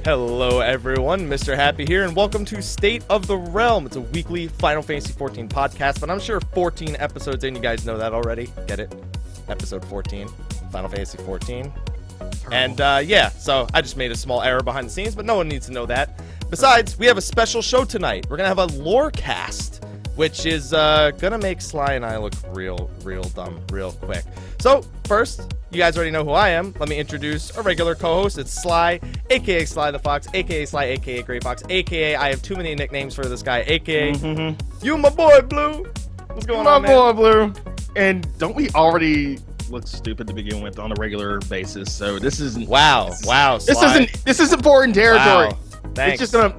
Hello everyone, Mr. Happy here, and welcome to State of the Realm. It's a weekly Final Fantasy XIV podcast, but I'm sure 14 episodes in, you guys know that already. Get it? Episode 14, Final Fantasy XIV. And yeah, so I just made a small error behind the scenes, but no one needs to know that. Besides, we have a special show tonight. We're going to have a Lorecast, which is gonna make Sly and I look real dumb real quick. So first, you guys already know who I am. Let me introduce a regular co-host. It's Sly, aka Slythefox, aka Sly, aka Greyfox, aka I have too many nicknames for this guy, aka you my boy Blue. What's going on, man? My boy Blue. And don't we already look stupid to begin with on a regular basis? So this isn't. Wow, Sly. This isn't foreign territory. Wow. Thanks. It's just gonna.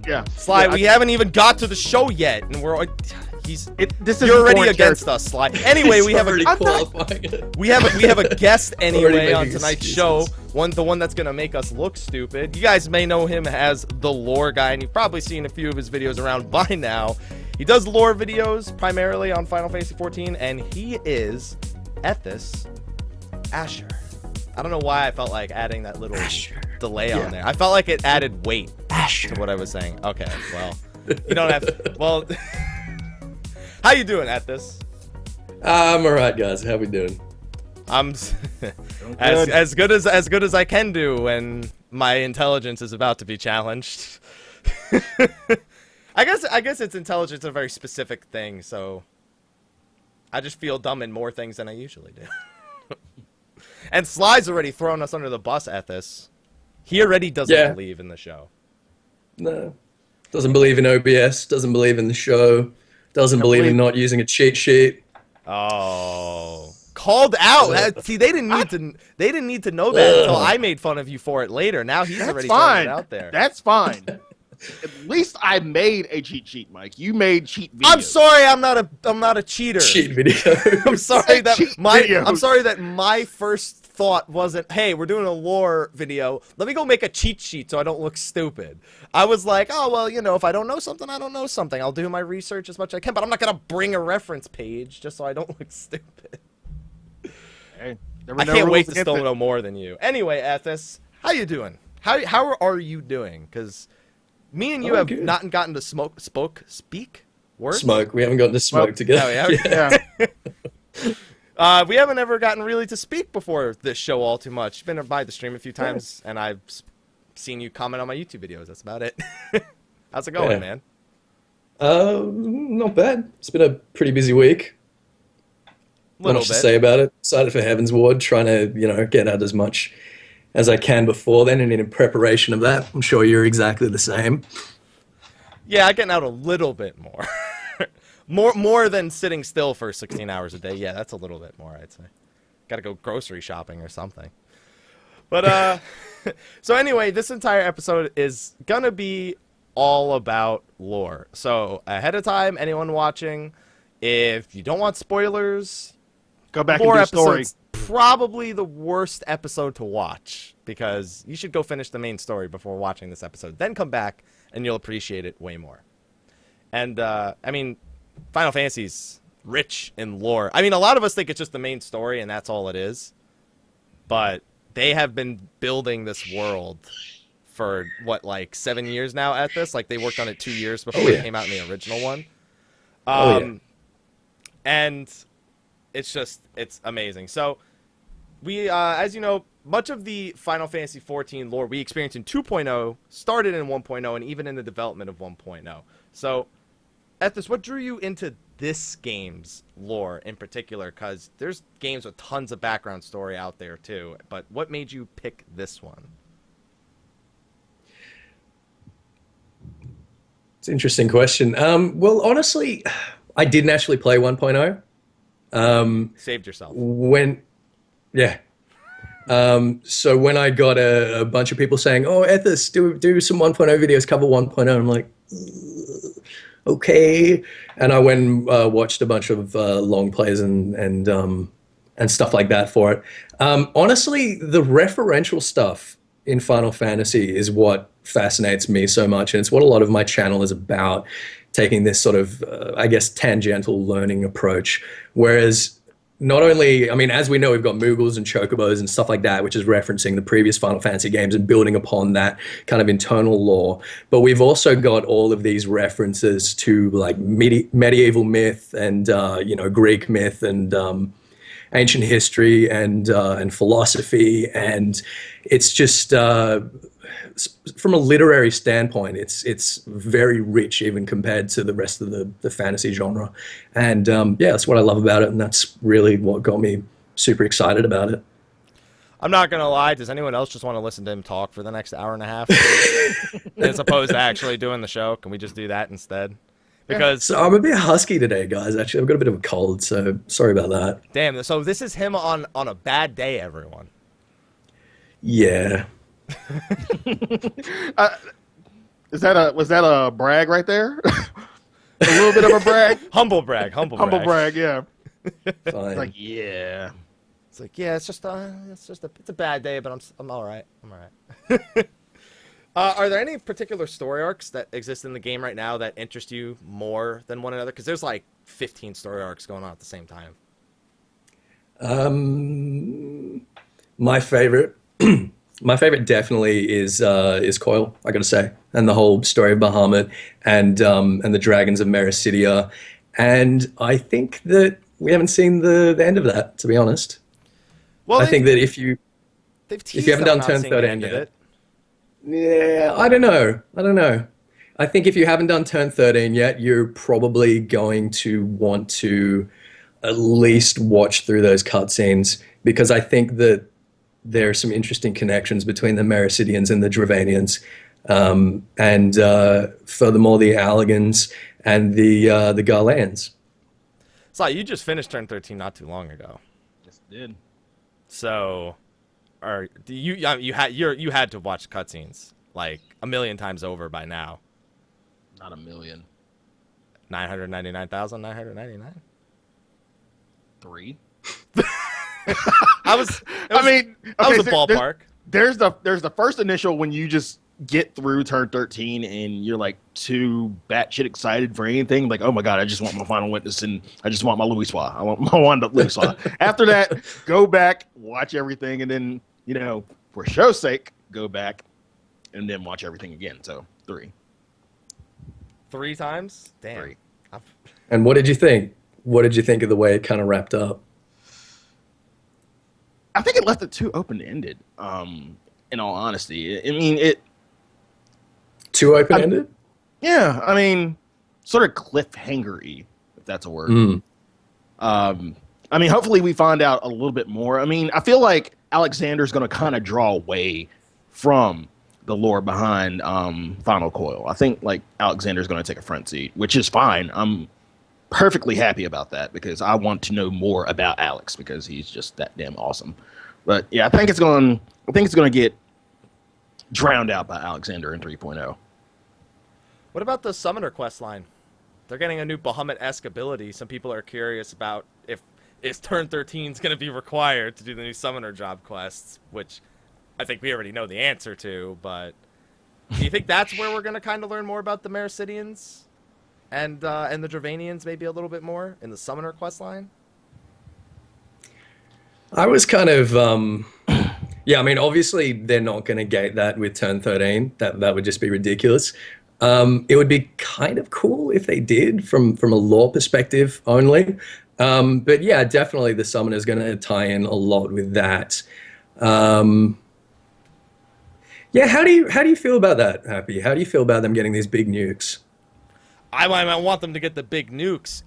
Yeah, Sly, we haven't even got to the show yet, and you're already against us, Sly. Anyway, we have a guest anyway on tonight's show. The one that's gonna make us look stupid. You guys may know him as the lore guy, and you've probably seen a few of his videos around by now. He does lore videos primarily on Final Fantasy XIV, and he is Ethys Asher. I don't know why I felt like adding that little delay on there. I felt like it added weight to what I was saying. Okay, well, you don't have to. Well, how you doing, Ethys? I'm alright, guys. How we doing? I'm as good as I can do when my intelligence is about to be challenged. I guess it's intelligence is a very specific thing, so I just feel dumb in more things than I usually do. And Sly's already thrown us under the bus, Ethys. He already doesn't believe in the show. No. Doesn't believe in OBS, doesn't believe in the show, doesn't believe in not using a cheat sheet. Oh. Called out. See, they didn't need to know that until I made fun of you for it later. Now he's already throwing it out there. That's fine. At least I made a cheat sheet, Mike. You made cheat videos. I'm sorry, I'm not a cheater. Cheat video. I'm sorry that my first thought wasn't, hey, we're doing a lore video. Let me go make a cheat sheet so I don't look stupid. I was like, oh well, you know, if I don't know something, I don't know something. I'll do my research as much as I can, but I'm not gonna bring a reference page just so I don't look stupid. Hey, I can't wait to still know more than you. Anyway, Ethys, how you doing? How are you doing? Because me and you have not gotten to speak words? Smoke. We haven't gotten to smoke together. Oh, yeah. We haven't ever gotten really to speak before this show all too much. Been by the stream a few times, and I've seen you comment on my YouTube videos. That's about it. How's it going, man? Not bad. It's been a pretty busy week. Not much to say about it. Excited for Heavensward, trying to, get out as much as I can before then, and in preparation of that, I'm sure you're exactly the same. Yeah, I'm getting out a little bit more. more than sitting still for 16 hours a day. Yeah, that's a little bit more, I'd say. Gotta go grocery shopping or something. But, so anyway, this entire episode is gonna be all about lore. So, ahead of time, anyone watching, if you don't want spoilers, go back and do story. Probably the worst episode to watch, because you should go finish the main story before watching this episode. Then come back, and you'll appreciate it way more. And, I mean, Final Fantasy's rich in lore. I mean, a lot of us think it's just the main story, and that's all it is. But they have been building this world for, what, like 7 years now at this? Like, they worked on it 2 years before it came out in the original one. And it's amazing. So, we, as you know, much of the Final Fantasy XIV lore we experienced in 2.0 started in 1.0 and even in the development of 1.0. So, Ethys, what drew you into this game's lore in particular? Because there's games with tons of background story out there too, but what made you pick this one? It's an interesting question. Well, honestly, I didn't actually play 1.0. Saved yourself. So when I got a bunch of people saying, "Oh, Ethys, do some 1.0 videos, cover 1.0," I'm like, okay. And I went and watched a bunch of long plays and stuff like that for it. Honestly, the referential stuff in Final Fantasy is what fascinates me so much, and it's what a lot of my channel is about, taking this sort of, I guess, tangential learning approach. Whereas not only, I mean, as we know, we've got Moogles and Chocobos and stuff like that, which is referencing the previous Final Fantasy games and building upon that kind of internal lore. But we've also got all of these references to like medieval myth and Greek myth and ancient history and philosophy, and it's just from a literary standpoint, it's very rich even compared to the rest of the fantasy genre, and that's what I love about it, and that's really what got me super excited about it. I'm not gonna lie. Does anyone else just want to listen to him talk for the next hour and a half, as opposed to actually doing the show? Can we just do that instead? Because so I'm a bit husky today, guys. Actually, I've got a bit of a cold, so sorry about that. Damn. So this is him on a bad day, everyone. Yeah. Was that a brag right there? A little bit of a brag. Humble brag. Humble brag. Yeah. Fine. Like yeah. It's like it's a bad day, but I'm all right. I'm all right. Are there any particular story arcs that exist in the game right now that interest you more than one another? Because there's like 15 story arcs going on at the same time. My favorite definitely is Coil, I gotta say, and the whole story of Bahamut and the dragons of Mericidia, and I think that we haven't seen the end of that, to be honest. Well, I think that if you haven't done Turn 13 yet. Yeah, I don't know. I think if you haven't done Turn 13 yet, you're probably going to want to at least watch through those cutscenes, because I think that there are some interesting connections between the Mericidians and the Dravanians, and furthermore the Allagans and the Garleans. Sly, you just finished Turn 13 not too long ago. Just did. So, you had to watch cutscenes like a million times over by now. Not a million. 999,999. 3. It was a ballpark. There's the first initial when you just get through Turn 13 and you're like too batshit excited for anything. Like, oh my god, I just want my final witness and I just want my Louisoix. I want my Wanda Louisoix. After that, go back, watch everything, and then for show's sake, go back and then watch everything again. So 3. 3 times? Damn. 3. And what did you think? What did you think of the way it kind of wrapped up? I think it left it too open-ended, in all honesty. I mean, it... Too open-ended? Yeah, I mean, sort of cliffhanger-y, if that's a word. I mean, hopefully we find out a little bit more. I mean, I feel like Alexander's going to kind of draw away from the lore behind Final Coil. I think, like, Alexander's going to take a front seat, which is fine. I'm perfectly happy about that because I want to know more about Alex because he's just that damn awesome. But yeah, I think it's going to get drowned out by Alexander in 3.0. What about the Summoner quest line? They're getting a new Bahamut-esque ability. Some people are curious about if Turn 13 is going to be required to do the new Summoner job quests, which I think we already know the answer to, but do you think that's where we're going to kind of learn more about the Mericidians and the Dravanians maybe a little bit more in the Summoner quest line? I was kind of, I mean, obviously they're not going to gate that with Turn 13. That would just be ridiculous. It would be kind of cool if they did from a lore perspective only. But yeah, definitely the Summoner is going to tie in a lot with that. Yeah, how do you feel about that, Happy? How do you feel about them getting these big nukes? I want them to get the big nukes.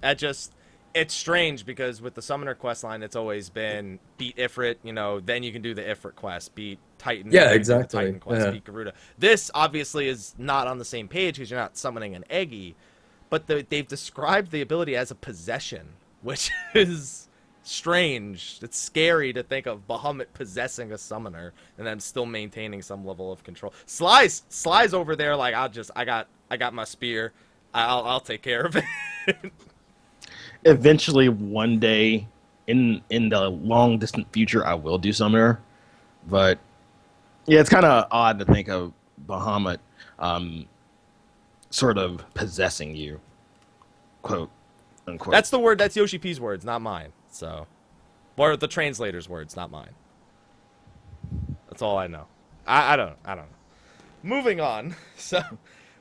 It's strange because with the Summoner quest line, it's always been beat Ifrit, then you can do the Ifrit quest, beat Titan. Yeah, exactly. Titan quest, beat Garuda. This obviously is not on the same page because you're not summoning an Eggy, but they've described the ability as a possession, which is strange. It's scary to think of Bahamut possessing a summoner and then still maintaining some level of control. Sly's over there like I got my spear. I'll take care of it. Eventually, one day, in the long distant future, I will do Summoner. But yeah, it's kind of odd to think of Bahamut sort of possessing you, quote unquote. That's the word. That's Yoshi P's words, not mine. So Or the translator's words, not mine. That's all I know. I don't know. Moving on. So,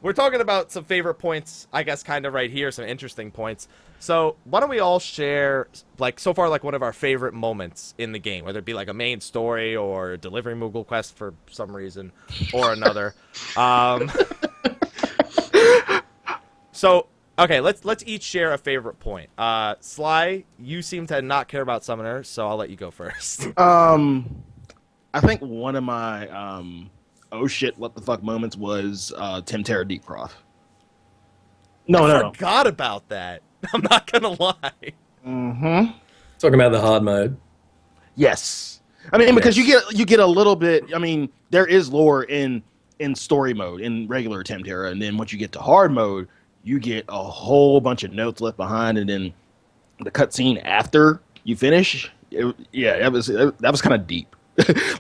we're talking about some favorite points, I guess, kind of right here, some interesting points. So, why don't we all share, like, so far, like, one of our favorite moments in the game, whether it be, like, a main story or delivering Moogle quest for some reason or another. So, okay, let's each share a favorite point. Sly, you seem to not care about summoners, so I'll let you go first. I think one of my oh shit, what the fuck moments was Temterra Deepcroft. I forgot about that. I'm not gonna lie. Mm-hmm. Talking about the hard mode. Yes. I mean, because you get a little bit. I mean, there is lore in story mode in regular Temterra, and then once you get to hard mode, you get a whole bunch of notes left behind, and then the cutscene after you finish. That was kind of deep.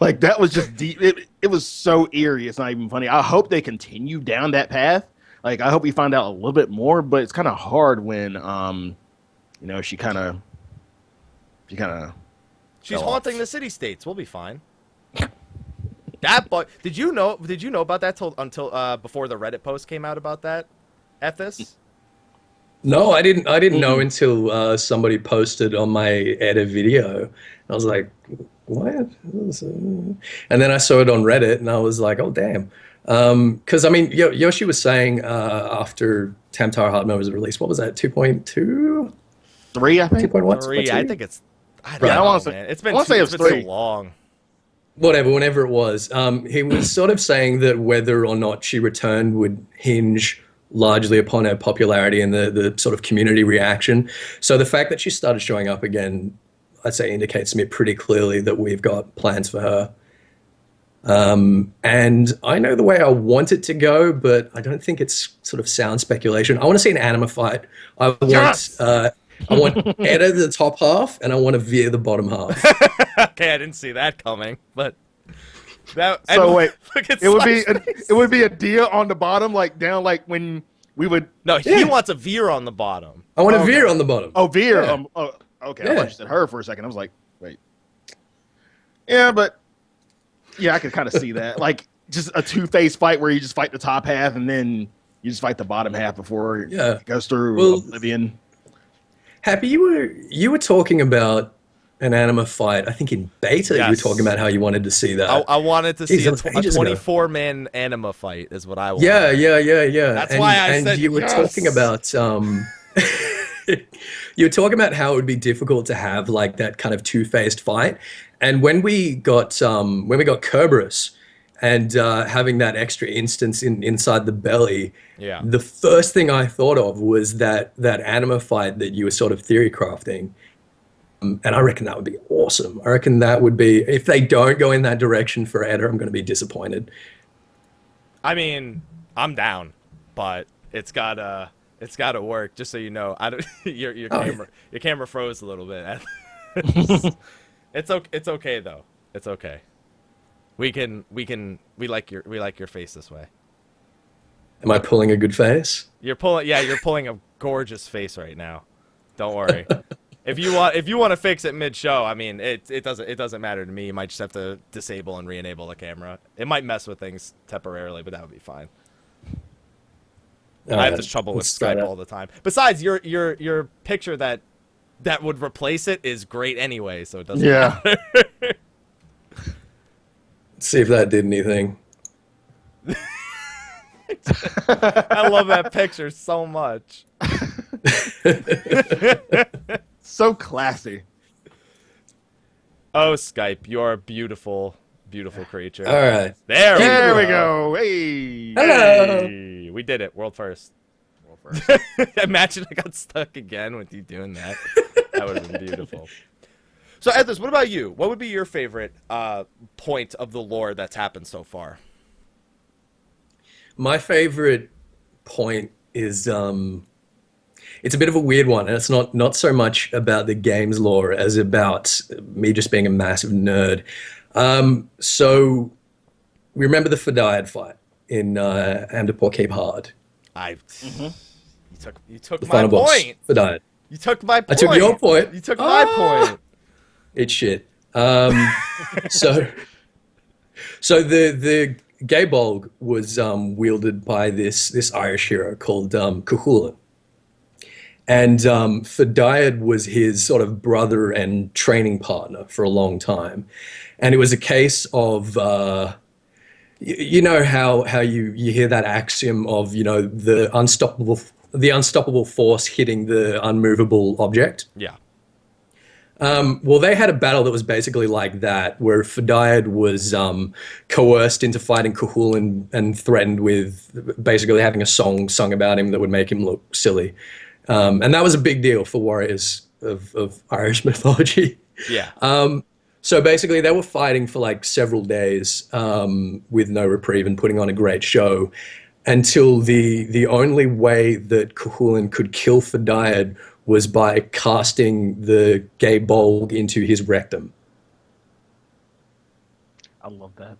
Like, that was just deep. It was so eerie. It's not even funny. I hope they continue down that path. Like, I hope we find out a little bit more, but it's kind of hard when, she's haunting the city-states. We'll be fine. Did you know about that until before the Reddit post came out about that, Ethys? No, I didn't know until somebody posted on my edit video. I was like, what? And then I saw it on Reddit, and I was like, oh, damn. Because, I mean, Yoshi was saying after Temterra Hard Mode was released, what was that, 2.2? 3, I think? 2.1? 3, I think it's... I don't Yeah, I know, wanna say- man. It's I been wanna say it was 3. so long. Whenever it was. He was sort of saying that whether or not she returned would hinge largely upon her popularity and the sort of community reaction. So the fact that she started showing up again, I'd say, indicates to me pretty clearly that we've got plans for her. And I know the way I want it to go, but I don't think it's sort of sound speculation. I want to see an anima fight. I want Ed at the top half, and I want to veer the bottom half. Okay, I didn't see that coming, but that. So wait, it would be a Dia on the bottom, like down, like when we would. No, he wants a veer on the bottom. I want a veer on the bottom. Oh, veer. Yeah. Okay. Yeah. I thought you said her for a second. I was like, wait. Yeah, but yeah, I could kind of see that. Like, just a two-phase fight where you just fight the top half and then you just fight the bottom half before it goes through Oblivion. Happy, you were talking about an anima fight. I think in beta you were talking about how you wanted to see that. I wanted to see a ago. 24-man anima fight is what I wanted. Yeah. That's why I said you were talking about you were talking about how it would be difficult to have like that kind of two-phased fight. And when we got Kerberos and having that extra instance inside the belly, the first thing I thought of was that anima fight that you were sort of theory crafting. And I reckon that would be awesome. I reckon that would be, if they don't go in that direction for Edda, I'm going to be disappointed. I mean, I'm down, but it's gotta work. Just so you know, your camera froze a little bit. It's okay though. It's okay. We like your face this way. Am I pulling a good face? You're pulling a gorgeous face right now. Don't worry. If you want to fix it mid-show, I mean, it doesn't matter to me. You might just have to disable and re-enable the camera. It might mess with things temporarily, but that would be fine. I have this trouble with Skype all the time. Besides, your picture that would replace it is great anyway, so it doesn't matter. Let's see if that did anything. I love that picture so much. So classy. Oh, Skype, you're a beautiful, beautiful creature. All right. There we go. Hey. Hello. Hey, we did it. World first. Imagine I got stuck again with you doing that. That would have been beautiful. So, Ethys, what about you? What would be your favorite point of the lore that's happened so far? My favorite point is it's a bit of a weird one, and it's not so much about the game's lore as about me just being a massive nerd. So we remember the Fadiad fight in Amdapor Keep Hard. You took the my final boss, point. Fadiad. You took my point. I took your point. You took my point. It's shit. So the Gaybolg was wielded by this Irish hero called Cuchulainn. And Fedayad was his sort of brother and training partner for a long time. And it was a case of, you know how you hear that axiom of, you know, the unstoppable force hitting the unmovable object? Yeah. Well, they had a battle that was basically like that, where Fedayad was coerced into fighting Cuchulainn and threatened with basically having a song sung about him that would make him look silly. And that was a big deal for warriors of Irish mythology. Yeah. So basically they were fighting for like several days with no reprieve and putting on a great show until the only way that Cuchulainn could kill Fedayad was by casting the Gaybolg into his rectum. I love that.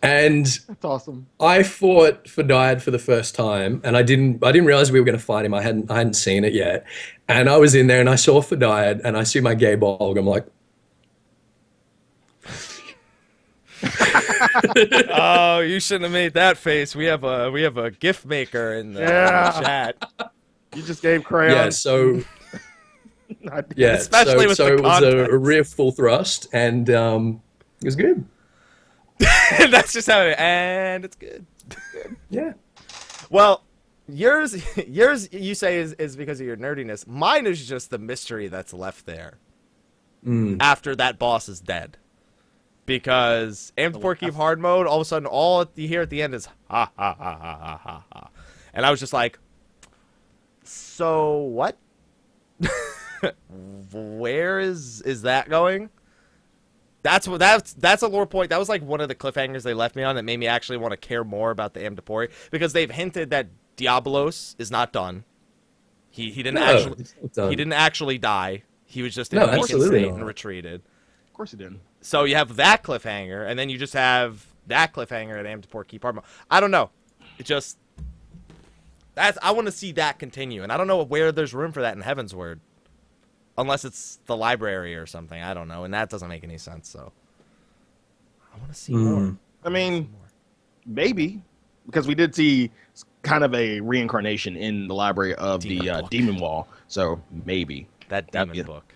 And That's awesome. I fought Fedayad for the first time, and I didn't realize we were going to fight him. I hadn't seen it yet, and I was in there, and I saw Fedayad, and I see my Gaybolg. I'm like, Oh, you shouldn't have made that face. We have a gift maker in the chat. You just gave crayon. yeah. So yeah, Especially so, with so the it was context. a real full thrust, and it was good. That's just how it, and it's good. Yeah. Well, yours you say is because of your nerdiness. Mine is just the mystery that's left there after that boss is dead. Because Amtapor Keep Hard mode, all of a sudden, all you hear at the end is ha ha ha ha ha ha ha, and I was just like, so what? Where is that going? That's a lore point. That was like one of the cliffhangers they left me on that made me actually want to care more about the Amtapori, because they've hinted that Diablos is not done. He didn't actually die. He was just in a weakened state and retreated. Of course he didn't. So you have that cliffhanger, and then you just have that cliffhanger at Amtapor Keep Hard mode. I don't know. It just I want to see that continue, and I don't know where there's room for that in Heavensward. Unless it's the library or something, I don't know, and that doesn't make any sense. So I want to see more. I mean, maybe, because we did see kind of a reincarnation in the library of the Demon Wall. So maybe that demon book.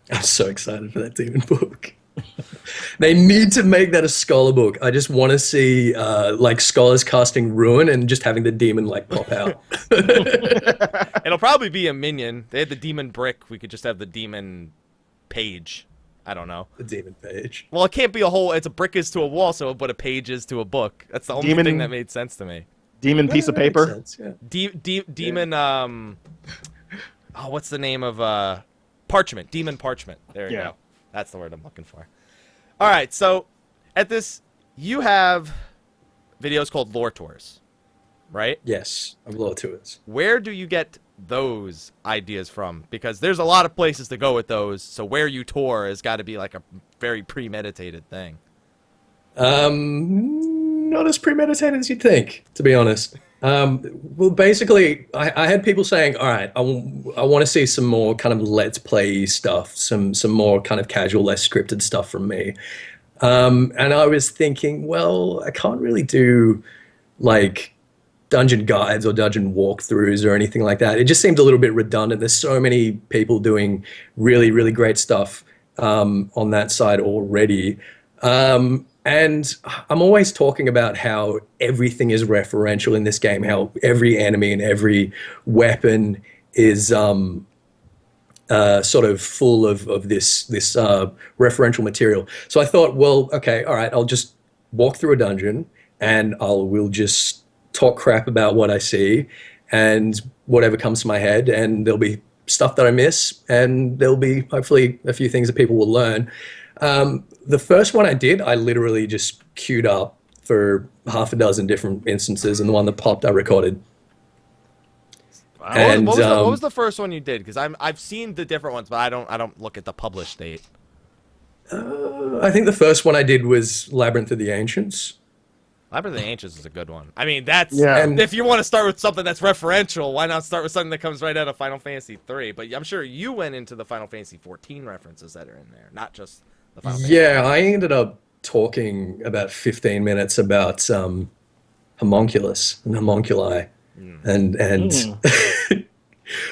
I'm so excited for that demon book. They need to make that a scholar book. I just want to see like scholars casting Ruin and just having the demon like pop out. It'll probably be a minion. They had the demon brick. We could just have the demon page. I don't know. The demon page. Well, it can't be a whole. It's a brick is to a wall, so but a page is to a book. That's the only thing that made sense to me. Demon piece of paper. Sense, yeah. Demon. Oh, what's the name of parchment? Demon parchment. There you go. That's the word I'm looking for. All right, so at this, you have videos called lore tours, right? Yes, of lore tours. Where do you get those ideas from? Because there's a lot of places to go with those, so where you tour has got to be like a very premeditated thing. Not as premeditated as you'd think, to be honest. Well, basically, I had people saying, all right, I want to see some more kind of let's play stuff, some more kind of casual, less scripted stuff from me. And I was thinking, well, I can't really do like dungeon guides or dungeon walkthroughs or anything like that. It just seemed a little bit redundant. There's so many people doing really, really great stuff on that side already. And I'm always talking about how everything is referential in this game, how every enemy and every weapon is sort of full of this referential material. So I thought, well, okay, all right, I'll just walk through a dungeon and we'll just talk crap about what I see and whatever comes to my head, and there'll be stuff that I miss, and there'll be hopefully a few things that people will learn. The first one I did, I literally just queued up for half a dozen different instances, and the one that popped, I recorded. Wow. And what was the first one you did? Because I've seen the different ones, but I don't look at the published date. I think the first one I did was Labyrinth of the Ancients. Labyrinth of the Ancients is a good one. I mean, that's Yeah. if you want to start with something that's referential, why not start with something that comes right out of Final Fantasy III? But I'm sure you went into the Final Fantasy XIV references that are in there, not just the Final Fantasy. Yeah, I ended up talking about 15 minutes about homunculus and homunculi and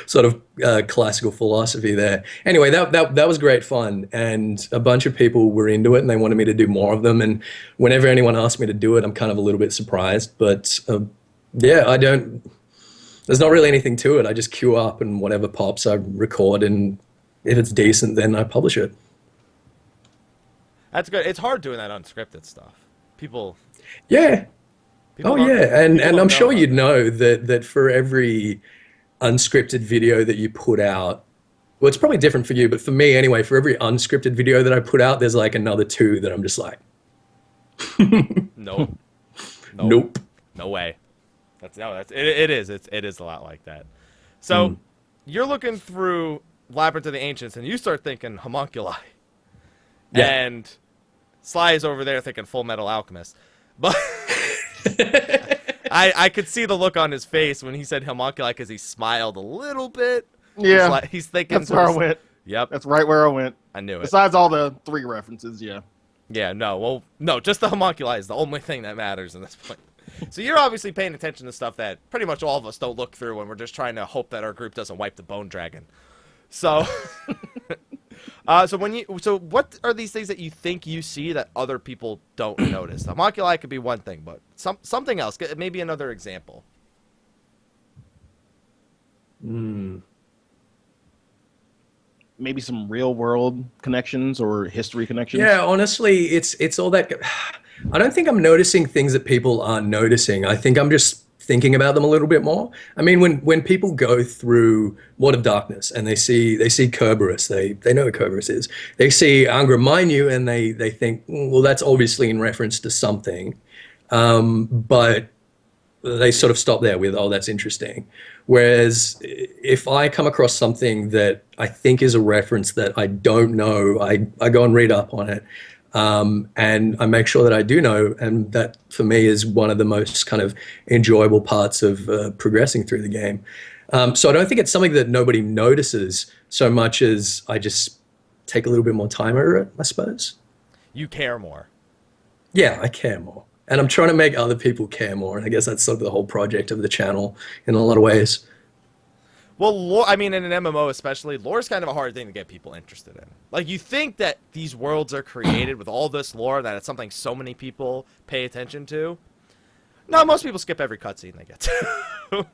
sort of classical philosophy there. Anyway, that was great fun, and a bunch of people were into it, and they wanted me to do more of them. And whenever anyone asks me to do it, I'm kind of a little bit surprised. But yeah, I don't. There's not really anything to it. I just queue up, and whatever pops, I record, and if it's decent, then I publish it. That's good. It's hard doing that unscripted stuff. People. Yeah. People Oh don't- yeah, and people don't I'm sure about you'd that. know that for every unscripted video that you put out, well, it's probably different for you, but for me anyway, for every unscripted video that I put out, there's like another 2 that I'm just like, Nope. nope. No way. It is a lot like that. So you're looking through Labyrinth of the Ancients and you start thinking homunculi. Yeah. And Sly is over there thinking Full Metal Alchemist. But I could see the look on his face when he said homunculi because he smiled a little bit. Yeah. He's thinking That's where I went. Yep. That's right where I went. I knew it. Besides all the 3 references, yeah. Yeah, no, just the homunculi is the only thing that matters in this point. So you're obviously paying attention to stuff that pretty much all of us don't look through when we're just trying to hope that our group doesn't wipe the bone dragon. So, so what are these things that you think you see that other people don't notice? The homunculi could be one thing, but something else, maybe another example. Maybe some real world connections or history connections. Yeah, honestly, it's all that. I don't think I'm noticing things that people aren't noticing. I think I'm just thinking about them a little bit more. I mean, when people go through Lord of Darkness and they see Kerberos, they know what Kerberos is. They see Angra Mainyu and they think, well, that's obviously in reference to something, but they sort of stop there with, oh, that's interesting. Whereas if I come across something that I think is a reference that I don't know, I go and read up on it. And I make sure that I do know, and that for me is one of the most kind of enjoyable parts of progressing through the game. So I don't think it's something that nobody notices so much as I just take a little bit more time over it, I suppose. You care more. Yeah, I care more. And I'm trying to make other people care more. And I guess that's sort of the whole project of the channel in a lot of ways. Well, lore, I mean, in an MMO especially, lore is kind of a hard thing to get people interested in. Like, you think that these worlds are created with all this lore, that it's something so many people pay attention to. No, most people skip every cutscene they get to.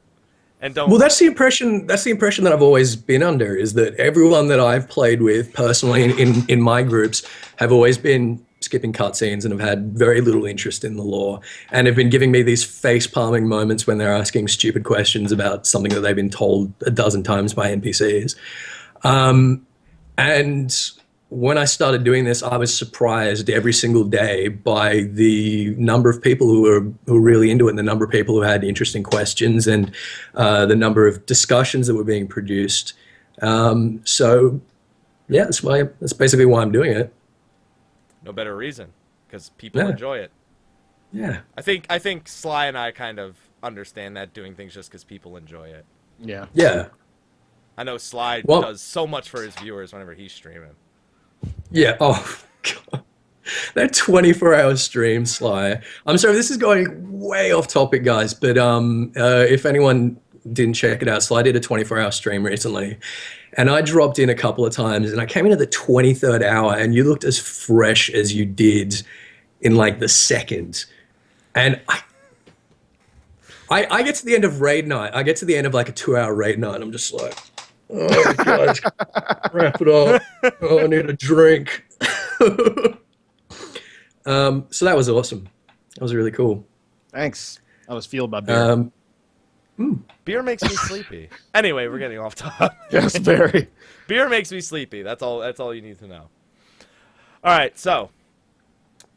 And don't. Well, that's the impression that I've always been under, is that everyone that I've played with personally in my groups have always been skipping cutscenes and have had very little interest in the lore, and have been giving me these face-palming moments when they're asking stupid questions about something that they've been told a dozen times by NPCs. And when I started doing this, I was surprised every single day by the number of people who were really into it, and the number of people who had interesting questions, and the number of discussions that were being produced. So yeah, that's basically why I'm doing it. No better reason, because people Yeah. enjoy it. Yeah. I think Sly and I kind of understand that, doing things just because people enjoy it. Yeah. Yeah. I know Sly Well- does so much for his viewers whenever he's streaming. Yeah. Oh, God. That 24-hour stream, Sly. I'm sorry, this is going way off topic, guys, but if anyone didn't check it out, Sly did a 24-hour stream recently, and I dropped in a couple of times, and I came into the 23rd hour, and you looked as fresh as you did in like the second. And I get to the end of raid night. I get to the end of like a 2-hour raid night, and I'm just like, oh, guys, wrap it up. Oh, I need a drink. So that was awesome. That was really cool. Thanks. I was fueled by beer. Beer makes me sleepy. Anyway, we're getting off topic. Yes, very. Beer makes me sleepy. That's all you need to know. All right, so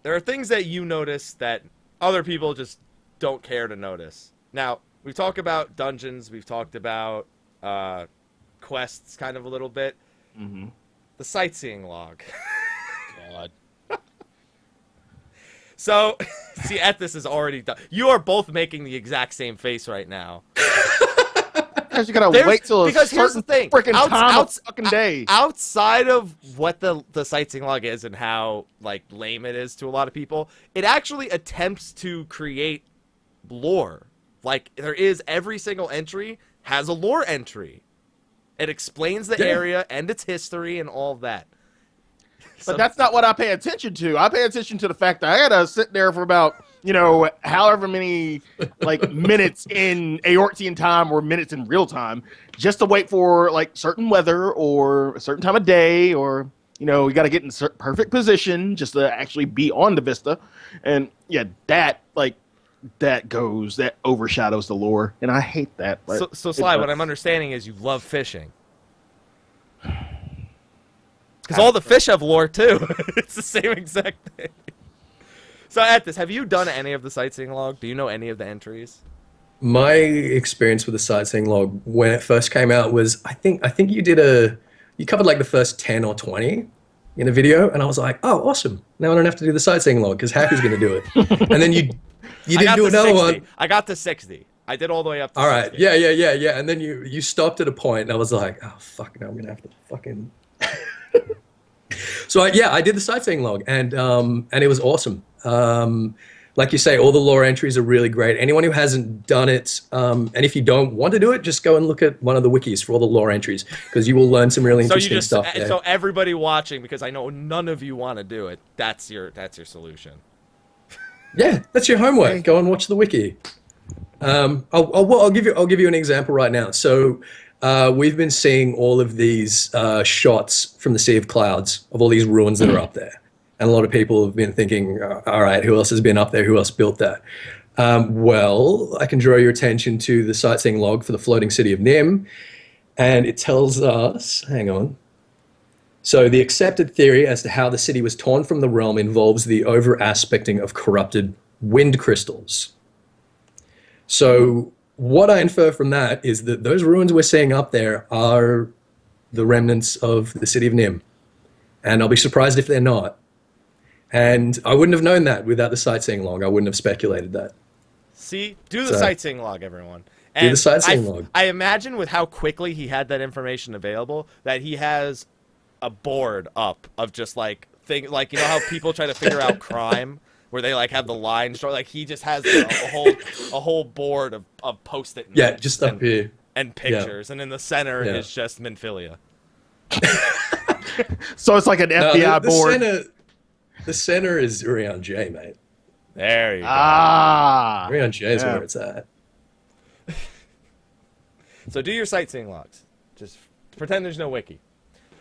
there are things that you notice that other people just don't care to notice. Now, we've talked about dungeons. We've talked about quests kind of a little bit. The sightseeing log. God. So, see, Ethys is already done. You are both making the exact same face right now. You gotta wait till a certain freaking time of fucking day. Outside of what the sightseeing log is and how like lame it is to a lot of people, it actually attempts to create lore. Like there is every single entry has a lore entry. It explains the area and its history and all of that. But that's not what I pay attention to. I pay attention to the fact that I gotta sit there for about, however many like minutes in Eorzean time or minutes in real time just to wait for like certain weather or a certain time of day, or you got to get in perfect position just to actually be on the Vista. And yeah, that overshadows the lore, and I hate that. So Sly, what I'm understanding is you love fishing. Because all the fish have lore, too. It's the same exact thing. So, Ethys, have you done any of the sightseeing log? Do you know any of the entries? My experience with the sightseeing log when it first came out was, I think you covered like the first 10 or 20 in a video, and I was like, oh, awesome. Now I don't have to do the sightseeing log because Happy's going to do it. And then you didn't do another 60. one. I got to 60. I did all the way up to 60. All right, yeah. And then you stopped at a point, and I was like, oh, fuck, now I'm going to have to fucking... So I did the sightseeing log, and it was awesome. Like you say, all the lore entries are really great. Anyone who hasn't done it, and if you don't want to do it, just go and look at one of the wikis for all the lore entries, because you will learn some really interesting stuff there. So everybody watching, because I know none of you want to do it, that's your solution. Yeah, that's your homework. Go and watch the wiki. I'll give you an example right now. So. We've been seeing all of these shots from the Sea of Clouds of all these ruins that are up there. And a lot of people have been thinking, all right, who else has been up there? Who else built that? Well, I can draw your attention to the sightseeing log for the floating city of Nim. And it tells us, hang on. So the accepted theory as to how the city was torn from the realm involves the over-aspecting of corrupted wind crystals. So... what I infer from that is that those ruins we're seeing up there are the remnants of the city of Nim. And I'll be surprised if they're not. And I wouldn't have known that without the sightseeing log. I wouldn't have speculated that. See? Do the sightseeing log, everyone. And do the sightseeing log. I imagine with how quickly he had that information available, that he has a board up of just like, how people try to figure out crime? Where they like have the lines drawn, like he just has a whole board of post-it notes. Yeah, just up here. And pictures, and in the center is just Minfilia. So it's like an FBI board. The center is Urian J, mate. There you go. Urian J is where it's at. So do your sightseeing logs. Just pretend there's no wiki.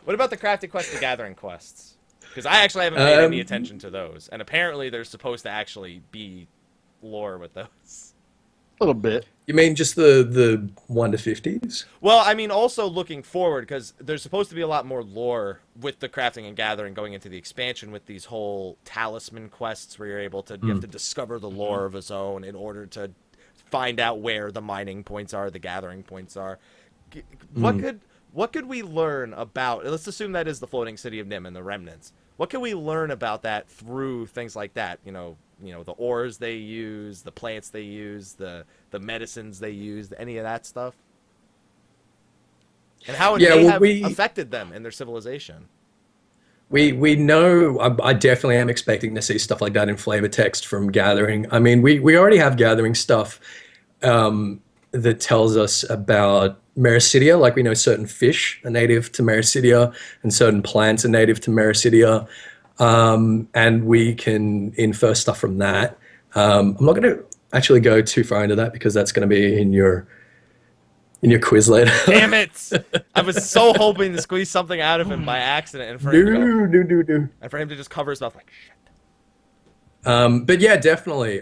What about the crafted quest, the gathering quests? Because I actually haven't paid any attention to those. And apparently there's supposed to actually be lore with those. A little bit. You mean just the 1 to 50s? Well, I mean also looking forward, because there's supposed to be a lot more lore with the crafting and gathering going into the expansion with these whole talisman quests where you're able to, you have to discover the lore of a zone in order to find out where the mining points are, the gathering points are. What could we learn about, let's assume that is the floating city of Nim and the remnants. What can we learn about that through things like that? The ores they use, the plants they use, the medicines they use, any of that stuff? And how it may have affected them in their civilization. We know, I definitely am expecting to see stuff like that in flavor text from Gathering. I mean, we already have Gathering stuff that tells us about Mericidia, like we know certain fish are native to Mericidia and certain plants are native to Mericidia, and we can infer stuff from that. I'm not going to actually go too far into that because that's going to be in your quiz later. Damn it! I was so hoping to squeeze something out of him by accident, and for him to just cover his mouth like shit. But yeah, definitely.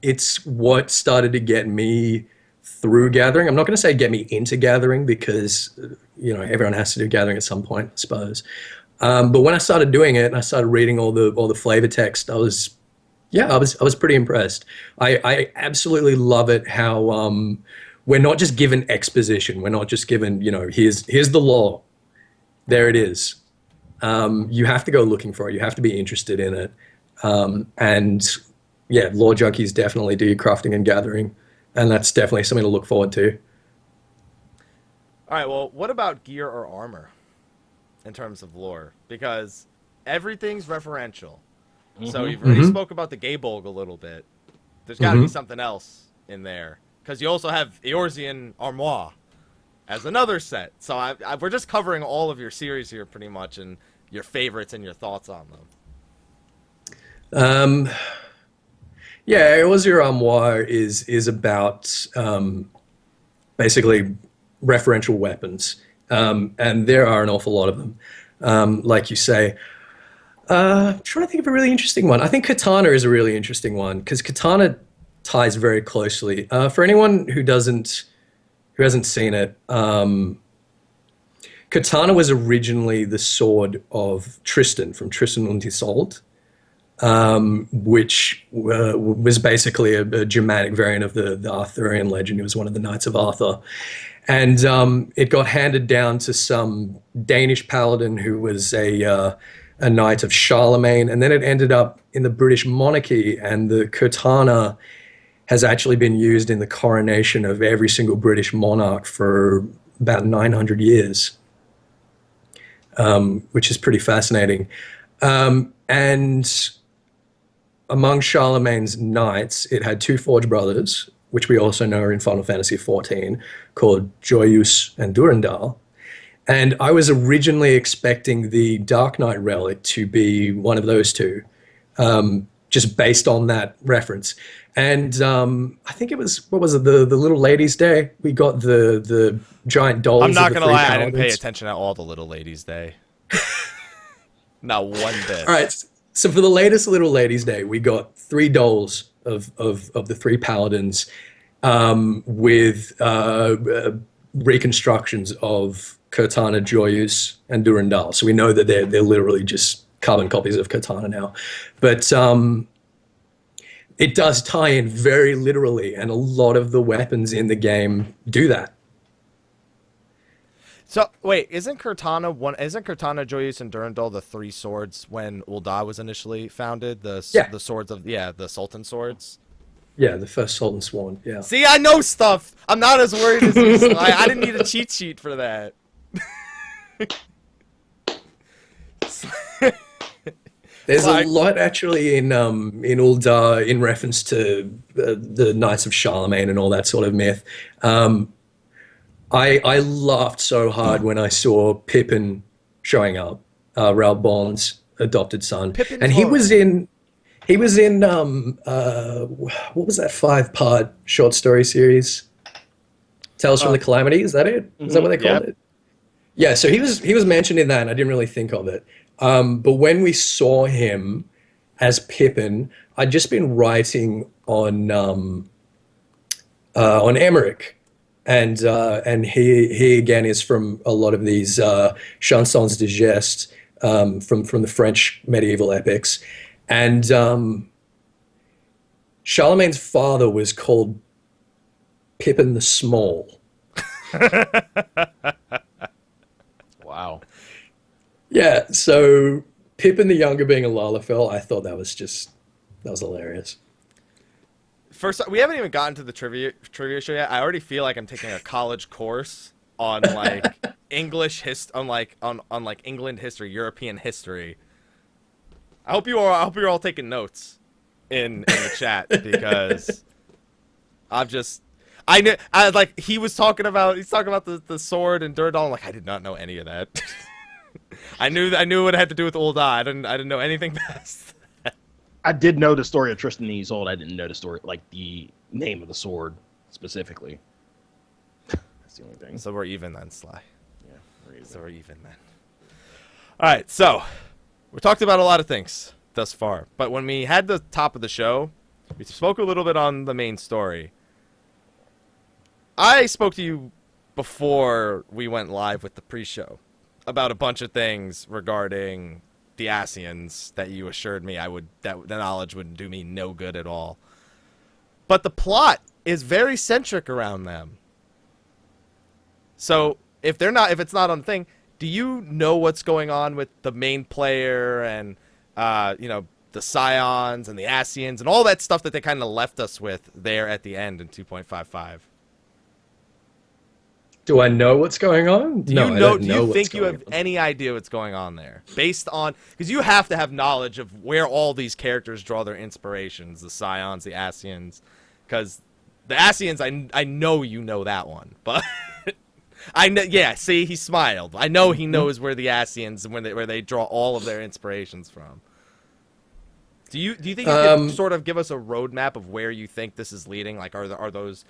It's what started to get me through Gathering. I'm not going to say get me into Gathering because everyone has to do Gathering at some point, I suppose. But when I started doing it and I started reading all the flavor text, I was pretty impressed. I absolutely love it how we're not just given exposition. We're not just given here's the lore, there it is. You have to go looking for it. You have to be interested in it. And yeah, lore junkies definitely do crafting and gathering, and that's definitely something to look forward to. All right, well, what about gear or armor in terms of lore? Because everything's referential. So you've already spoke about the Gaybolg a little bit. There's got to be something else in there. Because you also have Eorzean Armoire as another set. So we're just covering all of your series here pretty much, and your favorites and your thoughts on them. Yeah, Eorzea Armoire is about basically referential weapons. And there are an awful lot of them. Like you say, I'm trying to think of a really interesting one. I think Katana is a really interesting one because Katana ties very closely. For anyone who hasn't seen it, Katana was originally the sword of Tristan from Tristan und Isolde, which was basically a Germanic variant of the Arthurian legend. He was one of the Knights of Arthur. And it got handed down to some Danish paladin who was a knight of Charlemagne, and then it ended up in the British monarchy, and the katana has actually been used in the coronation of every single British monarch for about 900 years, which is pretty fascinating. And among Charlemagne's knights, it had two forged brothers, which we also know are in Final Fantasy XIV, called Joyeuse and Durendal. And I was originally expecting the Dark Knight relic to be one of those two, just based on that reference. And I think it was, what was it, the Little Ladies' Day? We got the giant dolls. I'm not going to to lie, I didn't pay attention at all to Little Ladies' Day. Not one bit. All right, so for the latest Little Ladies' Day, we got 3 dolls of the 3 paladins with reconstructions of Katana, Joyeuse, and Durendal. So we know that they're literally just carbon copies of Katana now. But it does tie in very literally, and a lot of the weapons in the game do that. So wait, isn't Katana, Joyeuse, and Durendal the 3 swords when Ul'dah was initially founded? The swords of the Sultan swords. Yeah, the first Sultan Sworn. Yeah. See, I know stuff. I'm not as worried as you. Sly. I didn't need a cheat sheet for that. There's a lot actually in Ul'dah in reference to the Knights of Charlemagne and all that sort of myth. I laughed so hard when I saw Pippin showing up, Raoul Bond's adopted son, and he was in what was that 5-part short story series? Tales from the Calamity. Is that it? Is that what they called it? Yeah. So he was mentioned in that, and I didn't really think of it. But when we saw him as Pippin, I'd just been writing on Emmerich. And he again is from a lot of these chansons de geste from the French medieval epics. And Charlemagne's father was called Pippin the Small. Wow. Yeah, so Pippin the Younger being a Lalafell, I thought that was hilarious. First, we haven't even gotten to the trivia show yet. I already feel like I'm taking a college course on like English on England history, European history. I hope you're all taking notes in the chat because he's talking about the sword and Durendal. I'm like, I did not know any of that. I knew what it had to do with Ul'dah. I didn't know anything past that. I did know the story of Tristan and Isolde. I didn't know the story, like the name of the sword specifically. That's the only thing. So we're even then, Sly. Yeah, we're even. So we're even then. All right, so we talked about a lot of things thus far, but when we had the top of the show, we spoke a little bit on the main story. I spoke to you before we went live with the pre-show about a bunch of things regarding the Ascians that you assured me that the knowledge would do me no good at all. But the plot is very centric around them. So if it's not on the thing, do you know what's going on with the main player and the Scions and the Ascians and all that stuff that they kind of left us with there at the end in 2.55. Do I know what's going on? Do you think you have any idea what's going on there? Based on, because you have to have knowledge of where all these characters draw their inspirations, the Scions, the Ascians, because the Ascians, I know you know that one, but I know, yeah, see, he smiled. I know he knows where the Ascians and where they draw all of their inspirations from. Do you think you can sort of give us a roadmap of where you think this is leading? Like, are the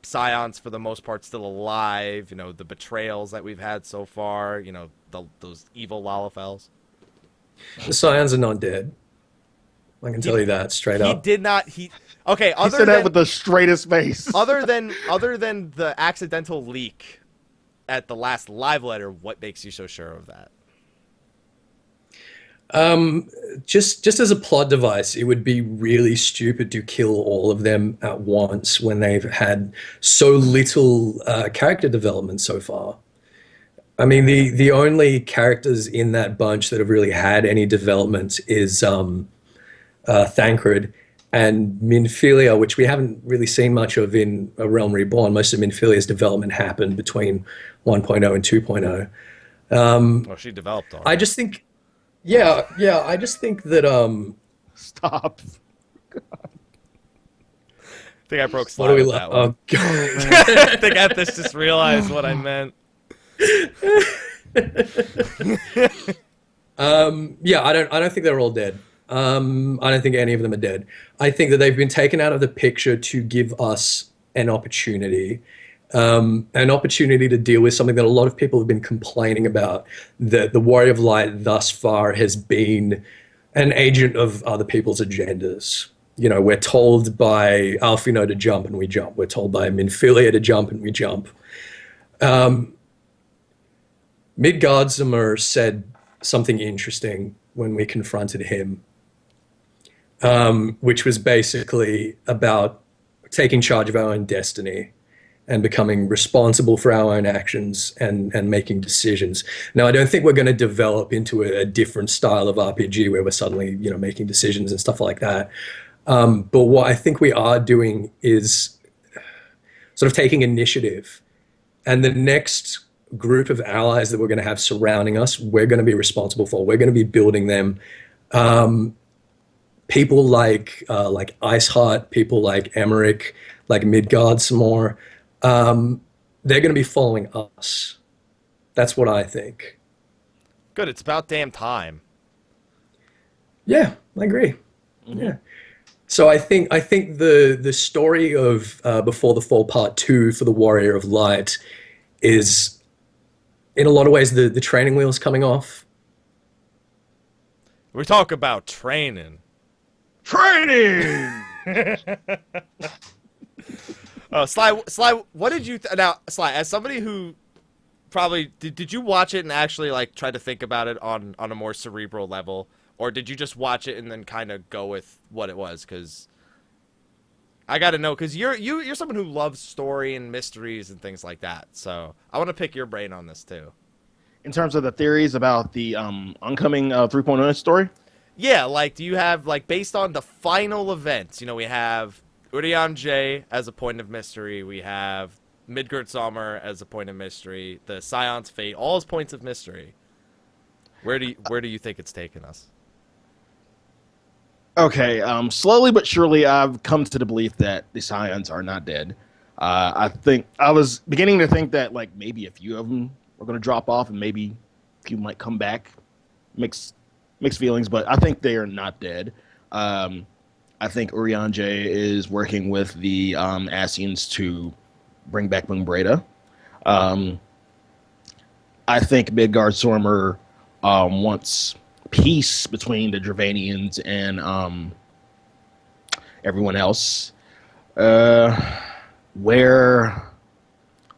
Scions for the most part still alive? You know, the betrayals that we've had so far. You know, those evil Lalafels. The Scions are not dead. I can tell you that straight up. He did not. Okay. He said that with the straightest face. other than the accidental leak at the last live letter, what makes you so sure of that? Just as a plot device, it would be really stupid to kill all of them at once when they've had so little character development so far. I mean, the only characters in that bunch that have really had any development is Thancred and Minfilia, which we haven't really seen much of in A Realm Reborn. Most of Minfilia's development happened between 1.0 and 2.0. Well, she developed already. I just think... Yeah, I just think that Stop. I think I broke Slyh what do we with that one. Oh god. I think Ethys just realized what I meant. Yeah, I don't think they're all dead. I don't think any of them are dead. I think that they've been taken out of the picture to give us an opportunity to deal with something that a lot of people have been complaining about, that the Warrior of Light thus far has been an agent of other people's agendas. You know, we're told by Alfino to jump and we jump. We're told by Minfilia to jump and we jump. Midgardsormr said something interesting when we confronted him, which was basically about taking charge of our own destiny and becoming responsible for our own actions and making decisions. Now, I don't think we're going to develop into a different style of RPG where we're suddenly, you know, making decisions and stuff like that. But what I think we are doing is sort of taking initiative. And the next group of allies that we're going to have surrounding us, we're going to be responsible for. We're going to be building them. People like Iceheart, people like Emmerich, like Midgardsormr, they're going to be following us. That's what I think. Good. It's about damn time. Yeah, I agree. Mm-hmm. Yeah. So I think the story of Before the Fall Part 2 for the Warrior of Light is, in a lot of ways, the training wheels coming off. We talk about training. Training! Slyh, what did you now, Slyh, as somebody who probably did you watch it and actually like try to think about it on a more cerebral level, or did you just watch it and then kind of go with what it was? Because I got to know, because you're someone who loves story and mysteries and things like that. So I want to pick your brain on this too. In terms of the theories about the oncoming 3.0 story? Yeah, like, do you have, like, based on the final events, you know, we have Urianger as a point of mystery, we have Midgardsormr as a point of mystery, the Scion's fate, all as points of mystery. Where do you think it's taken us? Okay, slowly but surely I've come to the belief that the Scions are not dead. I think I was beginning to think that, like, maybe a few of them were going to drop off and maybe a few might come back. Mixed feelings, but I think they are not dead. I think Urianger is working with the Ascians to bring back Moonbreda. I think Midgardsormr wants peace between the Dravanians and everyone else. Where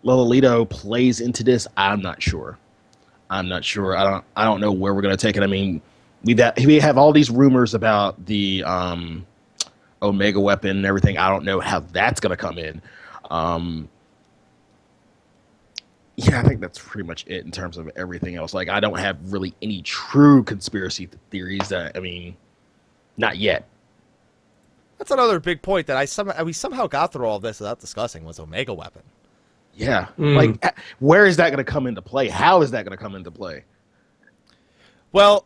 Lolito plays into this, I'm not sure. I don't know where we're going to take it. I mean, we have all these rumors about the Omega weapon and everything. I don't know how that's going to come in. Yeah, I think that's pretty much it in terms of everything else. Like, I don't have really any true conspiracy theories that, I mean, Not yet. That's another big point that we somehow got through all this without discussing was Omega Weapon. Yeah. Like, where is that going to come into play? How is that going to come into play? Well,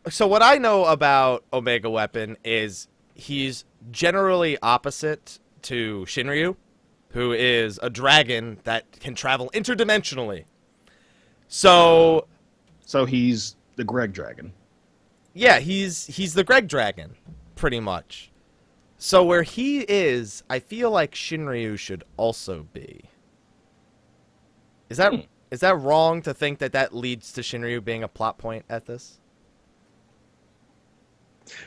so what I know about Omega Weapon is he's generally opposite to Shinryu, who is a dragon that can travel interdimensionally. So he's the Greg Dragon. Yeah, he's the Greg Dragon, pretty much. So where he is, I feel like Shinryu should also be. Is that wrong to think that leads to Shinryu being a plot point at this?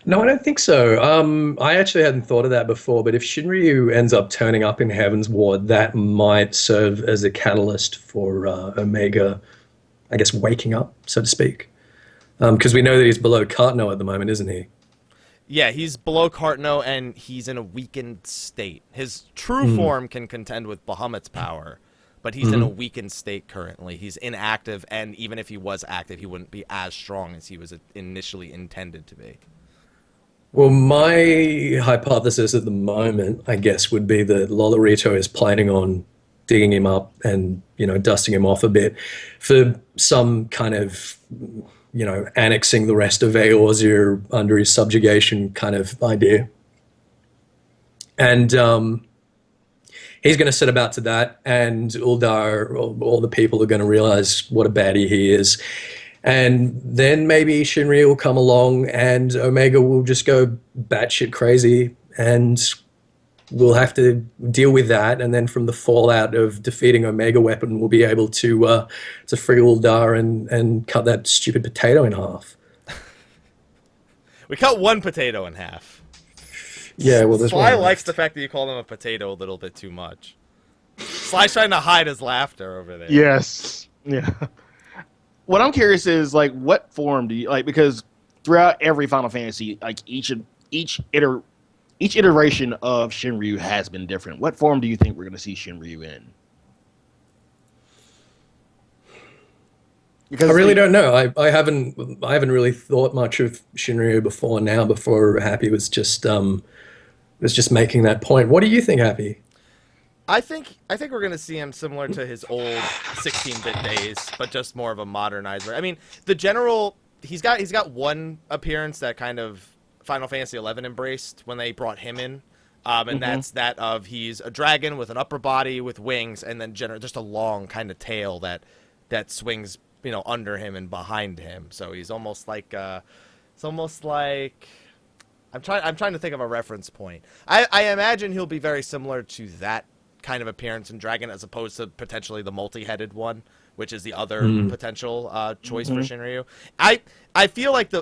No, I don't think so. I actually hadn't thought of that before, but if Shinryu ends up turning up in Heavensward, that might serve as a catalyst for Omega, I guess, waking up, so to speak. Because we know that he's below Cartno at the moment, isn't he? Yeah, he's below Cartno, and he's in a weakened state. His true form can contend with Bahamut's power, but he's in a weakened state currently. He's inactive, and even if he was active, he wouldn't be as strong as he was initially intended to be. Well, my hypothesis at the moment, I guess, would be that Lolorito is planning on digging him up and, dusting him off a bit for some kind of, annexing the rest of Eorzea under his subjugation kind of idea. And he's going to set about to that, and Uldar, all the people are going to realize what a baddie he is. And then maybe Shinryu will come along and Omega will just go batshit crazy, and we'll have to deal with that. And then from the fallout of defeating Omega Weapon, we'll be able to free Uldar and cut that stupid potato in half. We cut one potato in half. Yeah, well, there's Sly one likes left. the fact that you call him a potato a little bit too much. Sly's trying to hide his laughter over there. Yes. Yeah. What I'm curious is, like, what form do you like? Because throughout every Final Fantasy, like each iteration of Shinryu has been different. What form do you think we're going to see Shinryu in? Because I really don't know. I haven't really thought much of Shinryu before now. Before Happy was just making that point. What do you think, Happy? I think we're gonna see him similar to his old 16-bit days, but just more of a modernizer. I mean, the general he's got one appearance that kind of Final Fantasy XI embraced when they brought him in, and that's that of he's a dragon with an upper body with wings, and then just a long kind of tail that swings under him and behind him. So he's almost like I'm trying to think of a reference point. I imagine he'll be very similar to that kind of appearance in Dragon, as opposed to potentially the multi-headed one, which is the other potential choice for Shinryu. I feel like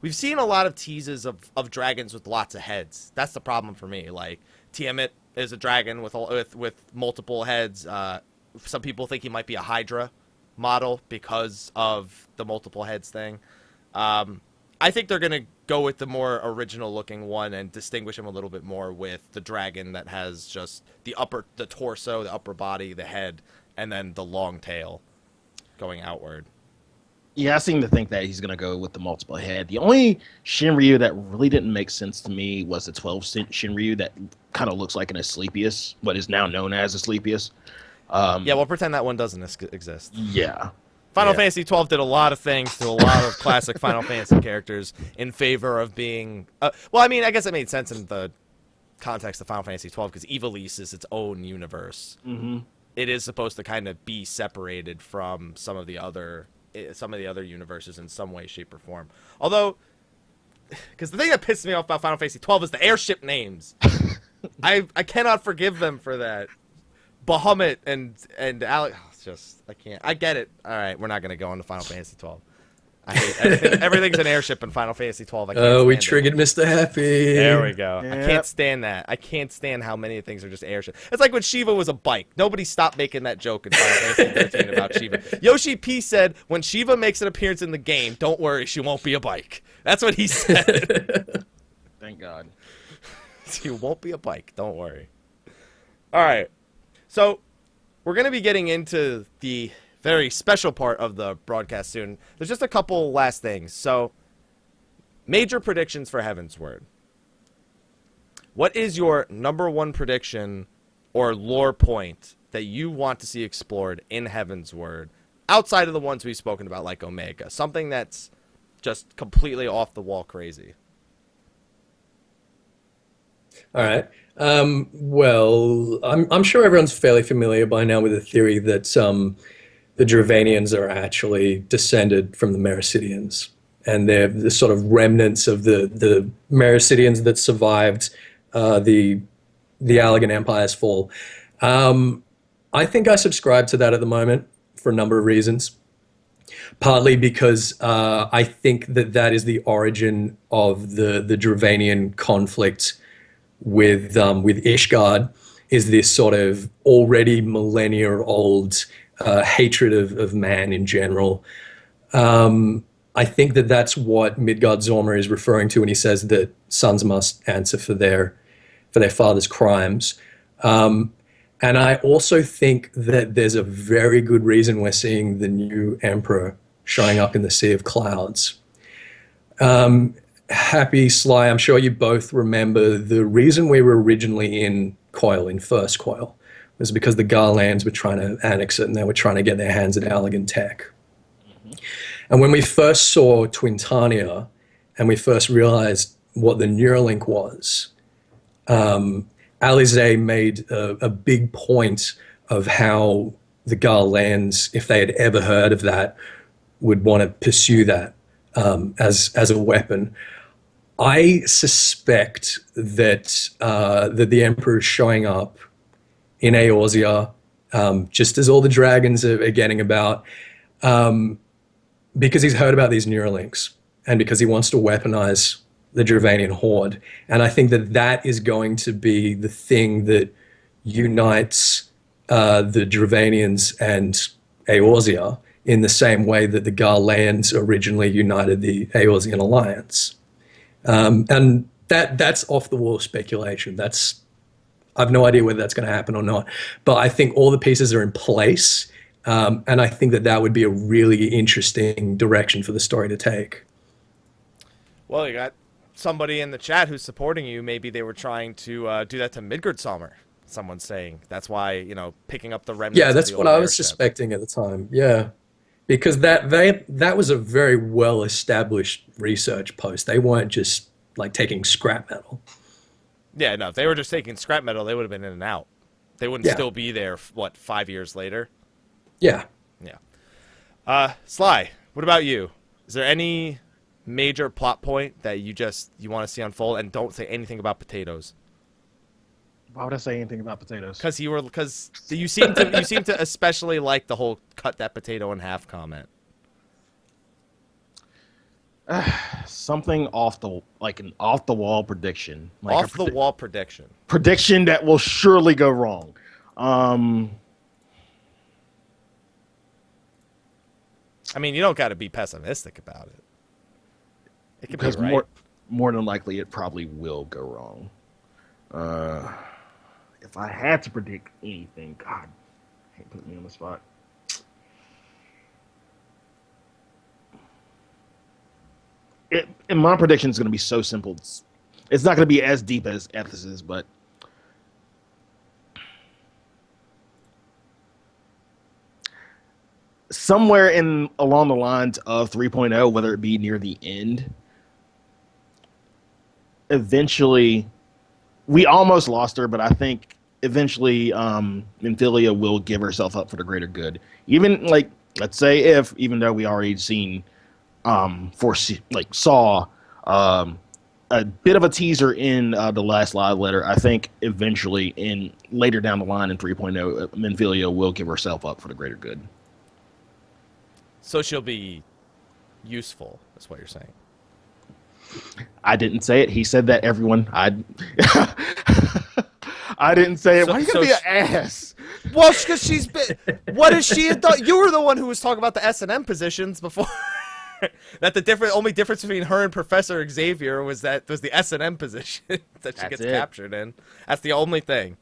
we've seen a lot of teases of dragons with lots of heads. That's the problem for me. Like Tiamat is a dragon with multiple heads. Some people think he might be a Hydra model because of the multiple heads thing. I think they're going to go with the more original looking one and distinguish him a little bit more with the dragon that has just the torso, the upper body, the head, and then the long tail going outward. Yeah, I seem to think that he's going to go with the multiple head. The only Shinryu that really didn't make sense to me was the 12th Shinryu that kind of looks like an Asclepius, what is now known as Asclepius. Yeah, we'll pretend that one doesn't exist. Yeah. Final Fantasy XII did a lot of things to a lot of classic Final Fantasy characters in favor of being... well, I mean, I guess it made sense in the context of Final Fantasy XII because Ivalice is its own universe. Mm-hmm. It is supposed to kind of be separated from some of the other universes in some way, shape, or form. Although, because the thing that pisses me off about Final Fantasy XII is the airship names. I cannot forgive them for that. Bahamut and Alex... I can't. I get it. All right, we're not going to go into Final Fantasy XII. I hate everything's an airship in Final Fantasy XII. We triggered Mr. Happy. There we go. Yep. I can't stand that. I can't stand how many things are just airships. It's like when Shiva was a bike. Nobody stopped making that joke in Final Fantasy XIII about Shiva. Yoshi P said, when Shiva makes an appearance in the game, don't worry, she won't be a bike. That's what he said. Thank God. She won't be a bike. Don't worry. All right. So... we're going to be getting into the very special part of the broadcast soon. There's just a couple last things. So Major predictions for Heavensward. What is your number one prediction or lore point that you want to see explored in Heavensward outside of the ones we've spoken about, like Omega? Something that's just completely off the wall crazy. All right. Well, I'm sure everyone's fairly familiar by now with the theory that the Dravanians are actually descended from the Mericidians, and they're the sort of remnants of the Mericidians that survived the Allagan Empire's fall. I think I subscribe to that at the moment for a number of reasons. Partly because I think that is the origin of the Dravanian conflict with Ishgard, is this sort of already millennia-old hatred of man in general. I think that's what Midgard-Zorma is referring to when he says that sons must answer for their father's crimes. And I also think that there's a very good reason we're seeing the new emperor showing up in the Sea of Clouds. Happy Sly, I'm sure you both remember the reason we were originally in Coil, in First Coil, was because the Garleans were trying to annex it and they were trying to get their hands at Allagan tech. Mm-hmm. And when we first saw Twintania and we first realized what the Neuralink was, Alize made a big point of how the Garleans, if they had ever heard of that, would want to pursue that as a weapon. I suspect that that the Emperor is showing up in Eorzea, just as all the dragons are getting about, because he's heard about these Neuralinks and because he wants to weaponize the Dravanian horde. And I think that is going to be the thing that unites the Dravanians and Eorzea in the same way that the Garleans originally united the Eorzean alliance. And that's off the wall speculation. I've no idea whether that's going to happen or not, but I think all the pieces are in place. And I think that would be a really interesting direction for the story to take. Well, you got somebody in the chat who's supporting you. Maybe they were trying to do that to Midgard-Sommer. Someone's saying that's why, picking up the remnants. Yeah, that's what I was suspecting at the time. Yeah. Because that was a very well-established research post. They weren't just like taking scrap metal. Yeah, no, if they were just taking scrap metal, they would have been in and out. They wouldn't still be there, 5 years later? Yeah. Yeah. Sly, what about you? Is there any major plot point that you want to see unfold? And don't say anything about potatoes. Why would I say anything about potatoes? Because you seem to especially like the whole cut that potato in half comment. Something an off the wall prediction. Off the wall prediction. Prediction that will surely go wrong. I mean, you don't got to be pessimistic about it. It could be right. More than likely, it probably will go wrong. If I had to predict anything, God, can't put me on the spot. And my prediction is going to be so simple. It's not going to be as deep as Ethys is, but somewhere along the lines of 3.0, whether it be near the end, eventually, we almost lost her, but I think eventually Nymphilia will give herself up for the greater good. Even let's say even though we already seen saw a bit of a teaser in the last live letter, I think eventually later down the line in 3.0, Nymphilia will give herself up for the greater good. So she'll be useful, is what you're saying. I didn't say it. He said that, everyone. I didn't say it. Why are you going to be an ass? Well, because she's been... What is she... You were the one who was talking about the S&M positions before. That the only difference between her and Professor Xavier was the S&M position that she gets captured in. That's the only thing.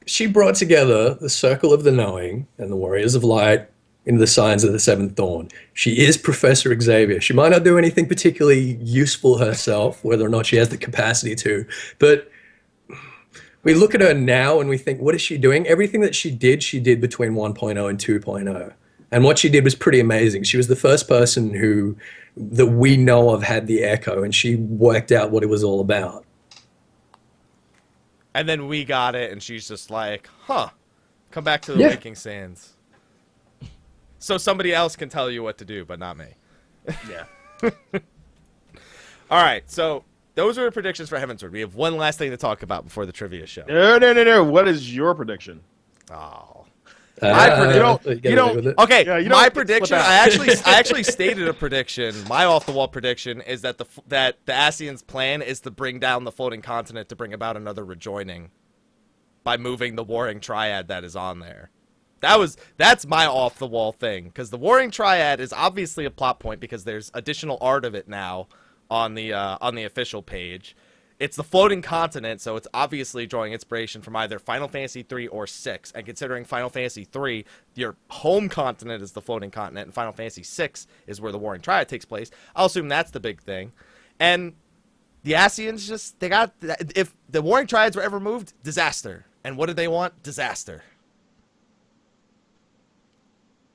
She brought together the Circle of the Knowing and the Warriors of Light in the Scions of the Seventh Dawn. She is Professor Xavier. She might not do anything particularly useful herself, whether or not she has the capacity to, but we look at her now and we think, what is she doing? Everything that she did between 1.0 and 2.0. And what she did was pretty amazing. She was the first person that we know of had the Echo, and she worked out what it was all about. And then we got it, and she's just like, huh, come back to the Waking Sands. So somebody else can tell you what to do, but not me. Yeah. All right, so those are predictions for Heavensward. We have one last thing to talk about before the trivia show. No. What is your prediction? Oh. You don't. Okay, Yeah, my prediction. I actually stated a prediction. My off-the-wall prediction is that the Ascian's plan is to bring down the floating continent to bring about another rejoining by moving the warring triad that is on there. That's my off-the-wall thing, because the warring triad is obviously a plot point because there's additional art of it now on the official page. It's the floating continent, so it's obviously drawing inspiration from either Final Fantasy III or VI. And considering Final Fantasy III, your home continent is the floating continent, and Final Fantasy VI is where the Warring Triad takes place, I'll assume that's the big thing. And the Ascians if the Warring Triads were ever moved, disaster. And what did they want? Disaster.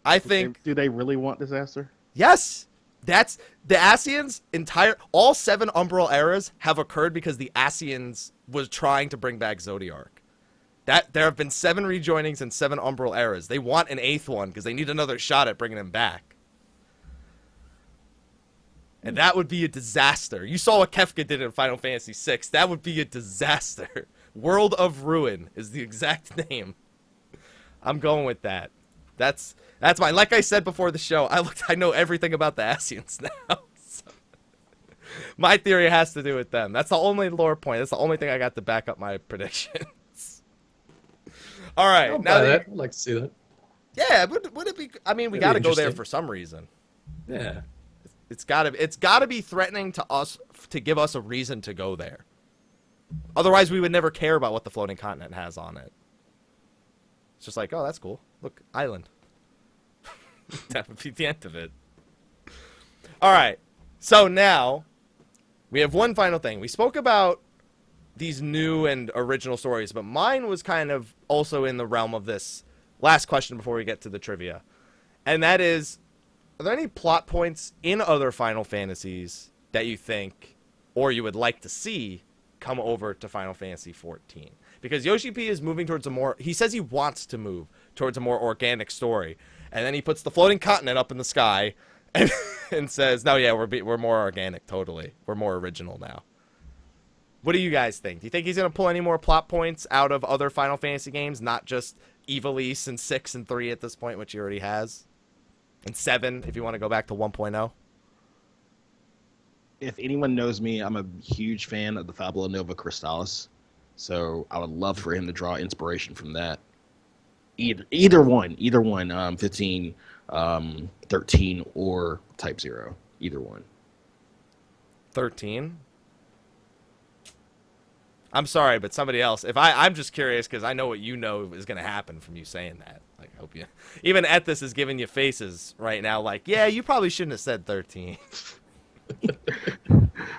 I think... Do they really want disaster? Yes! That's the Ascians' all 7 Umbral eras have occurred because the Ascians was trying to bring back Zodiark. There have been 7 rejoinings and 7 Umbral eras. They want an 8th one because they need another shot at bringing him back. And that would be a disaster. You saw what Kefka did in Final Fantasy VI. That would be a disaster. World of Ruin is the exact name. I'm going with that. That's mine. Like I said before the show, I know everything about the Ascians now. So my theory has to do with them. That's the only lore point. That's the only thing I got to back up my predictions. All right. I'd like to see that. Yeah, would it be? I mean, we got to go there for some reason. Yeah. It's got to be threatening to us to give us a reason to go there. Otherwise, we would never care about what the floating continent has on it. It's just like, oh, that's cool. Look, island. That would be the end of it. All right. So now we have one final thing. We spoke about these new and original stories, but mine was kind of also in the realm of this last question before we get to the trivia. And that is, are there any plot points in other Final Fantasies that you think or you would like to see come over to Final Fantasy XIV? Because Yoshi P is moving towards he says he wants to move towards a more organic story. And then he puts the floating continent up in the sky and says, no, yeah, we're more organic, totally. We're more original now. What do you guys think? Do you think he's going to pull any more plot points out of other Final Fantasy games, not just Ivalice and 6 and 3 at this point, which he already has? And 7, if you want to go back to 1.0? If anyone knows me, I'm a huge fan of the Fabula Nova Crystallis. So I would love for him to draw inspiration from that. Either one, 15, 13, or Type 0. Either one. 13? I'm sorry, but somebody else. I'm just curious because I know what you know is going to happen from you saying that. Like, I hope you. Even Ethys is giving you faces right now. Like, yeah, you probably shouldn't have said 13.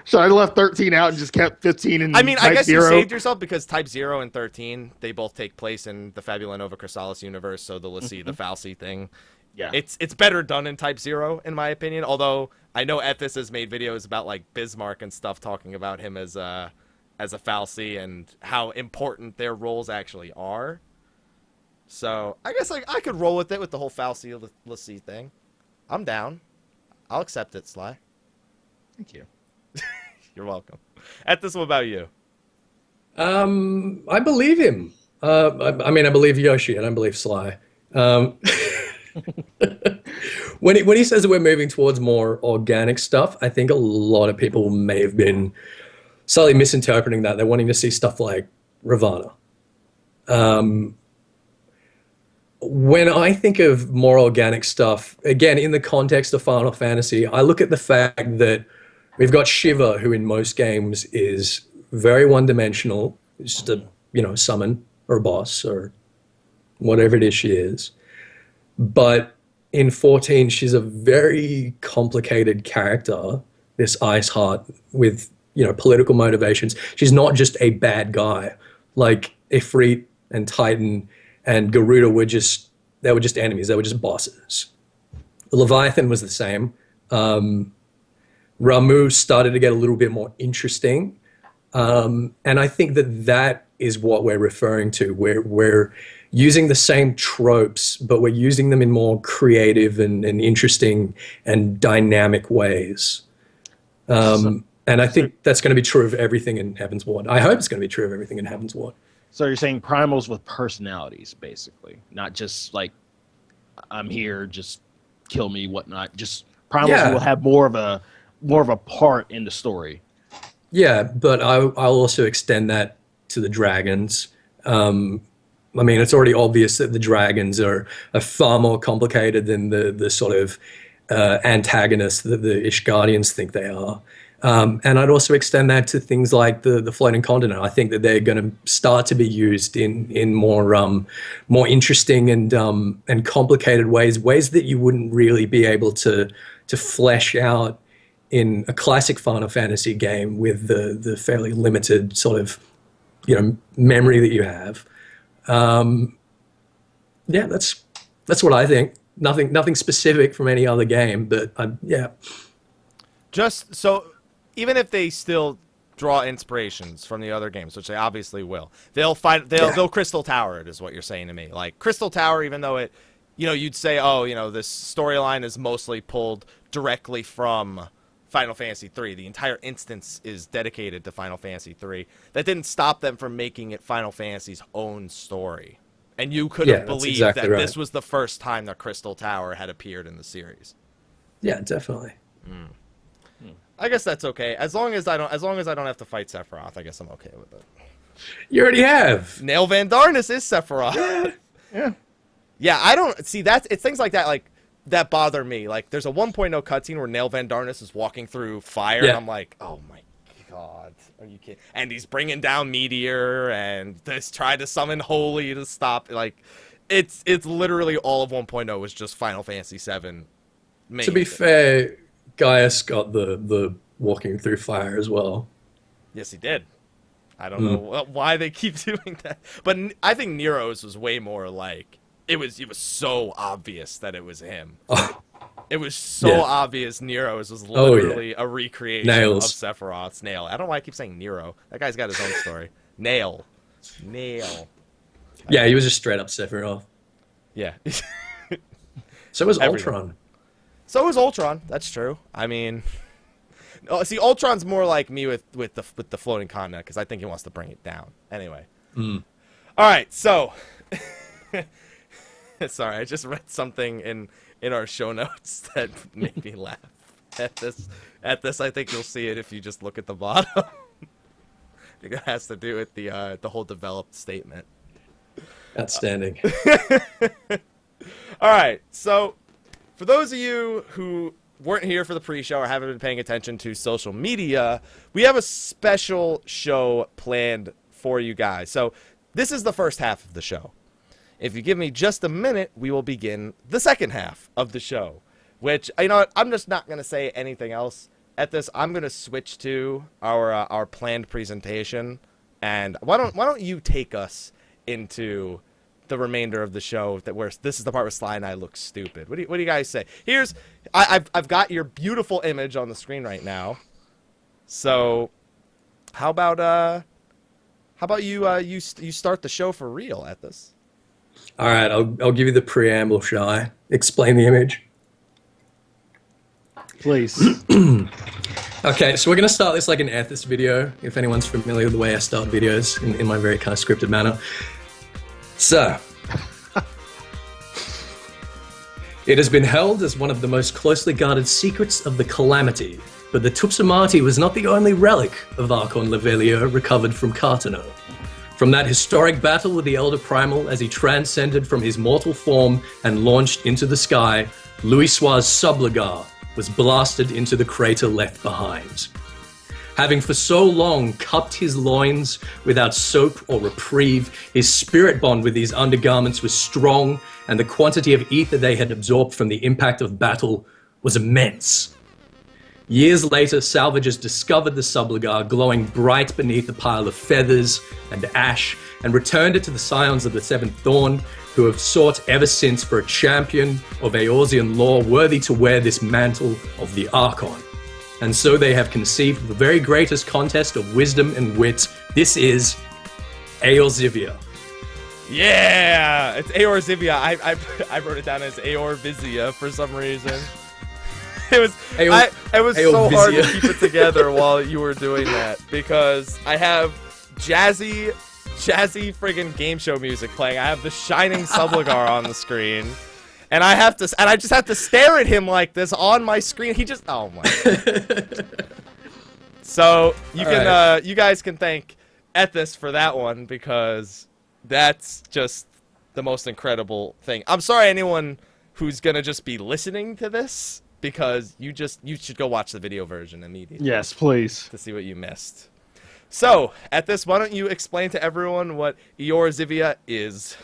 So I left 13 out and just kept 15 in. I mean, I guess 0. You saved yourself because Type 0 and 13 they both take place in the Fabula Nova Crystallis universe. So the Lassie, the Falsey thing. Yeah, it's better done in Type 0 in my opinion. Although I know Ethys has made videos about like Bismarck and stuff talking about him as a Falsey and how important their roles actually are. So I guess like I could roll with it with the whole Falsey Lassie thing. I'm down. I'll accept it, Sly. Thank you. You're welcome. Ethys, what about you? I believe him. I mean, I believe Yoshi. I don't believe Sly. When he says that we're moving towards more organic stuff, I think a lot of people may have been slightly misinterpreting that. They're wanting to see stuff like Ravana. When I think of more organic stuff, again, in the context of Final Fantasy, I look at the fact that we've got Shiva, who in most games is very one-dimensional, just a, summon or a boss or whatever it is she is. But in 14, she's a very complicated character, this Ice Heart, with, you know, political motivations. She's not just a bad guy. Like, Ifrit and Titan and Garuda were just enemies. They were just bosses. Leviathan was the same. Ramu started to get a little bit more interesting. And I think that is what we're referring to. We're using the same tropes, but we're using them in more creative and interesting and dynamic ways. And I think that's going to be true of everything in Heavensward. I hope it's going to be true of everything in Heavensward. So you're saying primals with personalities, basically, not just like, I'm here, just kill me, whatnot. Just primals will have more of a part in the story. Yeah, but I'll also extend that to the dragons. I mean, it's already obvious that the dragons are far more complicated than the sort of antagonists that the Ishgardians think they are. And I'd also extend that to things like the floating continent. I think that they're going to start to be used in more interesting and complicated ways that you wouldn't really be able to flesh out in a classic Final Fantasy game with the fairly limited sort of, you know, memory that you have. Yeah, that's what I think. Nothing specific from any other game, but yeah. Just so, even if they still draw inspirations from the other games, which they obviously will, they'll Crystal Tower it, is what you're saying to me. Like Crystal Tower, even though it, you know, you'd say, oh, you know, this storyline is mostly pulled directly from Final Fantasy III. The entire instance is dedicated to Final Fantasy III. That didn't stop them from making it Final Fantasy's own story. And you could have believed exactly that this was the first time the Crystal Tower had appeared in the series. Yeah, definitely. I guess that's okay. As long as I don't have to fight Sephiroth, I guess I'm okay with it. You already have. Nail Van Darnus is Sephiroth. Yeah, I don't see that. It's things like that, like, that bother me. Like, there's a 1.0 cutscene where Nail Van Darnus is walking through fire, and I'm like, oh my god, are you kidding? And he's bringing down Meteor, and this tried to summon Holy to stop. Like, it's literally all of 1.0 was just Final Fantasy VII. To be fair, Gaius got the walking through fire as well. Yes, he did. I don't know why they keep doing that, but I think Nero's was way more like, it was so obvious that it was him. It was so obvious Nero's was literally a recreation of Sephiroth's Nail. I don't know why I keep saying Nero. That guy's got his own story. Nail. Yeah, he was just straight up Sephiroth. Yeah. So was Ultron. So was Ultron. That's true. I mean, see, Ultron's more like me with the floating continent, because I think he wants to bring it down. Anyway. All right, so sorry, I just read something in our show notes that made me laugh at this. I think you'll see it if you just look at the bottom. I think it has to do with the whole developed statement. Outstanding. All right, so for those of you who weren't here for the pre-show or haven't been paying attention to social media, we have a special show planned for you guys. So this is the first half of the show. If you give me just a minute, we will begin the second half of the show, which, you know what, I'm just not going to say anything else at this. I'm going to switch to our planned presentation, and why don't you take us into the remainder of the show, this is the part where Sly and I look stupid. What do you guys say? I've got your beautiful image on the screen right now. So how about you start the show for real at this? All right, I'll give you the preamble, shall I? Explain the image. Please. Okay, so we're going to start this like an Ethys video, if anyone's familiar with the way I start videos in my very kind of scripted manner. So, it has been held as one of the most closely guarded secrets of the Calamity, but the Tupsamati was not the only relic of Archon Levelio recovered from Cartano. From that historic battle with the Elder Primal as he transcended from his mortal form and launched into the sky, Louis Suar's Sublagar was blasted into the crater left behind. Having for so long cupped his loins without soap or reprieve, his spirit bond with these undergarments was strong, and the quantity of ether they had absorbed from the impact of battle was immense. Years later, salvagers discovered the subligar glowing bright beneath a pile of feathers and ash, and returned it to the Scions of the Seventh Dawn, who have sought ever since for a champion of Eorzean lore worthy to wear this mantle of the Archon. And so they have conceived the very greatest contest of wisdom and wit. This is Eorzea. Yeah, it's Eorzea. I wrote it down as Eorzea for some reason. It was so hard to keep it together while you were doing that, because I have jazzy friggin' game show music playing. I have the shining subligar on the screen. And I just have to stare at him like this on my screen. He just, oh my God. So you can, you guys can thank Ethys for that one, because that's just the most incredible thing. I'm sorry anyone who's gonna just be listening to this, because you should go watch the video version immediately. Yes, please. To see what you missed. So Ethys, why don't you explain to everyone what Eorzea is?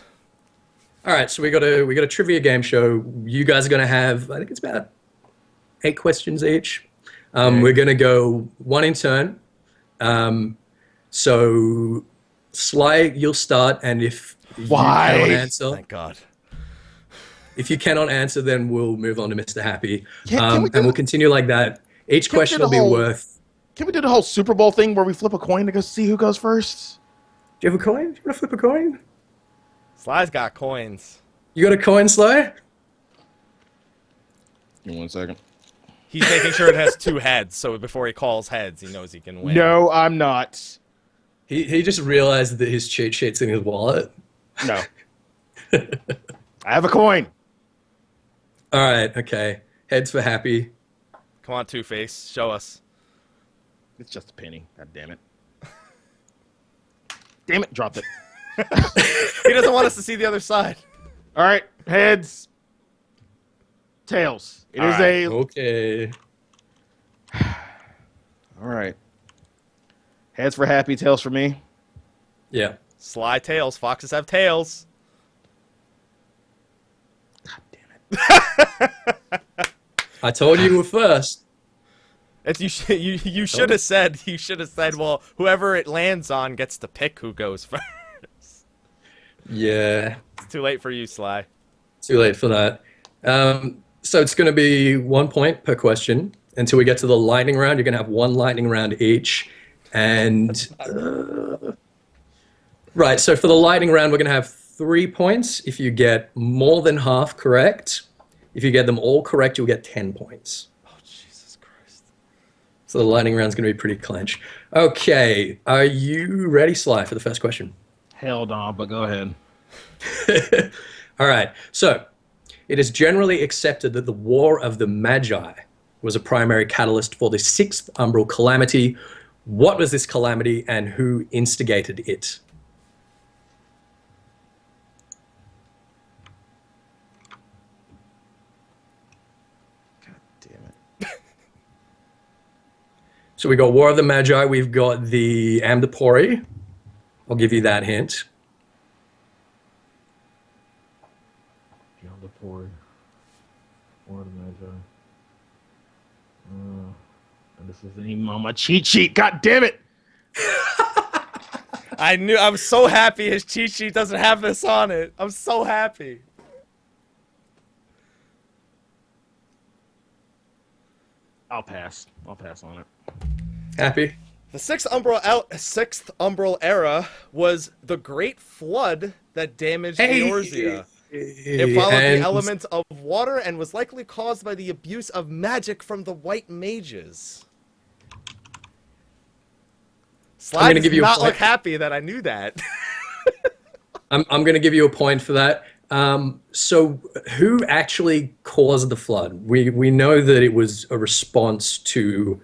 All right, so we got a trivia game show. You guys are going to have, I think it's about 8 questions each. We're going to go one in turn. So, Slyh, you'll start, and if you cannot answer, thank God. If you cannot answer, then we'll move on to Mr. Happy, and we'll continue like that. Each question will be worth. Can we do the whole Super Bowl thing where we flip a coin to go see who goes first? Do you have a coin? Do you want to flip a coin? Sly's got coins. You got a coin, Slyh? Give me 1 second. He's making sure it has 2 heads, so before he calls heads, he knows he can win. No, I'm not. He just realized that his cheat sheet's in his wallet. No. I have a coin. All right, okay. Heads for Happy. Come on, Two-Face, show us. It's just a penny. God damn it. Damn it, dropped it. He doesn't want us to see the other side. All right, heads. Tails. It is a... Okay. All right. Heads for Happy, tails for me. Yeah. Sly tails. Foxes have tails. God damn it. I told you were first. You should have said. You should have said. Well, whoever it lands on gets to pick who goes first. Yeah. It's too late for you, Sly. Too late for that. So it's going to be 1 point per question until we get to the lightning round. You're going to have 1 lightning round each. And right, so for the lightning round, we're going to have 3 points if you get more than half correct. If you get them all correct, you'll get 10 points. Oh, Jesus Christ. So the lightning round's going to be pretty clench. Okay, are you ready, Sly, for the first question? Hell no, but go ahead. All right, so it is generally accepted that the War of the Magi was a primary catalyst for the 6th Umbral Calamity. What was this calamity and who instigated it? God damn it. So we got War of the Magi, we've got the Amdapori. I'll give you that hint. War of the Magi. And this isn't even on my cheat sheet. God damn it! I'm so happy his cheat sheet doesn't have this on it. I'm so happy. I'll pass. I'll pass on it. Happy? The sixth Umbral era was the Great Flood that damaged Eorzea. It followed the element of water and was likely caused by the abuse of magic from the white mages. Slyh does not look happy that I knew that. I'm going to give you a point for that. So who actually caused the flood? We know that it was a response to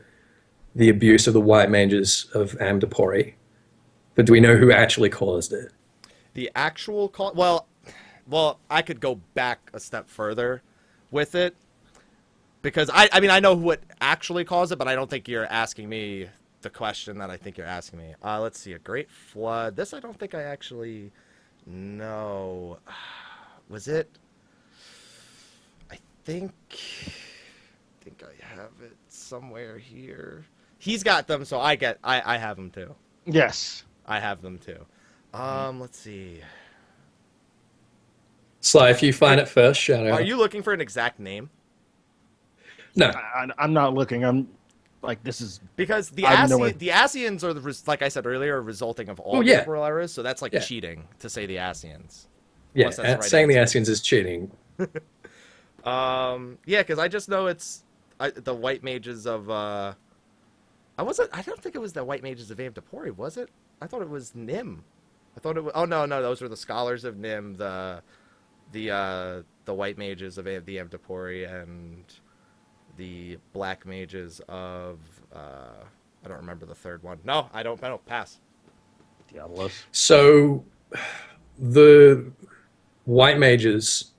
the abuse of the white mages of Amdapori. But do we know who actually caused it? The actual cause? Well, I could go back a step further with it. Because, I mean, I know who it actually caused it, but I don't think you're asking me the question that I think you're asking me. Let's see, a great flood. This I don't think I actually know. Was it? I think I have it somewhere here. He's got them, so I have them too. Yes. I have them too. Let's see. Sly, if you find it first, shout out. Are you looking for an exact name? No. I'm not looking. I'm like, this is... Because the Ascians are, like I said earlier, resulting of all temporal errors, so that's like cheating to say the Ascians. Yeah, saying the Ascians is cheating. Yeah, because I just know it's the white mages of... I don't think it was the white mages of Amdapori, was it? I thought it was Nim. I thought it was... Oh, no, those were the scholars of Nim, the white mages of the Amdapori, and the black mages of I don't remember the third one. No, I don't pass. Diablos. So the white mages,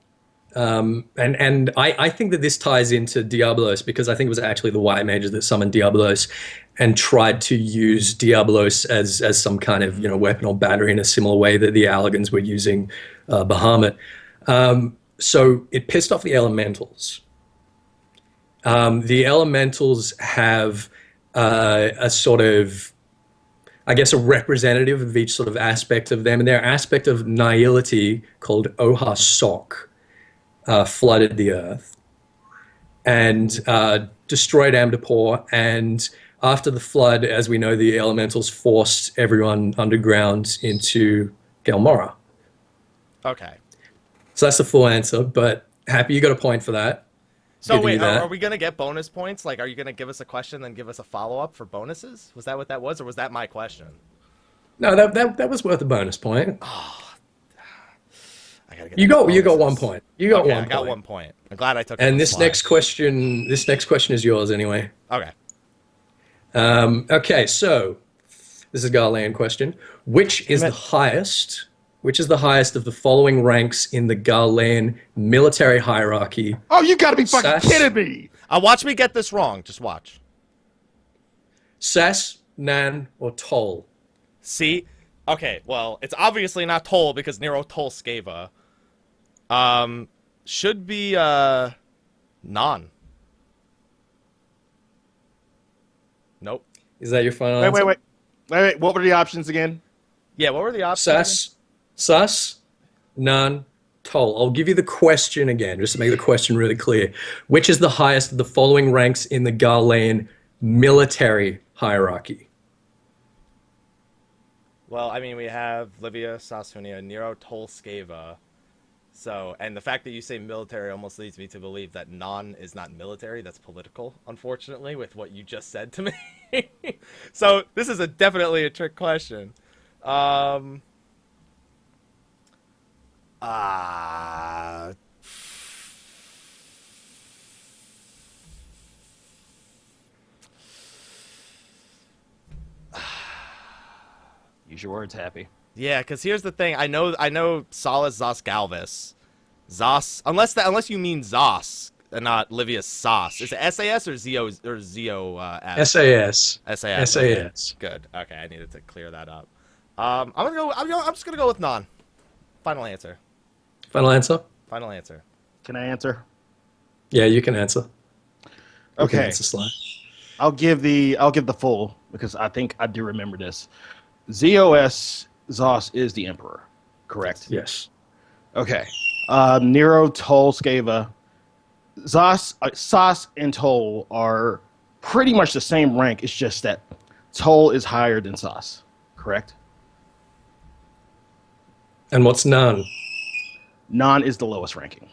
and I think that this ties into Diablos, because I think it was actually the white mages that summoned Diablos and tried to use Diablos as some kind of weapon or battery in a similar way that the Allergans were using Bahamut. So it pissed off the elementals. The elementals have a sort of, I guess, a representative of each sort of aspect of them, and their aspect of nihility, called Ohar Sok, flooded the earth and destroyed Amdapor. And after the flood, as we know, the elementals forced everyone underground into Gelmora. Okay. So that's the full answer, but happy you got a point for that. So wait, are we going to get bonus points? Like, are you going to give us a question, then give us a follow-up for bonuses? Was that what that was, or was that my question? No, that was worth a bonus point. Oh, I gotta get you got 1 point. You got 1 point. I got 1 point. I'm glad I took it. And this next question is yours anyway. Okay. Okay, so this is a Garlean question. Which is the highest of the following ranks in the Garlean military hierarchy? Oh, you gotta be fucking kidding me! Watch me get this wrong. Just watch. Sas, Nan, or Toll? See? Okay, well, it's obviously not Toll because Nero Toll Skeva. Should be, Non. Nope. Is that your final answer? Wait. What were the options again? Yeah, what were the options? Sus, Nan, Toll. I'll give you the question again, just to make the question really clear. Which is the highest of the following ranks in the Garlean military hierarchy? Well, I mean, we have Livia, Sasunia, Nero, Toll, Skeva. So, and the fact that you say military almost leads me to believe that non is not military. That's political, unfortunately, with what you just said to me. So, this is definitely a trick question. Use your words, Happy. Yeah, because here's the thing. I know Salas Zos Galvis. Zos, unless you mean Zos and not Livius Sauce. Is it SAS or Zio SAS. SAS. Okay. Good. Okay, I needed to clear that up. I'm just gonna go with non. Final answer. Final answer? Final answer. Can I answer? Yeah, you can answer. Okay. You can answer, Sly. I'll give the full, because I think I do remember this. ZOS Zos is the Emperor, correct? Yes. Okay. Nero, Toll, Skeva. Sas and Toll are pretty much the same rank. It's just that Toll is higher than Sas, correct? And what's Nan? Nan is the lowest ranking.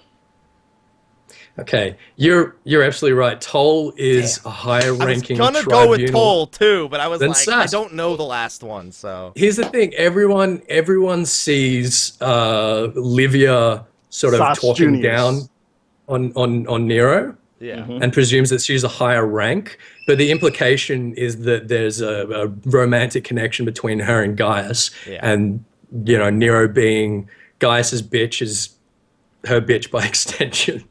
Okay, you're absolutely right. Toll is a higher ranking I was gonna go with Toll too, but I was like, Sas. I don't know the last one, so. Here's the thing: everyone sees Livia sort of Sas talking Juniors. down on Nero, Yeah. and presumes that she's a higher rank. But the implication is that there's a romantic connection between her and Gaius, and Nero being Gaius's bitch is her bitch by extension.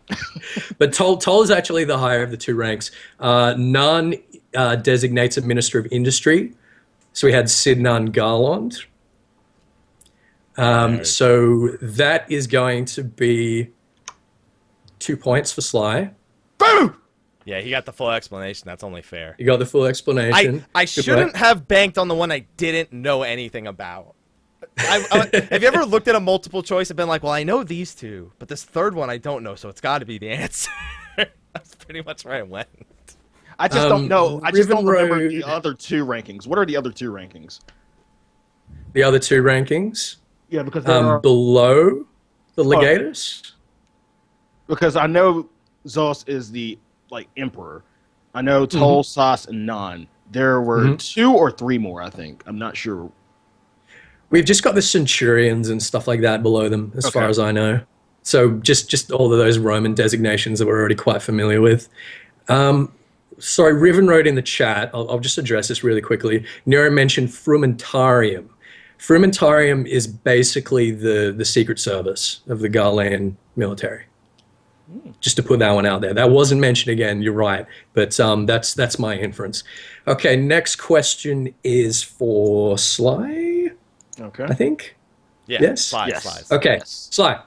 But Toll is actually the higher of the two ranks. Nan designates a Minister of Industry. So we had Sidnan Garland. So that is going to be 2 points for Sly. Boom! Yeah, he got the full explanation. That's only fair. You got the full explanation. I shouldn't have banked on the one I didn't know anything about. Have you ever looked at a multiple choice and been like, well, I know these two, but this third one I don't know, so it's got to be the answer. That's pretty much where I went. I just don't know. I just don't remember Road- the other two rankings. What are the other two rankings? The other two rankings Yeah, because there are, below the Legatus. because I know Zos is the emperor. I know Tol, Sas, and Nan. There were 2 or 3 more, I think. I'm not sure. We've just got the Centurions and stuff like that below them, as far as I know. So just all of those Roman designations that we're already quite familiar with. Sorry, Riven wrote in the chat. I'll just address this really quickly. Nero mentioned Frumentarium. Frumentarium is basically the secret service of the Garlean military. Just to put that one out there. That wasn't mentioned again, you're right. But that's my inference. Okay, next question is for Sly, Okay. I think. Yeah, Yes? Slides. Okay, Yes. Sly.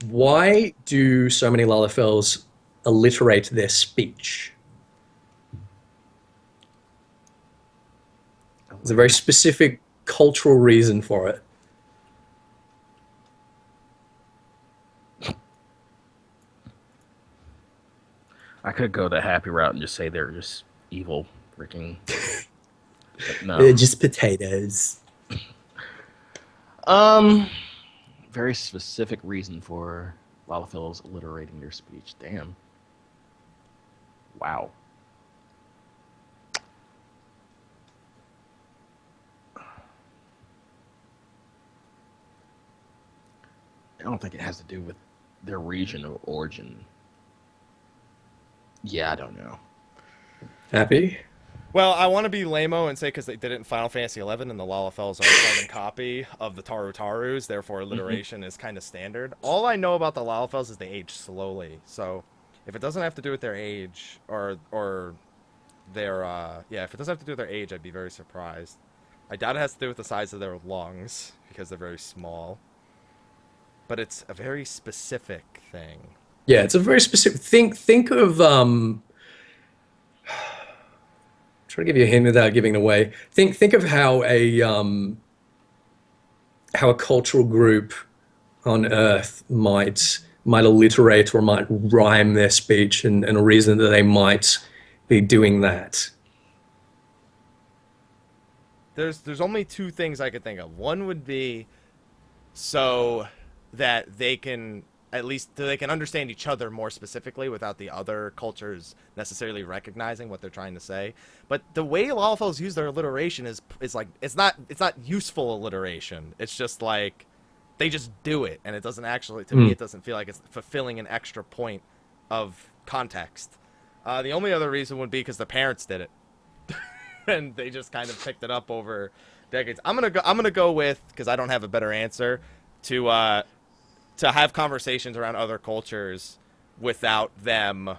Why do so many Lalafels alliterate their speech? There's a very specific cultural reason for it. I could go the happy route and just say they're just evil freaking. But no. They're just potatoes. Very specific reason for Lalafels alliterating their speech. Damn. Wow. I don't think it has to do with their region of origin. Yeah, I don't know. Happy? Well, I want to be lame-o and say because they did it in Final Fantasy XI and the Lalafels are a carbon copy of the Taru-Tarus, therefore alliteration is kind of standard. All I know about the Lalafels is they age slowly. So if it doesn't have to do with their age or their, if it doesn't have to do with their age, I'd be very surprised. I doubt it has to do with the size of their lungs because they're very small. But it's a very specific thing. Yeah, it's a very specific. Think of try to give you a hint without giving it away. Think of how a cultural group on Earth might alliterate or might rhyme their speech, and a reason that they might be doing that. There's only 2 things I could think of. One would be so that they can understand each other more specifically without the other cultures necessarily recognizing what they're trying to say. But the way Lalafels use their alliteration is like it's not useful alliteration. It's just like they just do it, and it doesn't actually, to me, it doesn't feel like it's fulfilling an extra point of context. The only other reason would be because the parents did it, and they just kind of picked it up over decades. I'm gonna go with, because I don't have a better answer, to have conversations around other cultures without them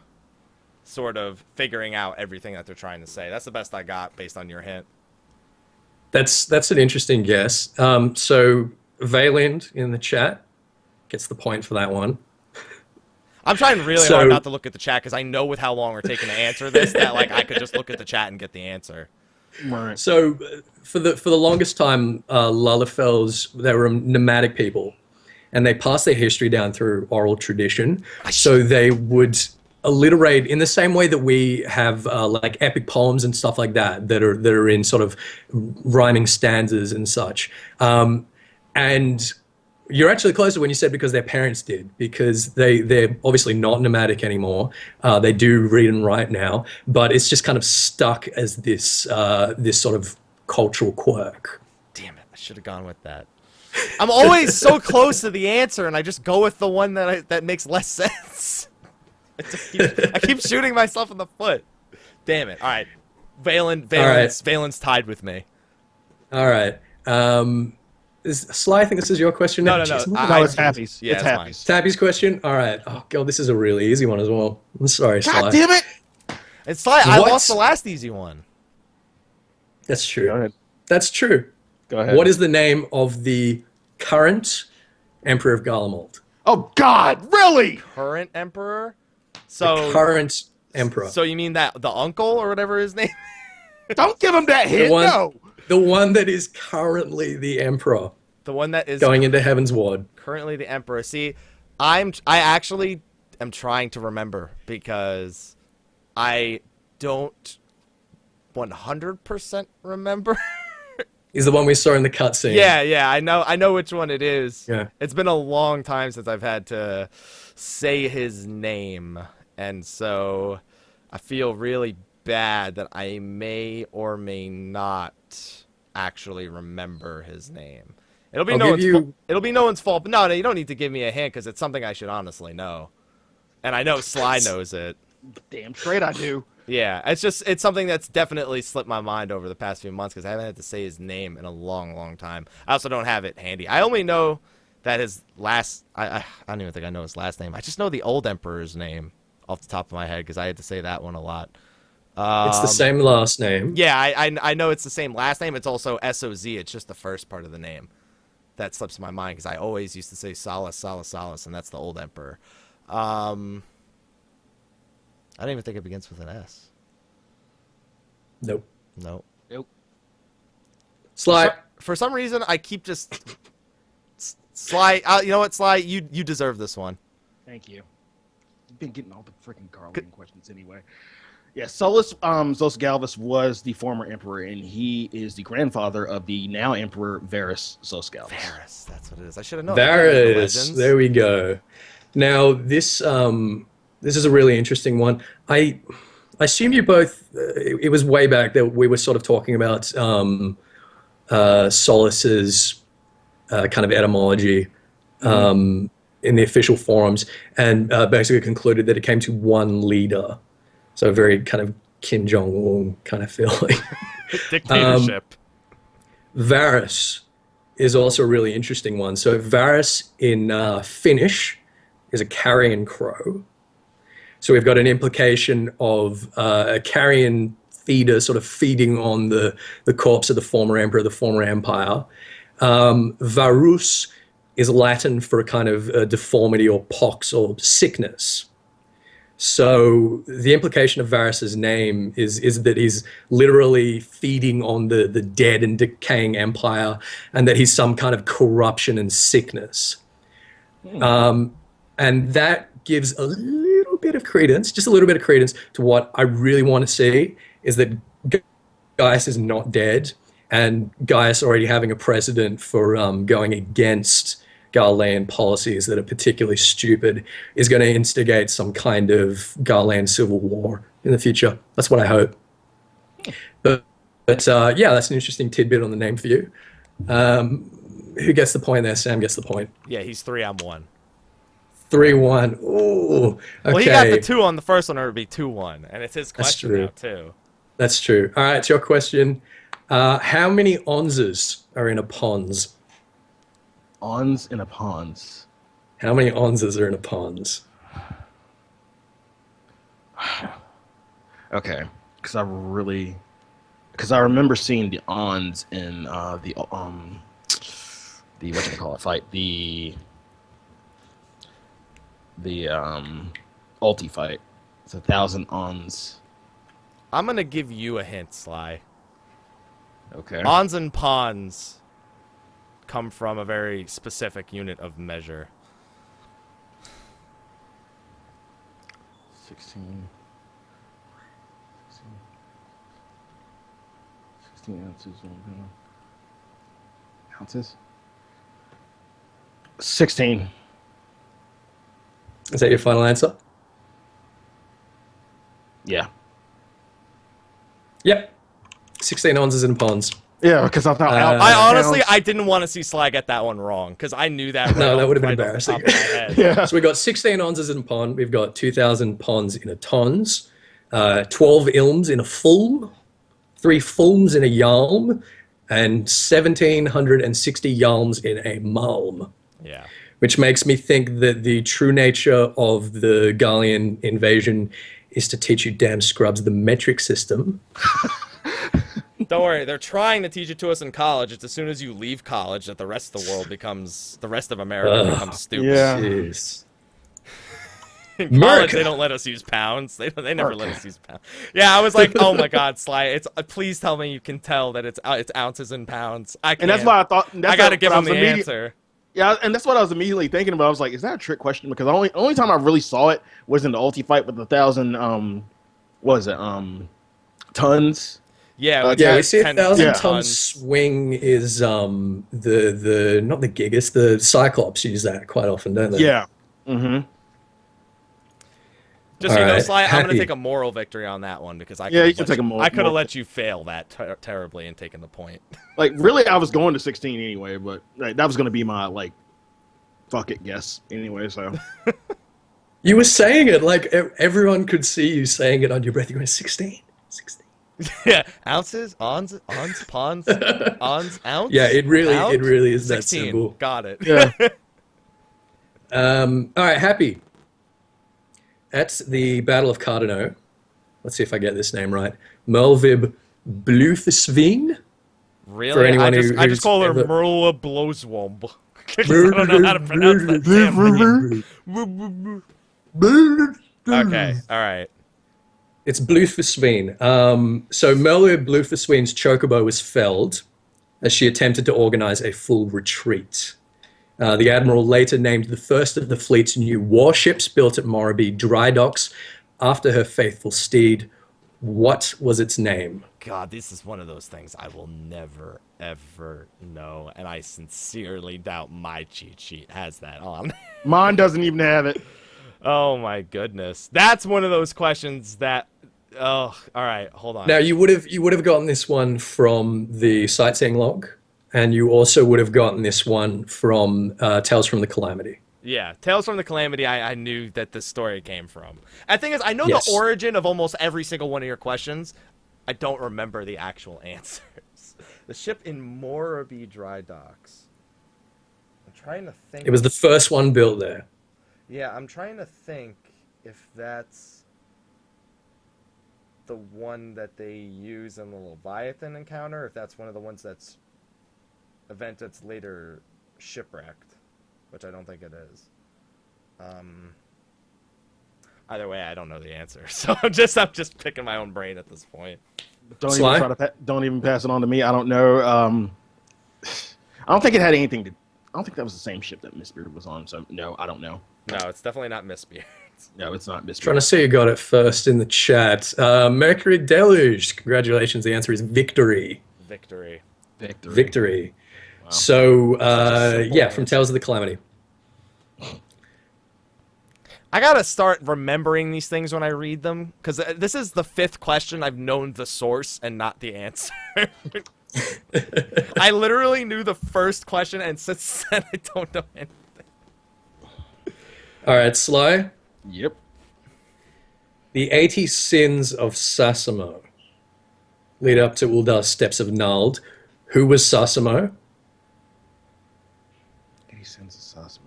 sort of figuring out everything that they're trying to say. That's the best I got based on your hint. That's an interesting guess. So Valiant in the chat gets the point for that one. I'm trying really hard not to look at the chat because I know with how long we're taking to answer this that I could just look at the chat and get the answer. Right. So for the longest time, Lalafels, they were nomadic people, and they passed their history down through oral tradition. So they would alliterate in the same way that we have epic poems and stuff like that are in sort of rhyming stanzas and such. And you're actually closer when you said because their parents did, because they're obviously not nomadic anymore. They do read and write now, but it's just kind of stuck as this this sort of cultural quirk. Damn it, I should have gone with that. I'm always so close to the answer, and I just go with the one that makes less sense. I keep shooting myself in the foot. Damn it. All right. Valen's tied with me. All right. Sly, I think this is your question. No. No, it's Happy's. Yeah, it's it's Happy's. Happy's question? All right. Oh, God, this is a really easy one as well. I'm sorry, Sly. God damn it! And Sly, I What? lost the last easy one. That's true. Go ahead. That's true. Go ahead. What is the name of the current Emperor of Garlemald? Oh God, really? Current emperor? So The current Emperor. So you mean that the uncle or whatever his name? Don't give him that hint. one- No. The one that is currently the Emperor The one that is going into Heavensward. currently the emperor. See, I actually am trying to remember because I don't 100% remember. Is the one we saw in the cutscene. Yeah, I know which one it is. Yeah. It's been a long time since I've had to say his name, and so I feel really bad that I may or may not actually remember his name. It'll be it'll be no one's fault. But no, you don't need to give me a hint because it's something I should honestly know, and I know Sly knows it. Damn straight I do. Yeah, it's something that's definitely slipped my mind over the past few months because I haven't had to say his name in a long time. I also don't have it handy. I only know that his last I don't even think I know his last name. I just know the old emperor's name off the top of my head because I had to say that one a lot. It's the same last name. Yeah, I know it's the same last name. It's also SOZ. It's just the first part of the name that slips my mind because I always used to say Salus, and that's the old emperor. I don't even think it begins with an S. Nope. No. Nope. Sly. For some reason, I keep just Sly. You know what, Sly? You deserve this one. Thank you. You've been getting all the freaking Garlean questions anyway. Yeah, Solus Zosgalvus was the former emperor, and he is the grandfather of the now emperor Varus Zosgalvus. Varus, that's what it is. I should have known. Varus. There we go. Now this is a really interesting one. I assume you both. It was way back that we were sort of talking about Solus's kind of etymology in the official forums, and basically concluded that it came to one leader. So very kind of Kim Jong-un kind of feeling. Dictatorship. Varus is also a really interesting one. So Varus in Finnish is a carrion crow. So we've got an implication of a carrion feeder sort of feeding on the corpse of the former emperor, the former empire. Varus is Latin for a kind of deformity or pox or sickness. So the implication of Varus's name is that he's literally feeding on the dead and decaying empire, and that he's some kind of corruption and sickness. And that gives a little bit of credence, just a little bit of credence to what I really want to see, is that Gaius is not dead, and Gaius already having a precedent for going against Garlean policies that are particularly stupid is going to instigate some kind of Garlean civil war in the future. That's what I hope. But yeah, that's an interesting tidbit on the name for you. Who gets the point there? Sam gets the point. Yeah, he's 3, I'm 1. 3-1. Ooh, okay. Well, he got the 2 on the first one, or it would be 2-1, and it's his question true. now too. That's true. All right, it's your question. How many onzas are in a pons? Ons in a pons. How many onzas are in a pons? Okay, because I remember seeing the ons in the whatchamacallit fight, the ulti fight. It's 1,000 ons. I'm gonna give you a hint, Sly. Okay. Ons and pons come from a very specific unit of measure. 16 ounces. Ounces? 16. Is that your final answer? Yeah. Yep. 16 onzas in pons. Yeah, because I thought I honestly, I didn't want to see Sly get that one wrong, because I knew that. No, that would have been right embarrassing. off the top of my head. Yeah. So we got 16 onzas in a pond. We've got 2,000 ponds in a tons, 12 ilms in a fulm, 3 fulms in a yalm, and 1,760 yalms in a malm. Yeah. Which makes me think that the true nature of the Garlean invasion is to teach you damn scrubs the metric system. Don't worry, they're trying to teach it to us in college. It's as soon as you leave college that the rest of the world becomes, the rest of America becomes stupid. Yeah. Jeez. In college, they don't let us use pounds. They never let us use pounds. Yeah, I was like, oh my god, Sly, it's please tell me you can tell that it's ounces and pounds. I can't. And that's why I thought I gotta give them the answer. Yeah, and that's what I was immediately thinking about. I was like, is that a trick question? Because the only time I really saw it was in the ulti fight with the 1,000 what is it, tons. Yeah, we see 1,000-ton swing is the not the Gigas, the Cyclops use that quite often, don't they? Yeah. Mm-hmm. Just so you know, Sly, I'm gonna take a moral victory on that one because I you can take a moral. I could have let you fail that terribly and taken the point. Like really, I was going to 16 anyway, but like, that was gonna be my like, fuck it guess anyway. So you were saying it like everyone could see you saying it on your breath. You're going 16. Yeah, ounces, ons, pawns, ons, ounce. Yeah, it really is 16. that simple. Got it. Yeah. All right, Happy. At the Battle of Cardano, let's see if I get this name right. Melvib Bluthsveen. Really? For anyone I just call her Merla Blowswomb. I don't know how to pronounce that damn name. Okay, all right. It's Bluthsveen. So Melvib Bluthsveen's chocobo was felled as she attempted to organize a full retreat. The Admiral later named the first of the fleet's new warships built at Morrowby dry docks after her faithful steed. What was its name? God, this is one of those things I will never, ever know, and I sincerely doubt my cheat sheet has that on. Mine doesn't even have it. Oh my goodness. That's one of those questions that... Oh, all right, hold on. Now, you would have gotten this one from the sightseeing log. And you also would have gotten this one from Tales from the Calamity. Yeah, Tales from the Calamity, I knew that the story came from. And the thing is, I know the origin of almost every single one of your questions. I don't remember the actual answers. The ship in Morrowby dry docks. I'm trying to think. It was the first one built there. Yeah, I'm trying to think if that's the one that they use in the Leviathan encounter, if that's one of the ones that's event that's later shipwrecked, which I don't think it is. Either way, I don't know the answer, so I'm just picking my own brain at this point. Don't even pass it on to me. I don't know. I don't think it had anything to. I don't think that was the same ship that Mistbeard was on. So no, I don't know. No, it's definitely not Mistbeard. No, it's not Mistbeard. Trying to see who got it first in the chat. Mercury Deluge. Congratulations. The answer is Victory. Victory. Wow. So, yeah, from Tales of the Calamity. I gotta start remembering these things when I read them, because this is the 5th question I've known the source and not the answer. I literally knew the first question, and since then I don't know anything. All right, Sly. Yep. The 80 sins of Sasimo lead up to Uldar's Steps of Nald. Who was Sasimo? 80 sins of Sasimo.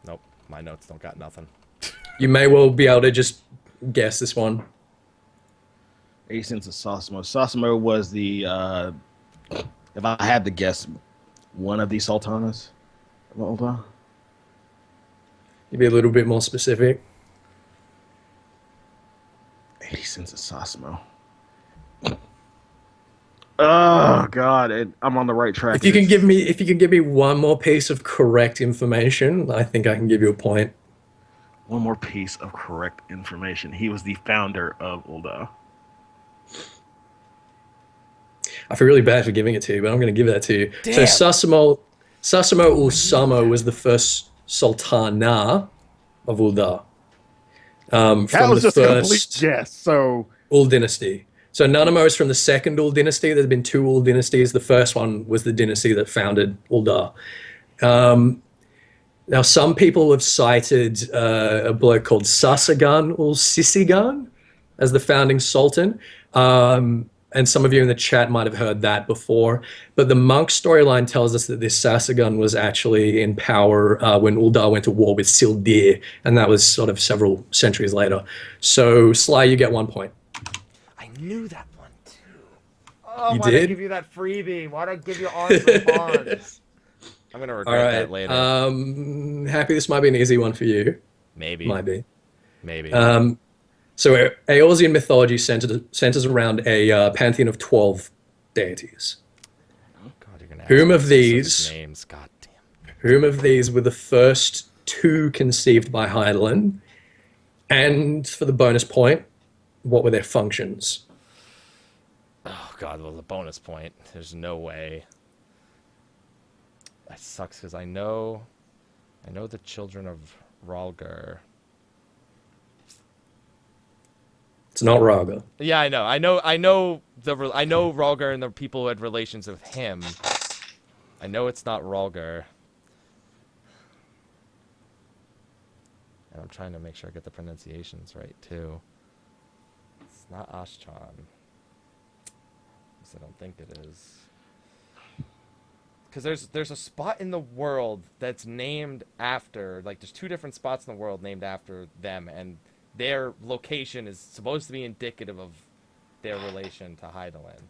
Nope, my notes don't got nothing. You may well be able to just guess this one. 80 sins of Sasimo. Sasimo was the, if I had to guess, one of the sultanas of Uldar. You be a little bit more specific. 80 sins of Sasimo. Oh God, I'm on the right track. If you can give me one more piece of correct information, I think I can give you a point. One more piece of correct information. He was the founder of Uldar. I feel really bad for giving it to you, but I'm going to give that to you. Damn. So Sasimo ul Samo was the first sultana of Uldar. That was just a complete guess. So Ul dynasty. So Nanamo is from the second Ul dynasty. There's been 2 Ul dynasties. The first one was the dynasty that founded Uldar. Now, some people have cited a bloke called Sasagan ul Sisigan as the founding sultan. and some of you in the chat might have heard that before, but the monk storyline tells us that this Sasagun was actually in power when Uldar went to war with Sildir, and that was sort of several centuries later. So, Sly, you get 1 point. I knew that one, too. Oh, You why'd I did? give you that freebie? Why'd I give you arms and pawns? I'm going to regret that later. Happy this might be an easy one for you. Maybe. Might be. Maybe. So Eorzean mythology centers around a pantheon of 12 deities. God, you're gonna Whom ask of me these- specific names? God damn. Whom of these were the first two conceived by Hydaelyn? And for the bonus point, what were their functions? Oh God, well the bonus point. There's no way. That sucks because I know the children of Rhalgr. It's not Raga. Yeah, I know Rhalgr and the people who had relations with him. I know it's not Rhalgr. And I'm trying to make sure I get the pronunciations right too. It's not Ascian. I don't think it is. Because there's a spot in the world that's named after, like, there's two different spots in the world named after them, and their location is supposed to be indicative of their relation to Hydaelyn.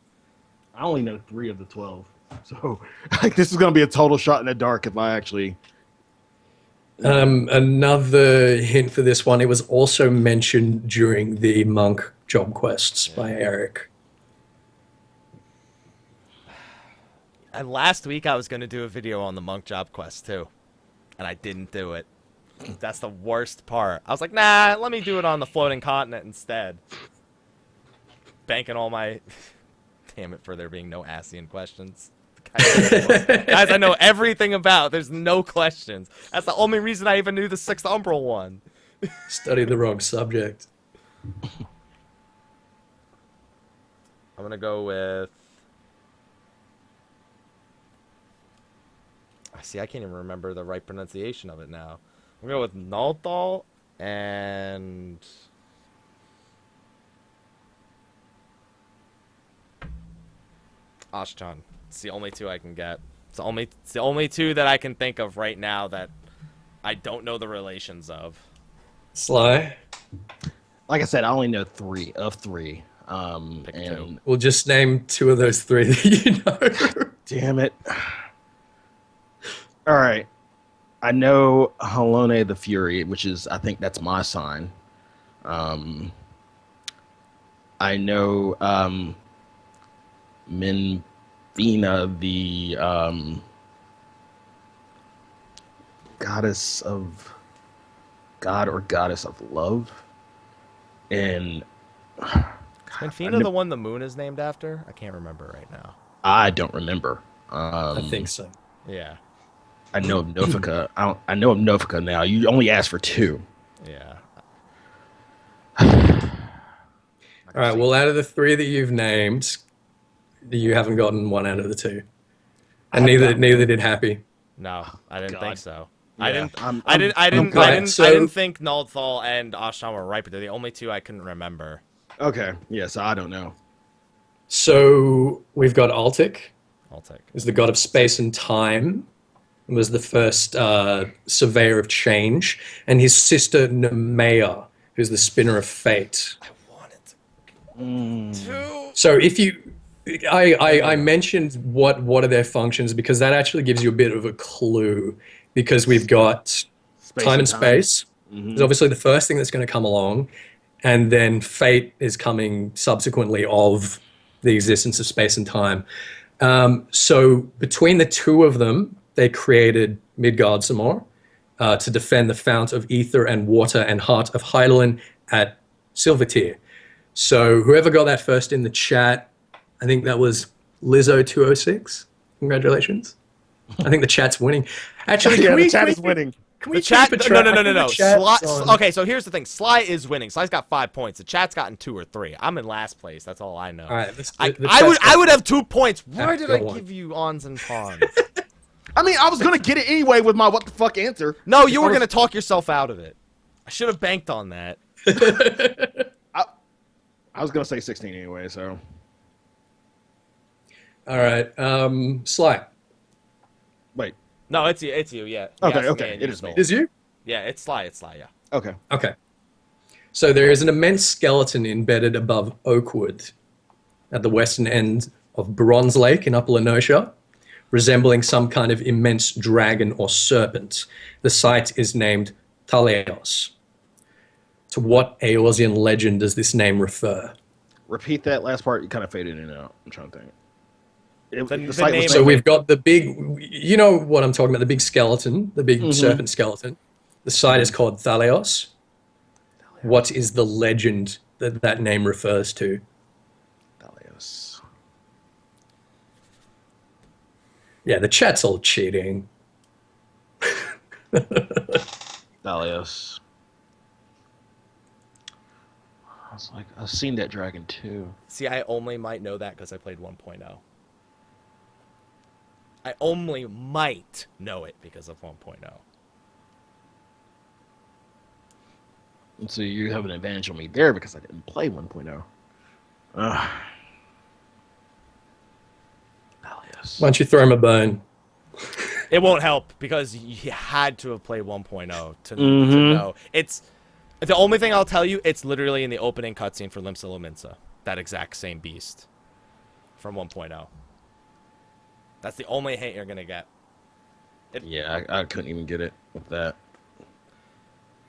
I only know 3 of the 12, so like this is gonna be a total shot in the dark if I actually. Another hint for this one, it was also mentioned during the monk job quests by Eric. And last week I was going to do a video on the monk job quest too, and I didn't do it. That's the worst part. I was like, nah, let me do it on the floating continent instead. Banking all my... Damn it for there being no Ascian questions. Guys, I know everything about. There's no questions. That's the only reason I even knew the 6th Umbral one. Studied the wrong subject. I'm going to go with... See, I can't even remember the right pronunciation of it now. I'm going to go with Naldal and... Ascian. It's the only two I can get. It's the only two that I can think of right now that I don't know the relations of. Sly? Like I said, I only know 3 of 3. Pick And two. We'll just name 2 of those 3 that you know. damn it. All right. I know Halone the Fury, which is, I think that's my sign. I know Minvina, the goddess of God or goddess of love. And Minfina the one the moon is named after? I can't remember right now. I don't remember. I think so. Yeah. I know of Nofika. I know of Nofika now. You only asked for 2. Yeah. All right, well, out of the 3 that you've named, you haven't gotten 1 out of the 2. And neither did Happy. No, I didn't God. think so. Yeah, I didn't So- think Naldthal and Ascian were right, but they're the only 2 I couldn't remember. Okay. Yes, I don't know. So we've got Altic, I'll take. who's the god of space and time, and was the first surveyor of change, and his sister Nemea, who's the spinner of fate. I wanted to. So if you, I mentioned what are their functions because that actually gives you a bit of a clue, because we've got Space time and space. Mhm. Is obviously the first thing that's going to come along, and then fate is coming subsequently of the existence of space and time. So between the 2 of them, they created Midgard some more to defend the fount of ether and water and heart of Hydaelyn at Silvertear. So whoever got that first in the chat, I think that was Lizzo206. Congratulations. I think the chat's winning. Actually, Yeah, can we, the chat can we is winning. Can we The chat? keep a track? No. I think the chat's on. Okay, so here's the thing. Sly is winning. Sly's got 5 points. The chat's gotten 2 or 3. I'm in last place. That's all I know. All right, I would have 2 points. Why did I go on. give you ons and pawns? I mean, I was gonna get it anyway with my what the fuck answer. No, you were gonna talk yourself out of it. I should have banked on that. I was gonna say 16 anyway. So All right. Sly. Wait. No, it's you. It's you. Yeah. Okay. It is me. Is you? Yeah, it's Sly. It's Sly. Yeah. Okay. Okay. So there is an immense skeleton embedded above Oakwood at the western end of Bronze Lake in Upper Lenosha, resembling some kind of immense dragon or serpent. The site is named Thaleos. To what Eorzean legend does this name refer? Repeat that last part. You kind of faded in and out. I'm trying to think. So we've got the big, you know what I'm talking about, the big skeleton, the big serpent skeleton. The site is called Thaleos. What is the legend that that name refers to? Diablos. Yeah, the chat's all cheating. Diablos. I was like, I've seen that dragon too. See, I only might know that because I played 1.0. I only might know it because of 1.0. And so you have an advantage on me there because I didn't play 1.0. Diablos. Why don't you throw him a bone? It won't help because you had to have played 1.0 to know. It's the only thing I'll tell you. It's literally in the opening cutscene for Limsa Lominsa. That exact same beast from 1.0. That's the only hint you're gonna get. Yeah, I couldn't even get it with that.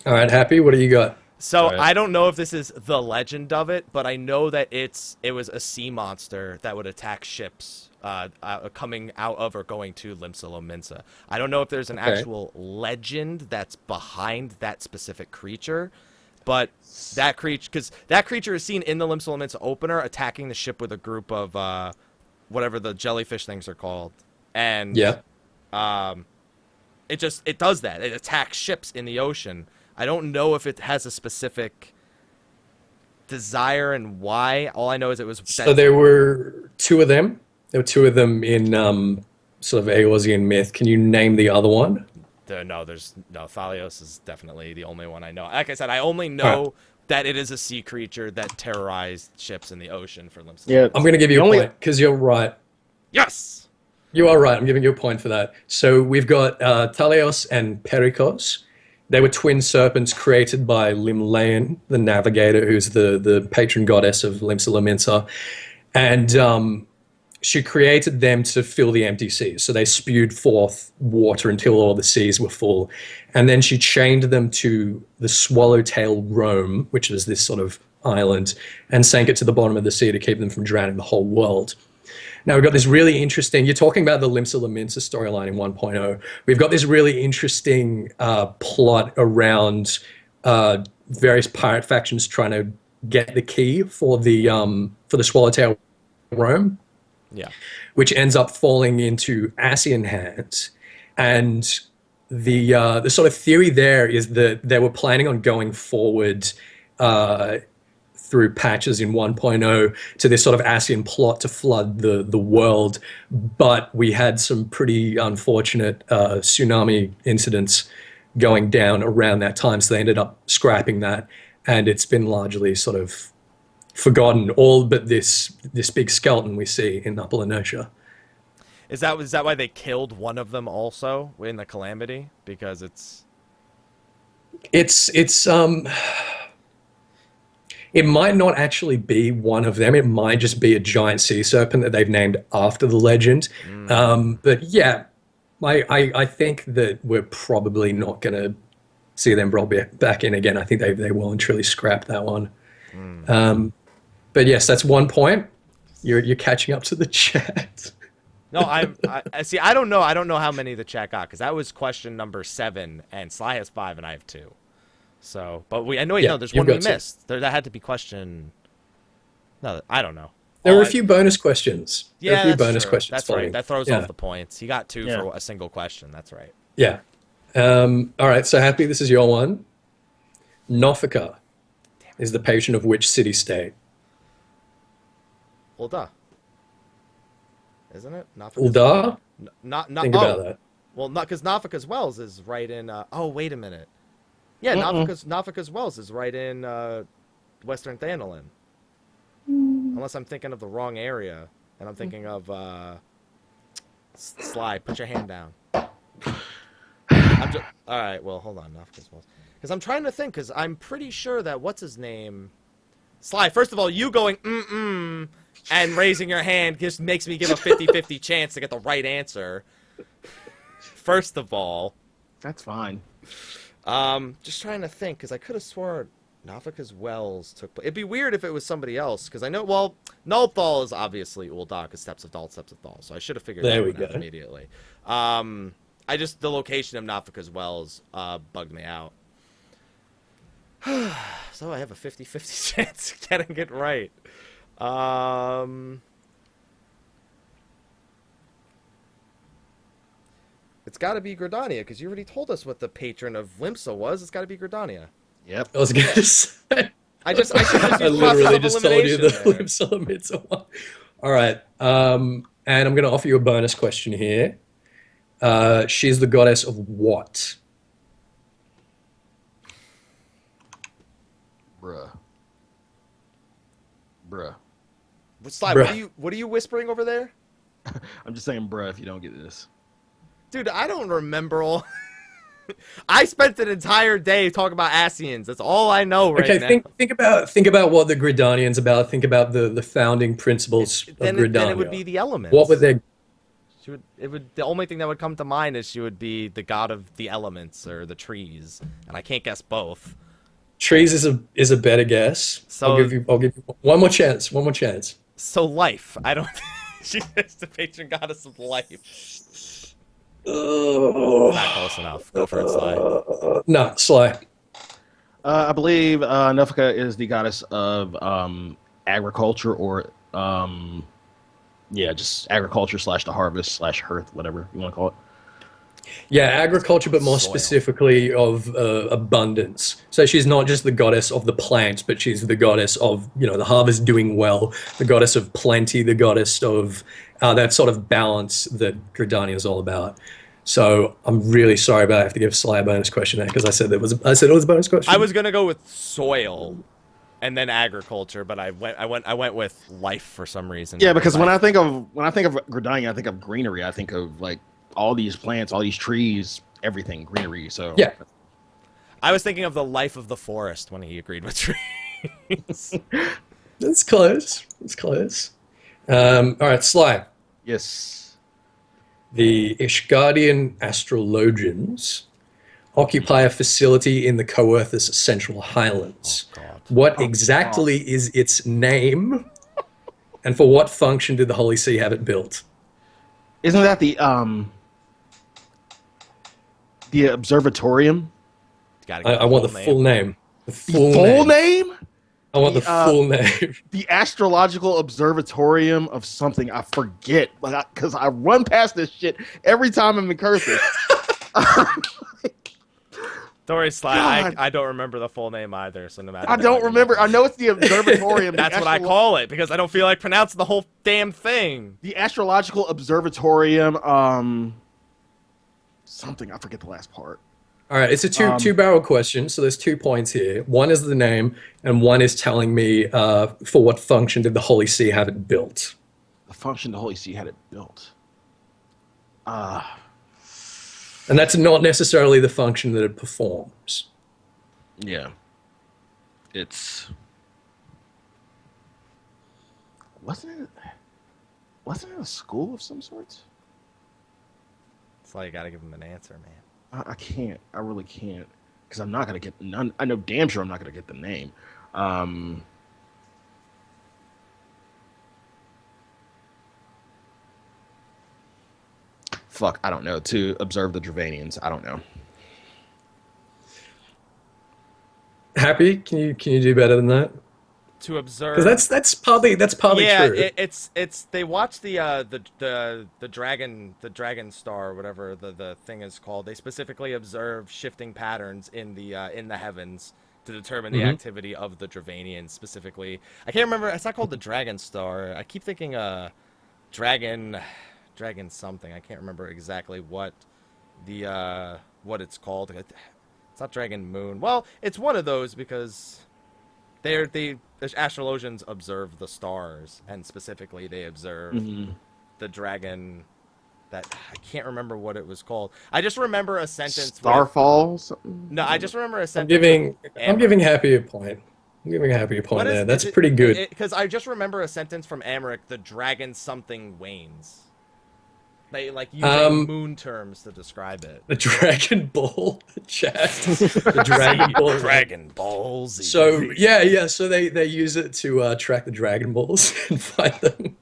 All right, Happy, what do you got? So Right. I don't know if this is the legend of it, but I know that it was a sea monster that would attack ships coming out of or going to Limsa Lominsa. I don't know if there's an actual legend that's behind that specific creature, but that creature is seen in the Limsa Lominsa opener attacking the ship with a group of whatever the jellyfish things are called, and Yeah. it does that. It attacks ships in the ocean. I don't know if it has a specific desire and why. All I know is it was. So there were two of them. There were two of them in sort of Eorzean myth. Can you name the other one? Thaleos is definitely the only one I know. Like I said, I only know that it is a sea creature that terrorized ships in the ocean for Limsa. Yeah, I'm going to give you a point because you're right. Yes! You are right. I'm giving you a point for that. So we've got Thaleos and Perikos. They were twin serpents created by Limlaen, the navigator, who's the patron goddess of Limsa Lominsa. And she created them to fill the empty seas. So they spewed forth water until all the seas were full. And then she chained them to the Swallowtail Rome, which is this sort of island, and sank it to the bottom of the sea to keep them from drowning the whole world. Now, we've got this really interesting, you're talking about the Limsa Lominsa storyline in 1.0. We've got this really interesting plot around various pirate factions trying to get the key for the Swallowtail Rome. Yeah. Which ends up falling into Ascian hands. And the sort of theory there is that they were planning on going forward through patches in 1.0 to this sort of Ascian plot to flood the world. But we had some pretty unfortunate tsunami incidents going down around that time, so they ended up scrapping that. And it's been largely sort of forgotten, all but this big skeleton we see in Upper Lenosha. Is that why they killed one of them also in the Calamity? Because it might not actually be one of them. It might just be a giant sea serpent that they've named after the legend. But yeah, I think that we're probably not going to see them brought back in again. I think they will and truly scrap that one. But yes, that's 1 point. You're catching up to the chat. No, I see. I don't know. I don't know how many the chat got because that was question number 7, and Sly has 5, and I have 2. So, but I know there's one we missed. That had to be question. No, I don't know. There were a few bonus questions. Yeah, bonus questions. That's right. That throws off the points. He got 2 for a single question. That's right. Yeah. All right. So Happy, this is your one. Nofika is the patron of which city-state? Ul'dah. Isn't it? Ul'dah? Think about that. Well, not because Nafika's Wells is right in. Oh, wait a minute. Yeah, Nafika's Wells is right in Western Thanalin. Unless I'm thinking of the wrong area. and I'm thinking of Sly. Put your hand down. All right, well, hold on. Because I'm trying to think, because I'm pretty sure that, what's his name? Sly, first of all, you going, and raising your hand just makes me give a 50-50 chance to get the right answer. First of all. That's fine. Just trying to think, because I could have sworn Nafika's Wells took place. It'd be weird if it was somebody else, because I know, well, Nullthal is obviously Ul'dah, because Steps of Thal, so I should have figured that one out immediately. The location of Nafika's Wells bugged me out. So I have a 50-50 chance of getting it right. It's got to be Gridania, because you already told us what the patron of Limsa was. It's got to be Gridania. Yep. I was going to say. I literally just told you the Limsa Limsa one. All right. And I'm going to offer you a bonus question here. She's the goddess of what? Bruh. Sly, what are you whispering over there? I'm just saying bruh if you don't get this. Dude, I don't remember all... I spent an entire day talking about Ascians. That's all I know right now. Okay, think about what the Gridanian's about. Think about the founding principles of Gridania. Then it would be the elements. What would they... The only thing that would come to mind is she would be the god of the elements or the trees, and I can't guess both. Trees is a better guess. So I'll give you one more chance. So life. I don't. She is the patron goddess of life. Not close enough. Go for it, Sly. No, Sly. I believe Nafika is the goddess of agriculture, or just agriculture / the harvest / hearth, whatever you want to call it. Yeah, agriculture, but more specifically of abundance. So she's not just the goddess of the plants, but she's the goddess of, the harvest doing well, the goddess of plenty, the goddess of that sort of balance that Gridania is all about. So I'm really sorry, but I have to give Sly a bonus question there, because I said it was a bonus question. I was gonna go with soil and then agriculture, but I went with life for some reason. Yeah, because when I think of Gridania, I think of greenery. I think of like all these plants, all these trees, everything greenery. So yeah, I was thinking of the life of the forest when he agreed with trees. That's close. All right, Sly. Yes. The Ishgardian astrologians occupy a facility in the Coerthas Central Highlands. Oh, God. What exactly is its name? And for what function did the Holy See have it built? Isn't that the observatorium? I want the full name. The full name? I want the full name. The astrological observatorium of something. I forget, because I run past this shit every time I'm in Curses. Don't worry, Sly. I don't remember the full name either, so no matter. I don't remember. I know it's the observatorium. That's what I call it, because I don't feel like pronouncing the whole damn thing. The astrological observatorium. Something. I forget the last part. All right, it's a two-barrel question, so there's 2 points here. One is the name, and one is telling me for what function did the Holy See have it built. The function the Holy See had it built. And that's not necessarily the function that it performs. Yeah. It's... Wasn't it a school of some sorts? That's why you gotta give him an answer, man. I can't. I really can't. Because I'm not going to get... I know damn sure I'm not going to get the name. Fuck, I don't know. To observe the Dravanians. I don't know. Happy? Can you do better than that? To observe, because that's probably true. Yeah, it's they watch the dragon star, or whatever the thing is called. They specifically observe shifting patterns in the heavens to determine the activity of the Dravanians specifically. I can't remember. It's not called the dragon star. I keep thinking dragon something. I can't remember exactly what what it's called. It's not Dragon Moon. Well, it's one of those, because The astrologians observe the stars, and specifically they observe the dragon. That I can't remember what it was called. I just remember a sentence. Starfall. No, I just remember a sentence. I'm giving Happy a point. I'm giving Happy a point there. That's pretty good. Because I just remember a sentence from Amric: "The dragon something wanes." They like using moon terms to describe it. The Dragon Ball chat. The Dragon Ball. Dragon Balls. So yeah. So they use it to track the Dragon Balls and find them.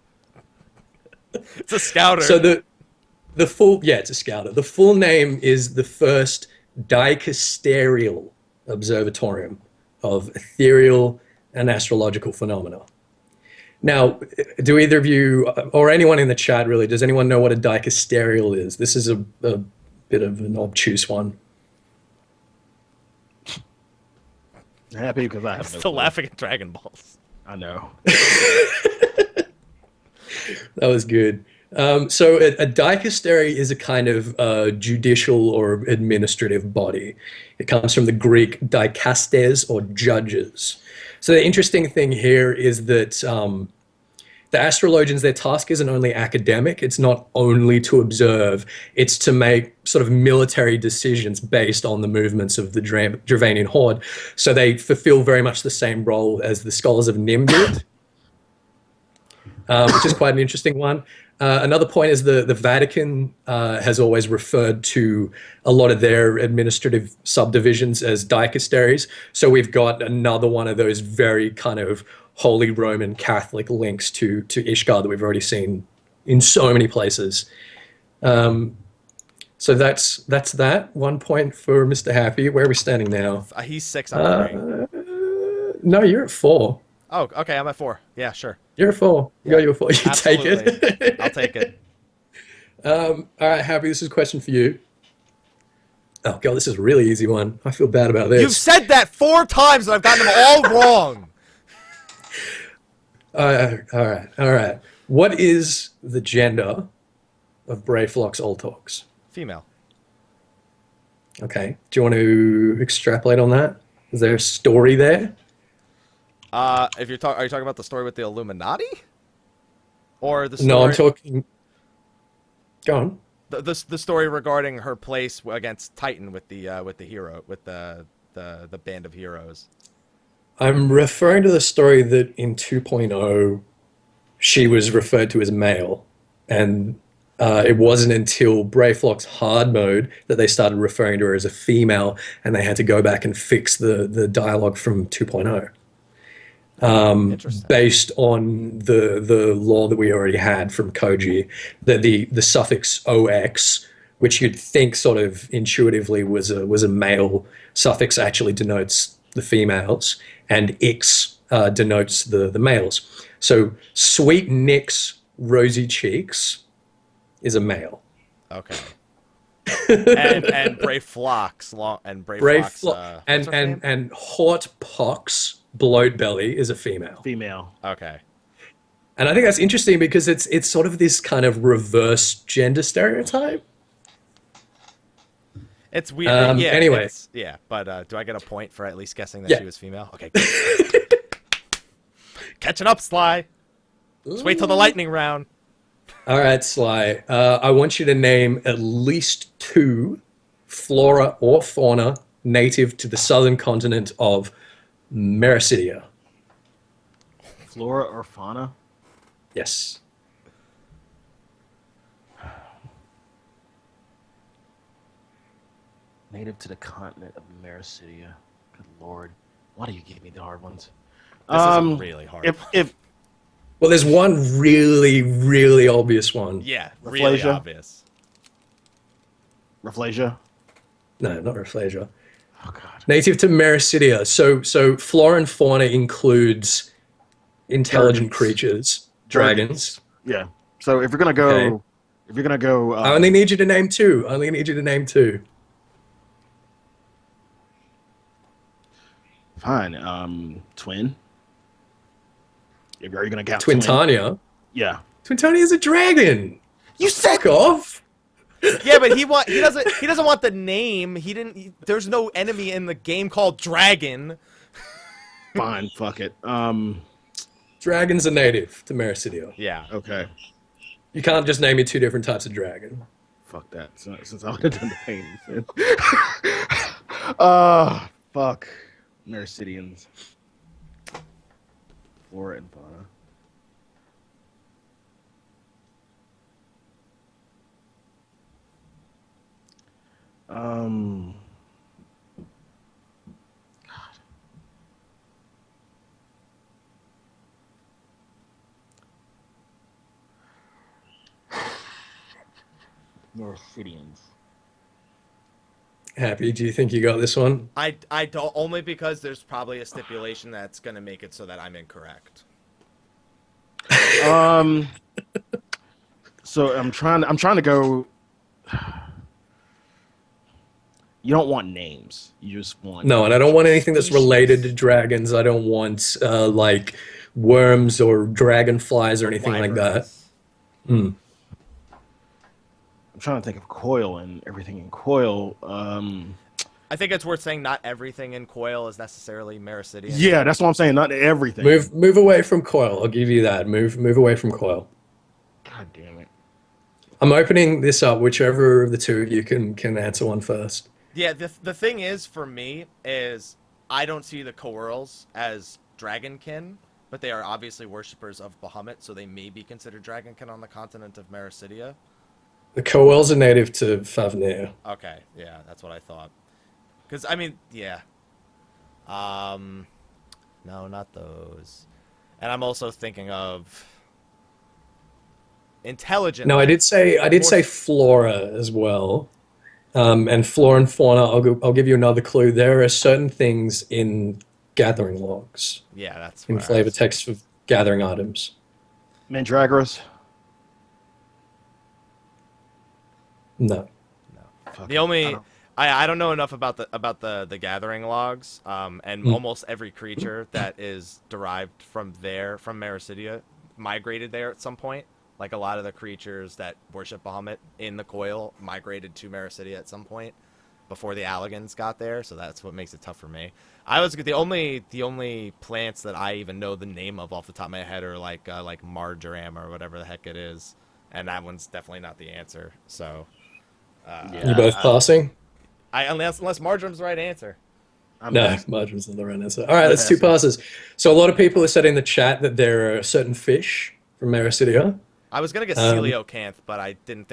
It's a scouter. So it's a scouter. The full name is the first Dicasterial Observatorium of Ethereal and Astrological Phenomena. Now, do either of you, or anyone in the chat really, does anyone know what a Dicasterial is? This is a bit of an obtuse one. I'm happy because I have still laughing at Dragon Balls. I know. That was good. So a dicastery is a kind of judicial or administrative body. It comes from the Greek dikastes, or judges. So the interesting thing here is that the astrologians, their task isn't only academic, it's not only to observe, it's to make sort of military decisions based on the movements of the Dravanian horde. So they fulfill very much the same role as the scholars of Nim did, which is quite an interesting one. Another point is the Vatican has always referred to a lot of their administrative subdivisions as dicasteries. So we've got another one of those very kind of Holy Roman Catholic links to Ishgard that we've already seen in so many places. So that's that. 1 point for Mr. Happy. Where are we standing now? He's 6, I'm 3. No, you're at 4. Oh, okay, I'm at 4. Yeah, sure. You're a 4. You got your 4. You Absolutely. take it. I'll take it. All right, Happy, this is a question for you. Oh, God, this is a really easy one. I feel bad about this. You've said that 4 times and I've gotten them all wrong. All right. What is the gender of Brayflox Altox? Female. Okay. Do you want to extrapolate on that? Is there a story there? Are you talking about the story with the Illuminati? Or the story... No, I'm talking... Go on. The story regarding her place against Titan with the hero, with the band of heroes. I'm referring to the story that in 2.0 she was referred to as male, and it wasn't until Brayflox hard mode that they started referring to her as a female, and they had to go back and fix the dialogue from 2.0. Based on the law that we already had from Koji, that the suffix OX, which you'd think sort of intuitively was a male suffix, actually denotes the females, and X denotes the males. So Sweet Nick's Rosy Cheeks is a male. Okay. and Brayflox and Hot Pox Bloat Belly is a female. Female. Okay. And I think that's interesting because it's sort of this kind of reverse gender stereotype. It's weird. Yeah. Anyway. But do I get a point for at least guessing that she was female? Okay. Catching up, Sly. Just wait till the lightning round. All right, Sly. I want you to name at least 2 flora or fauna native to the southern continent of Mericidia. Flora or fauna? Yes. Native to the continent of Mericidia. Good lord. Why do you give me the hard ones? This is really hard. Well, there's one really, really obvious one. Yeah, really obvious. Rafflesia? No, not Rafflesia. Oh, God. Native to Mericidia. So flora and fauna includes intelligent creatures. Dragons. Yeah. So if you're gonna go, I only need you to name 2. Fine. Twin. Are you gonna count Twintania? Yeah. Twintania is a dragon. You fuck off. Yeah, but he doesn't want the name. There's no enemy in the game called Dragon. Fine, fuck it. Dragons are native to Mericidia. Yeah. Okay. You can't just name me two different types of dragon. Fuck that. Since I would have done the paintings. Fuck. Mericidians. Flora and fauna. Mericidians. Happy, do you think you got this one? I don't, only because there's probably a stipulation that's gonna make it so that I'm incorrect. So I'm trying to go. You don't want names. You just want. No, and I don't want anything that's related to dragons. I don't want like worms or dragonflies or anything like that. I'm trying to think of Coil and everything in Coil. I think it's worth saying not everything in Coil is necessarily Mericidian. Yeah, that's what I'm saying. Not everything. Move away from Coil. I'll give you that. Move away from Coil. God damn it. I'm opening this up. Whichever of the two of you can answer one first. Yeah, the thing is, for me, is I don't see the Coeurls as dragonkin, but they are obviously worshippers of Bahamut, so they may be considered dragonkin on the continent of Mericidia. The Coels are native to Favnir. Okay, yeah, that's what I thought. Because, I mean, yeah. No, not those. And I'm also thinking of intelligent. No, I did say flora as well. And flora and fauna, I'll give you another clue. There are certain things in gathering logs. Yeah, that's in flavor text of gathering items. Mandragoras? No. The only I don't know enough about the gathering logs, and almost every creature that is derived from Mericidia migrated there at some point. Like a lot of the creatures that worship Bahamut in the Coil migrated to Mericidia at some point before the Alligans got there, so that's what makes it tough for me. The only plants that I even know the name of off the top of my head are like marjoram or whatever the heck it is, and that one's definitely not the answer. So, You both passing? Unless marjoram's the right answer. No, marjoram's not the right answer. All right, that's two passes. So a lot of people have said in the chat that there are certain fish from Mericidia. I was gonna get coelacanth, but I didn't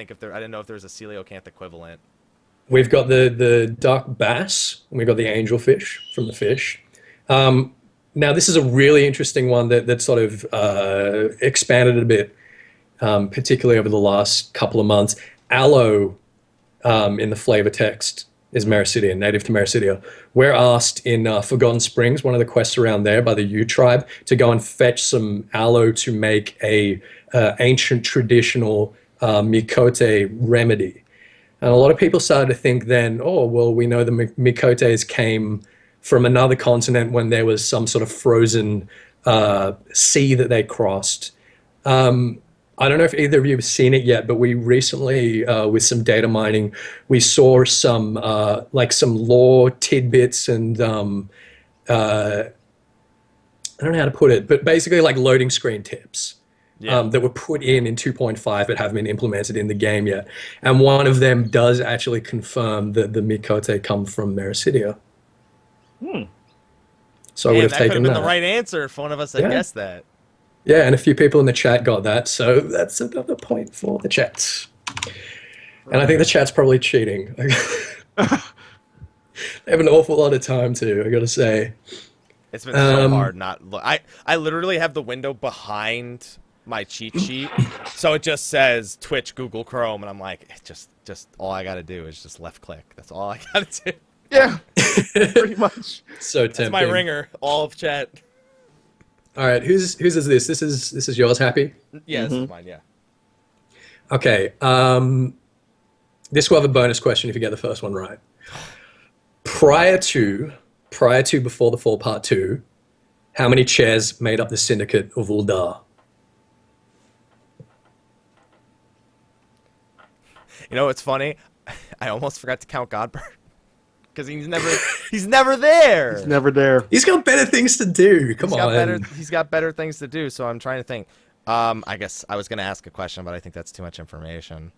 know if there was a coelacanth equivalent. We've got the dark bass, and we've got the angelfish from the fish. Now, this is a really interesting one that sort of expanded a bit, particularly over the last couple of months. Aloe, in the flavor text, is Mericidian, native to Mericidia. We're asked in Forgotten Springs, one of the quests around there by the U tribe, to go and fetch some aloe to make a ancient traditional Mikote remedy. And a lot of people started to think then, oh, well, we know the Mikotes came from another continent when there was some sort of frozen sea that they crossed. I don't know if either of you have seen it yet, but we recently, with some data mining, we saw some lore tidbits and I don't know how to put it, but basically like loading screen tips. Yeah. That were put in 2.5 but haven't been implemented in the game yet. And one of them does actually confirm that the Mikote come from Mericidia. So I would have taken that. That could have been the right answer if one of us had guessed that. Yeah, and a few people in the chat got that, so that's another point for the chat. And I think the chat's probably cheating. They have an awful lot of time too, I gotta say. It's been so hard not look. I literally have the window behind my cheat sheet, so it just says Twitch, Google Chrome, and I'm like, just all I gotta do is just left click. That's all I gotta do. Yeah, pretty much. So tempting. That's my ringer, all of chat. All right, whose is this? This is yours, Happy? Yeah, this is mine. Yeah. Okay. This will have a bonus question if you get the first one right. Prior to Before the Fall Part 2, how many chairs made up the Syndicate of Uldar? You know what's funny? I almost forgot to count Godbird because he's never He's never there. He's never there. He's got better things to do. Come on. He's got better things to do. So I'm trying to think. I guess I was gonna ask a question, but I think that's too much information.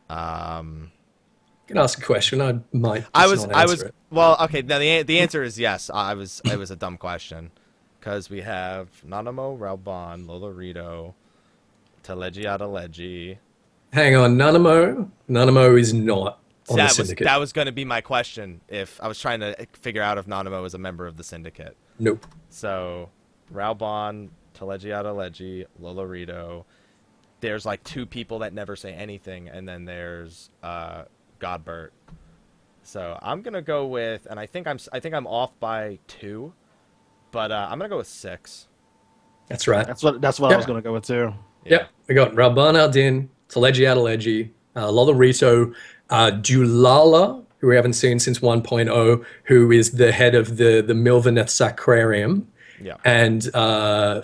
You can ask a question. I might. I was. It. Well, okay. Now the answer is yes. It was a dumb question, because we have Nanamo, Raubon, Lolorito, Teleji Adeleji. Hang on, Nanamo. Nanamo is not on the syndicate. That was going to be my question. If I was trying to figure out if Nanamo is a member of the syndicate. Nope. So, Raubon, Teleji Adeleji, Lolorito. There's like 2 people that never say anything, and then there's Godbert. So I'm gonna go with, and I think I'm off by 2, but I'm gonna go with 6. That's right. That's what I was gonna go with too. Yep. We got Raubon Aldin, Teleji Adeleji, Lolorito, Dulala, who we haven't seen since 1.0, who is the head of the Milvaneth Sacrarium. Yeah. And Fergez,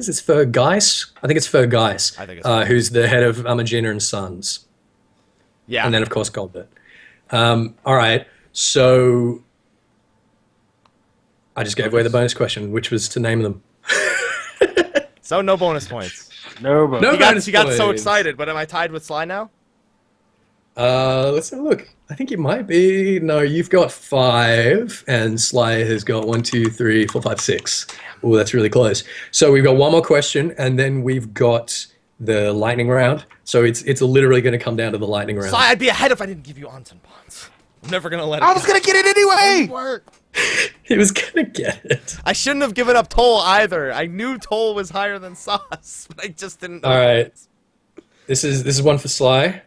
it's Fergeis? I think it's Fergeis. I think it's who's the head of Amagina and Sons. Yeah. And then, of course, Goldbert. All right. So I just gave away the bonus question, which was to name them. So no bonus points. No, but You got so excited, but am I tied with Sly now? Let's have a look. I think you might be. No, you've got 5, and Slyh has got 1, 2, 3, 4, 5, 6. Oh, that's really close. So we've got one more question, and then we've got the lightning round. So it's literally going to come down to the lightning round. Sly, I'd be ahead if I didn't give you Ons and Bonds. I'm never gonna let it. I was gonna get it anyway. He was going to get it. I shouldn't have given up Toll either. I knew Toll was higher than Sauce, but I just didn't know. All right. This is one for Sly.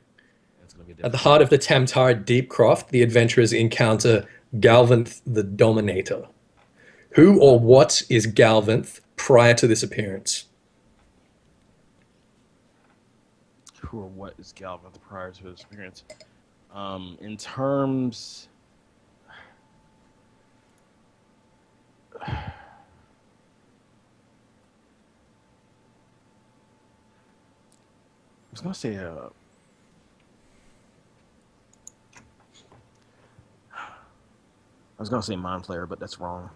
At the heart of the Tamtar Deepcroft, the adventurers encounter Galvanth the Dominator. Who or what is Galvanth prior to this appearance? Who or what is Galvanth prior to his appearance? In terms... I was going to say... I was gonna say Mind Flayer, but that's wrong.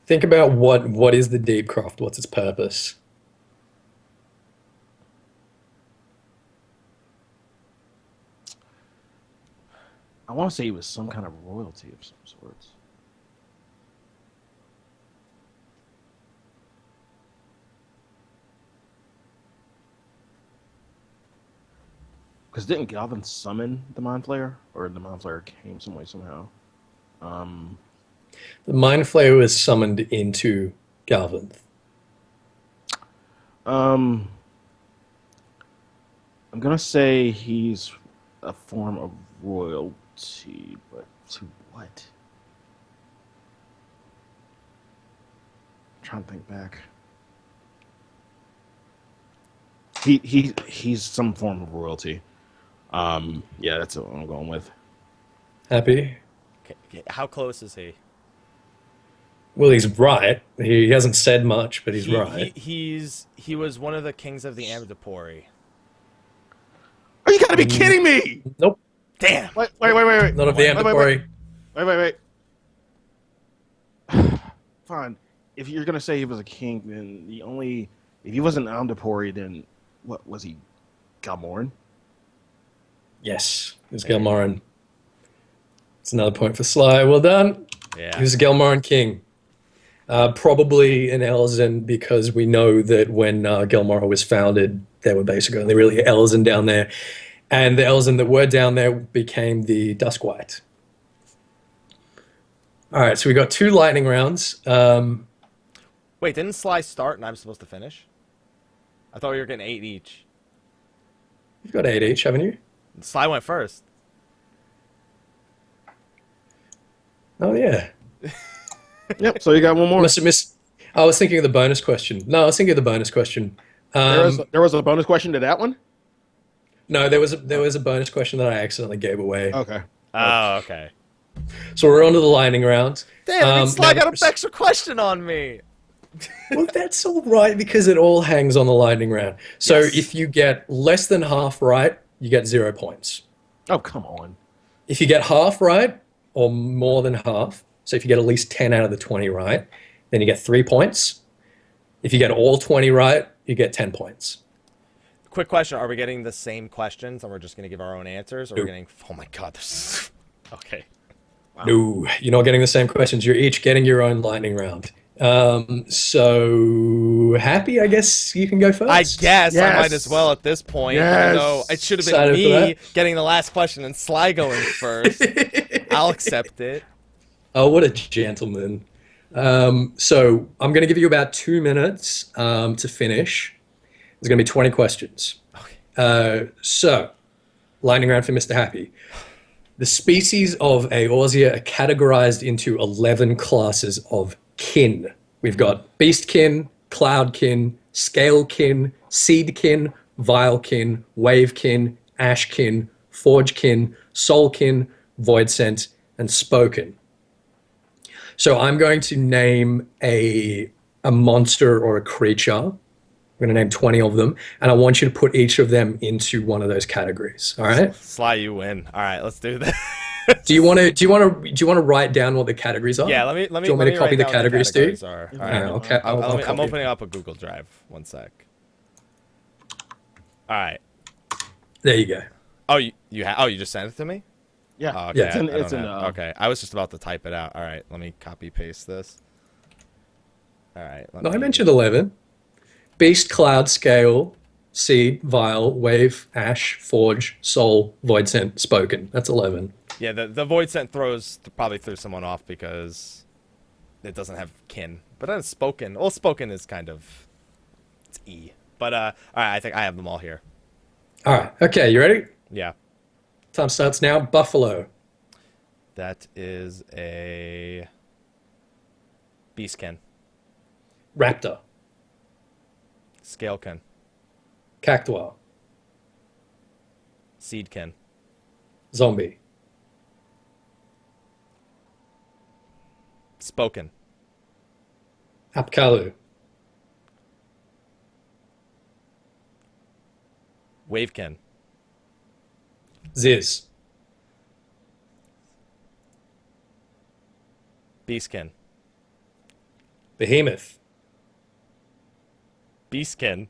Think about what is the Deepcroft? What's its purpose? I want to say it was some kind of royalty of some sorts. Because didn't Galvin summon the Mind Flayer? Or the Mind Flayer came some way somehow? The Mind Flayer was summoned into Galvanth. I'm going to say he's a form of royalty, but to what? I'm trying to think back. He's some form of royalty. Yeah, that's what I'm going with. Happy? Okay. How close is he? Well, he's right. He hasn't said much, but he's right. He was one of the kings of the Amdapori. Are you gotta be kidding me? Nope. Damn. Wait. Not of the Amdapori. Wait. Fine. If you're gonna say he was a king, then if he wasn't Amdapori, then what was he? Galmoran? Yes, it was Galmoran. It's another point for Sly. Well done. Yeah. He was a Galmoran king. Probably an Elzen, because we know that when Galmora was founded, there were basically only really Elzen down there. And the Elzen that were down there became the Duskwhite. All right, so we got 2 lightning rounds. Wait, didn't Sly start and I'm supposed to finish? I thought we were getting 8 each. You've got 8 each, haven't you? Sly went first. Oh, yeah. Yep, so you got one more. Must have missed. I was thinking of the bonus question. No, I was thinking of the bonus question. There was a bonus question to that one? No, there was a bonus question that I accidentally gave away. Okay. Oh, okay. So we're on to the lightning round. Damn, Sly now got an extra question on me. Well, that's all right because it all hangs on the lightning round. So Yes. if you get less than half right, you get 0 points. Oh, come on. If you get half right or more than half, so if you get at least 10 out of the 20 right, then you get 3 points. If you get all 20 right, you get 10 points. Quick question: are we getting the same questions, and we're just going to give our own answers, or are we Nope. getting? Oh my God! This okay. No, you're not getting the same questions. You're each getting your own lightning round. So happy, I guess you can go first. I guess I might Yes. as well at this point. Yes. Even though it should have been Excited for me that? getting the last question and Sly going first. I'll accept it. Oh, what a gentleman. So I'm going to give you about 2 minutes to finish. There's going to be 20 questions. So, lightning round for Mr. Happy. The species of Eorzea are categorized into 11 classes of kin. We've got beastkin, cloudkin, scalekin, seedkin, vilekin, wavekin, ashkin, forgekin, soulkin, voidsent, and spoken. So I'm going to name a monster or a creature. I'm going to name 20 of them, and I want you to put each of them into one of those categories. All right? Sly, you win. All right, let's do this. Do you want to write down what the categories are? Yeah, let me. Do you want me to copy the categories, Steve? All right. Okay. I'm copy. opening up a Google Drive. One sec. All right. There you go. Oh, you just sent it to me? Yeah. Oh, okay. Yeah. It's in, okay. I was just about to type it out. All right. Let me copy paste this. All right. No, I mentioned 11. Beast, cloud, scale, seed, vile, wave, ash, forge, soul, voidsent, spoken. That's 11. Yeah, the void scent probably threw someone off because it doesn't have kin. But then spoken. Well, spoken is kind of it's E. But all right, I think I have them all here. All right. Okay, you ready? Yeah. Time starts now. Buffalo, That is a beastkin. raptor, Scalekin. cactuar, Seedkin. zombie, Spoken. apkalu, Wavekin. ziz, Beastkin. behemoth, Beastkin.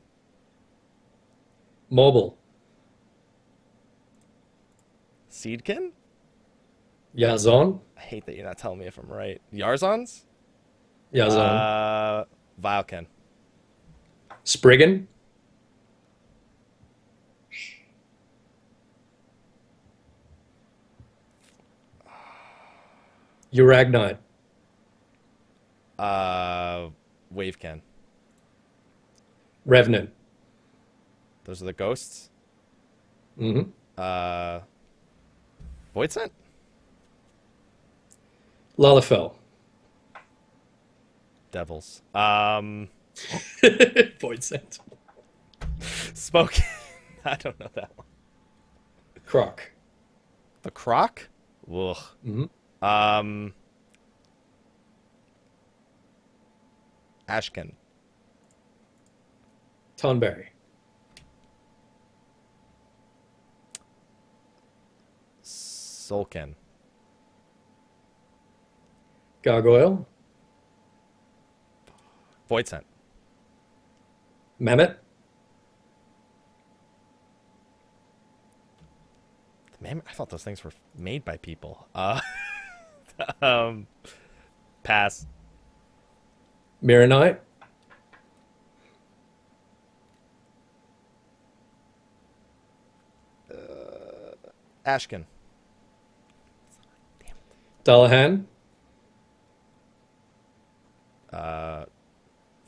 marble, Seedkin? yazon, I hate that you're not telling me if I'm right. Yarzons? yazon, Vilekin. spriggan, uragnite, Wavekin. revenant, Those are the ghosts. mm-hmm. Voidsent? Lalafell, Devils. voidsent, Spoken. I don't know that one. croc, The Croc? Ugh. mm-hmm. Ashkin. tonberry, Soulkin. gargoyle, Voidsent. mammoth, Man, I thought those things were made by people. Pass. Miranite, Ashkin. Dullahan,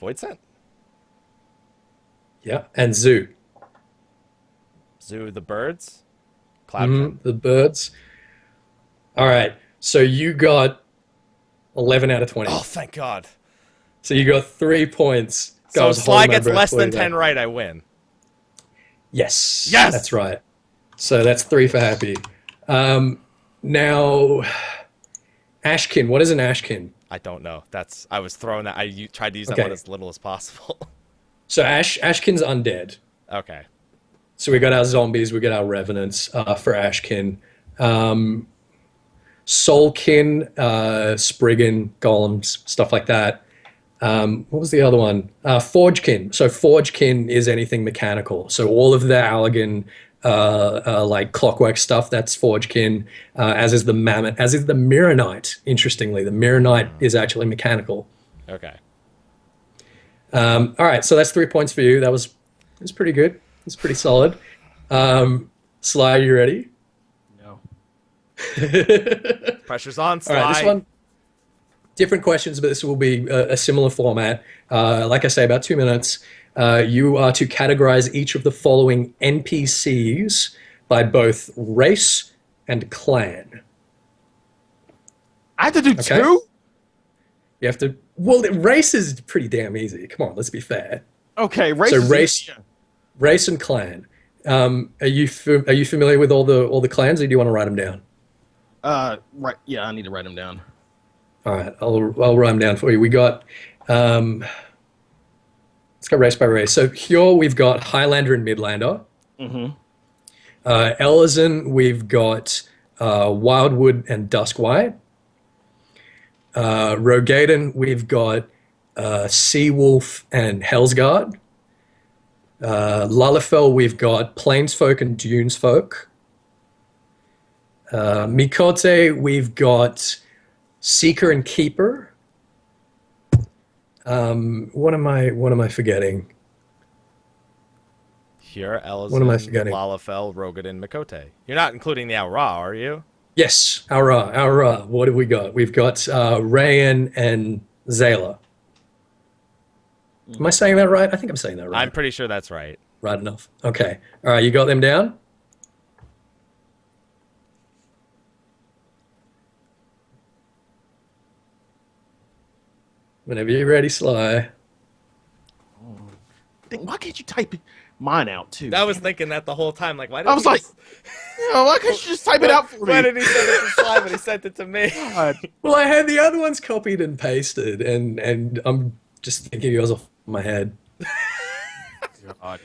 Voidsent. yeah, and zoo. Zoo the birds. Cloudkin. The birds. All right. So you got 11 out of 20. Oh, thank God. So you got 3 points. So God, if I was Sly holding my gets breath less for than you 10 there. right, I win. Yes. Yes! That's right. So that's 3 for Happy. Now, Ashkin. What is an Ashkin? I don't know. I was throwing that. Tried to use that one as little as possible. So Ashkin's undead. Okay. So we got our zombies, we got our revenants for Ashkin. Soulkin, Spriggan, golems, stuff like that. What was the other one? Forgekin. So Forgekin is anything mechanical. So all of the Allergan, like clockwork stuff, that's Forgekin, as is the Mammoth, as is the Mirror Knight. Interestingly, the Mirror Knight is actually mechanical. Okay. All right, so that's 3 points for you. That was pretty good. It's pretty solid. Sly, you ready? No. Pressure's on, Sly. All right, this one, different questions, but this will be a similar format. Like I say, about 2 minutes. You are to categorize each of the following NPCs by both race and clan. I have to do two? You have to. Well, race is pretty damn easy. Come on, let's be fair. Okay, race. So is race and clan. Are you familiar with all the clans, or do you want to write them down? Right. Yeah, I need to write them down. All right, I'll write them down for you. We got. Let's go race by race. So here we've got Highlander and Midlander. Mm-hmm. Elezen, we've got Wildwood and Duskwhite. Rogaden, we've got Seawolf and Hellsguard. Lalafell, we've got Plainsfolk and Dunesfolk. Mikote, we've got Seeker and Keeper. What am I forgetting? Here, Elezen, What am I forgetting? Lalafell, Rogaden, Mikote. You're not including the Aura, are you? Yes, Aura. What have we got? We've got Rayan and Zayla. Am I saying that right? I think I'm saying that right. I'm pretty sure that's right. Right enough. Okay. All right, you got them down? Whenever you're ready, Sly. Why can't you type mine out too? I was thinking that the whole time. Like, why did I was like, why can't you just type it out for me? Why did he send it to Sly, but he sent it to me? God. Well, I had the other ones copied and pasted, and I'm just thinking yours off my head. God.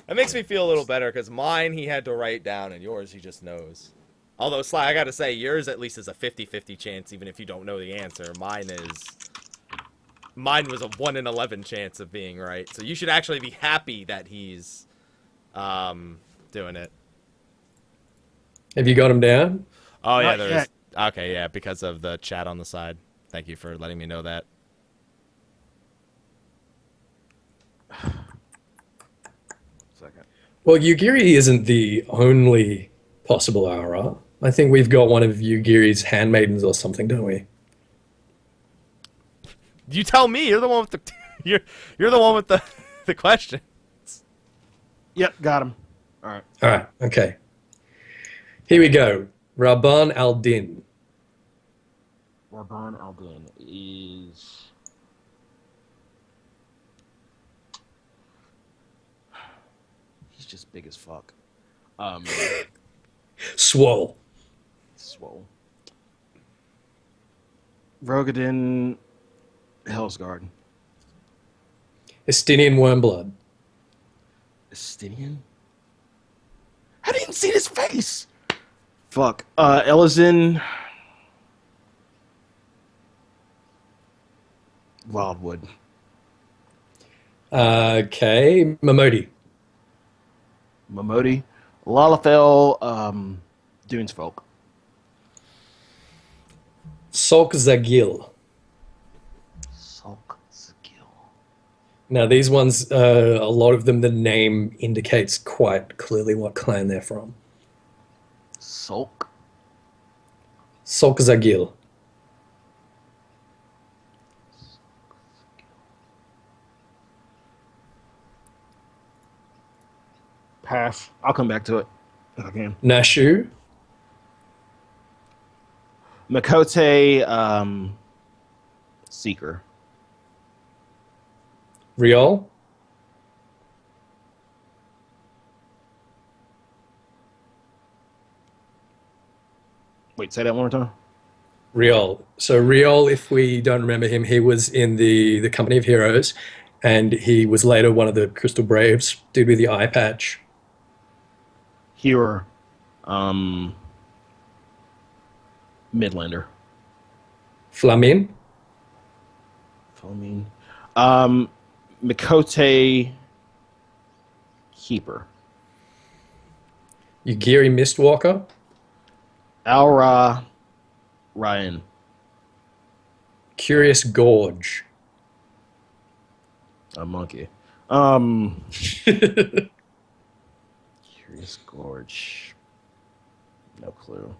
That makes me feel a little better because mine he had to write down, and yours he just knows. Although, Sly, I gotta say, yours at least is a 50-50 chance, even if you don't know the answer. Mine was a 1 in 11 chance of being right. So you should actually be happy that he's doing it. Have you got them down? Oh, yeah, Not there yet. is. Okay, yeah, because of the chat on the side. Thank you for letting me know that. Second. Well, Yugiri isn't the only possible Aura. I think we've got one of Yugiri's handmaidens or something, don't we? You tell me. You're the one with the you're the one with the question. Yep, got him. All right. All right, okay. Here we go. Rabban al-Din. Rabban al-Din is... He's just big as fuck. Swole. Swole. Rogaden... Hellsguard. Estinian Wormblood. Estinian? I didn't see his face! Fuck. Elezen... Wildwood. Okay, Momodi. Momodi. Lalafell, Dunesfolk. Salk Zagil. Sulk Skill. Now, these ones, a lot of them, the name indicates quite clearly what clan they're from. Sulk? Salk Zagil. Pass. I'll come back to it. Again. Nashu. Mikote, Seeker. Riol. Wait, say that one more time. Riol. So Riol, if we don't remember him, he was in the Company of Heroes, and he was later one of the Crystal Braves, dude with the eye patch. Here, Midlander. Flamin. Mikote Keeper. Ugiri Mistwalker. Alra Ryan. Curious Gorge. A monkey. Curious Gorge. No clue.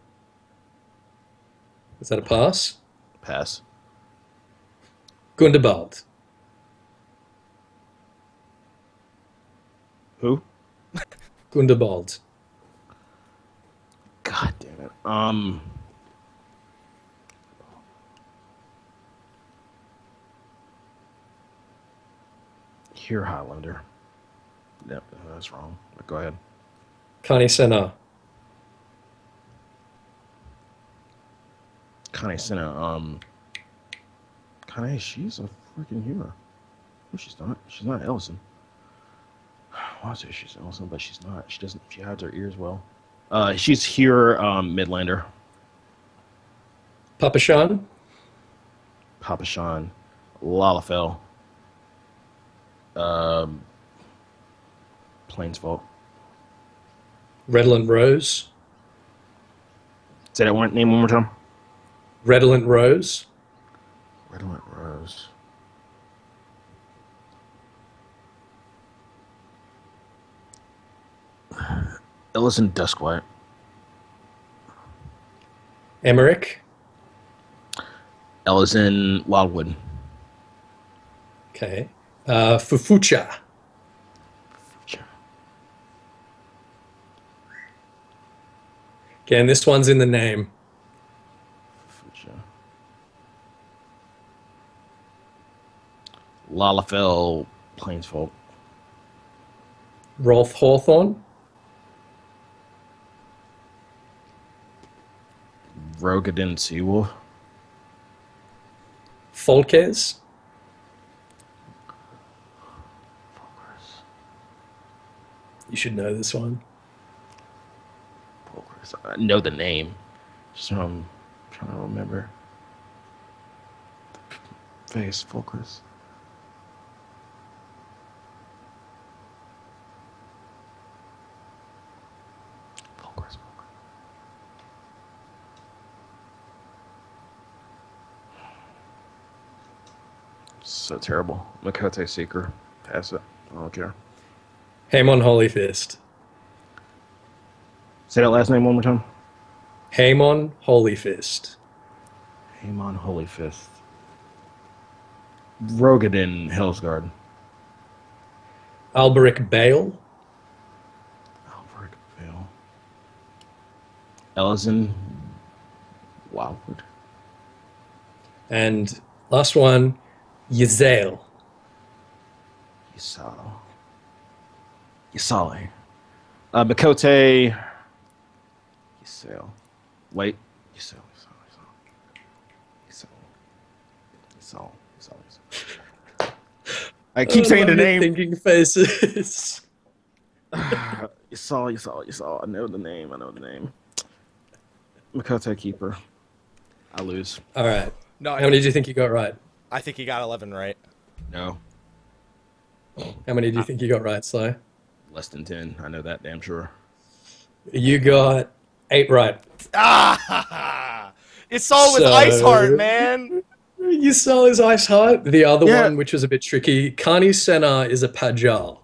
Is that a pass? Pass. Gundabald. Who? Gundabald. God damn it. Here, Highlander. Yep, that's wrong. But go ahead. Kani Sena. Kane Senna. Kane, she's a freaking hero. No, she's not. She's not Ellison. I want to say she's Ellison, but she's not. She doesn't. She hides her ears well. She's here, Midlander. Papashan. Papashan. Lalafell. Plainsfolk. Redolent Rose. Say that name one more time. Redolent Rose. Redolent Rose. Ellison Duskwight. Emmerich. Ellison Wildwood. Okay. Fufucha. Okay, and this one's in the name. Lalafell Plainsfolk. Rolf Hawthorne. Rogadin Seawolf. Folkes. You should know this one. I know the name. Just trying to remember. Face, Fulcrus. So terrible. Makote Seeker. Pass it. I don't care. Haemon Holyfist. Say that last name one more time. Haemon Holyfist. Haemon Holyfist. Rogadin Hellsguard. Alberic Bale. Alberic Bale. Ellison Wildwood. And last one, Yzael. Yasale. Makote. Ysael. Wait. Ysael. I keep saying the name. Thinking faces. Ysael. I know the name. Makote Keeper. I lose. All right. No, How many do you think you got right? I think he got 11 right. No. How many do you think you got right, Sly? Less than 10. I know that damn sure. You got 8 right. Ah! It's all with Ice Heart, man. You saw his Ice Heart. The other Yeah. one, which was a bit tricky, Kani Sena is a Pajal.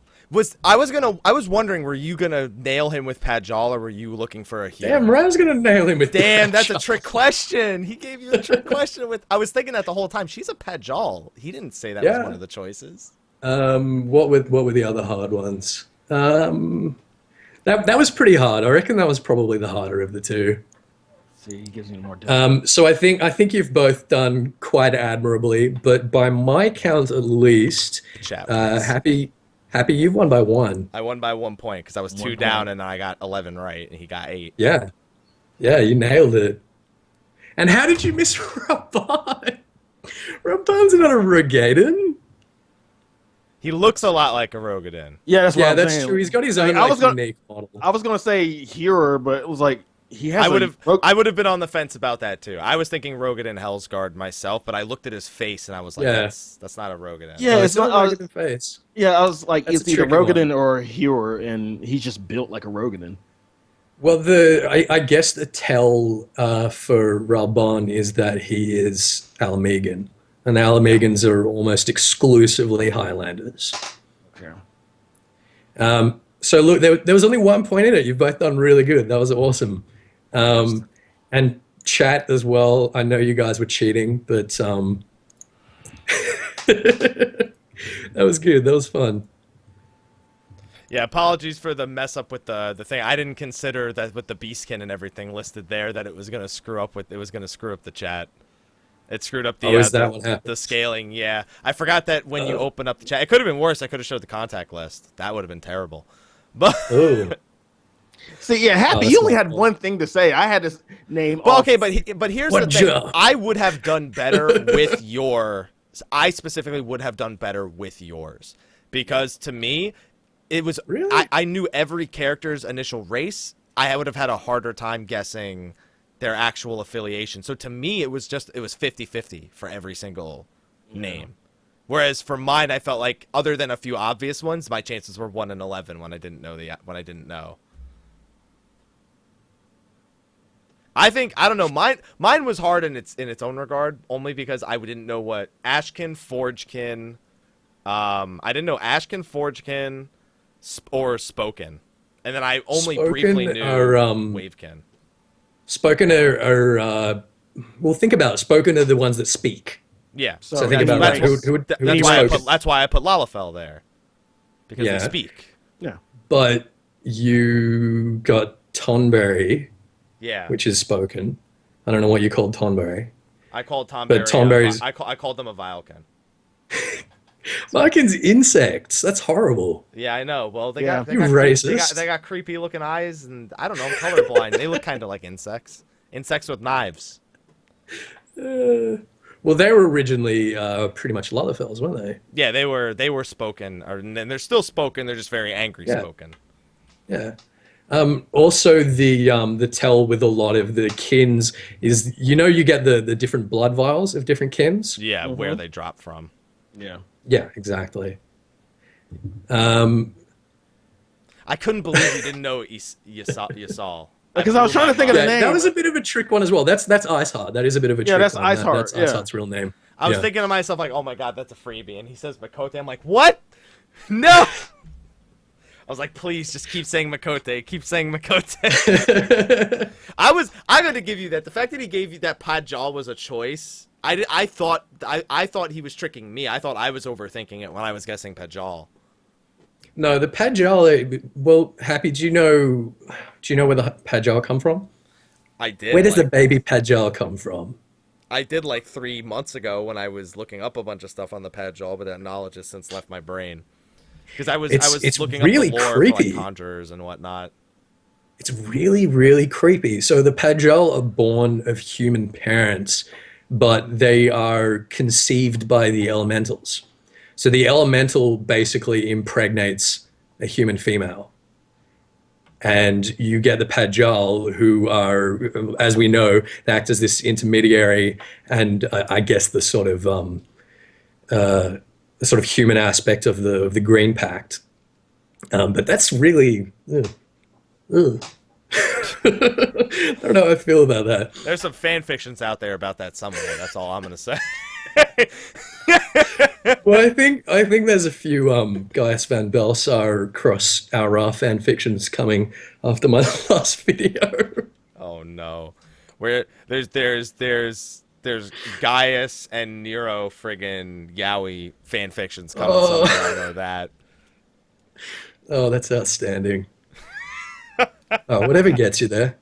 I was wondering, were you gonna nail him with Pajal, or were you looking for a hero? Damn, Ryan's gonna nail him with Damn, that's a Pajal. trick question. He gave you a trick question with. I was thinking that the whole time. She's a Pajal. He didn't say that was Yeah. one of the choices. What were the other hard ones? That was pretty hard. I reckon that was probably the harder of the two. See, he gives me more. So I think you've both done quite admirably, but by my count at least, Chat wins. Happy, you've won by 1. I won by 1 point because I was 2 down and I got 11 right, and he got 8. Yeah, you nailed it. And how did you miss Rabban? Rabban's not a Rogadan. He looks a lot like a Rogadan. Yeah, that's what I'm that's saying. true. He's got his own unique model. I was gonna say Hearer, but it was like he has. I would have been on the fence about that too. I was thinking Rogadan Hellsguard myself, but I looked at his face and I was like, that's not a Rogadan. Yeah, it's not a Rogadan face. Yeah, I was like, That's it's a either tricky Rogadan one. or Hearer, and he's just built like a Rogadan. Well, I guess the tell for Rabban is that he is Alamegan, and Alamegans are almost exclusively Highlanders. Okay. So look, there was only 1 point in it. You've both done really good. That was awesome. And chat as well. I know you guys were cheating, but that was good. That was fun. Yeah, apologies for the mess up with the thing. I didn't consider that with the beastkin and everything listed there that it was gonna screw up the chat. It screwed up the scaling. Yeah, I forgot that when you open up the chat, it could have been worse. I could have showed the contact list. That would have been terrible. But see, yeah, Happy, you only had one thing to say. I had to name. Well, okay, but here's the thing. I would have done better with your. I specifically would have done better with yours because to me. It was really? I knew every character's initial race. I would have had a harder time guessing their actual affiliation. So to me, it was 50-50 for every single name. Whereas for mine, I felt like other than a few obvious ones, my chances were 1 in 11 when I didn't know. I don't know. Mine was hard in its own regard, only because I didn't know what Ashkin, Forgekin. I didn't know Ashkin, Forgekin. Or Spoken, and then I only briefly knew Wavekin. Spoken are well, think about it. Spoken are the ones that speak. Yeah, so think about that. That's why I put Lalafell there, because they speak. Yeah, but you got Tonberry, which is Spoken. I don't know what you called Tonberry. I called Tonberry. But Tonberry's I called them a Vilekin. Vilekin's insects. That's horrible. Yeah, I know. Well, they got creepy looking eyes, and I don't know. I'm colorblind. They look kind of like insects. Insects with knives. Well, they were originally pretty much Lalafells, weren't they? Yeah, they were Spoken, and they're still Spoken. They're just very angry Spoken. Yeah. Also, the tell with a lot of the kins is, you get the different blood vials of different kins. Yeah, where they drop from. Yeah. Yeah, exactly. I couldn't believe you didn't know Yasal. Because I was trying to think of the name. That was a bit of a trick one as well. That's Iceheart. That is a bit of a trick one. That's Iceheart. That's Iceheart's real name. I was thinking to myself, like, oh my god, that's a freebie. And he says Makote. I'm like, what? No! I was like, please, just keep saying Makote. Keep saying Makote. I'm going to give you that. The fact that he gave you that Pajal was a choice. I thought he was tricking me. I thought I was overthinking it when I was guessing Pajal. No, the Pajal. Well, Happy, do you know where the Pajal come from? I did. Where does the baby Pajal come from? I did 3 months ago when I was looking up a bunch of stuff on the Pajal, but that knowledge has since left my brain. Because I was looking really up the lore creepy. for conjurers and whatnot. It's really, really creepy. So the Pajal are born of human parents, but they are conceived by the elementals. So the elemental basically impregnates a human female. And you get the Pajal, who are, as we know, they act as this intermediary and I guess the sort of human aspect of the Green Pact. But that's really... I don't know how I feel about that. There's some fan fictions out there about that somewhere. That's all I'm gonna say. Well, I think there's a few Gaius Van Belsar cross our fan fictions coming after my last video. Oh no, where there's Gaius and Nero friggin' Yowie fan fictions coming somewhere. I know that. Oh, that's outstanding. Oh, whatever gets you there.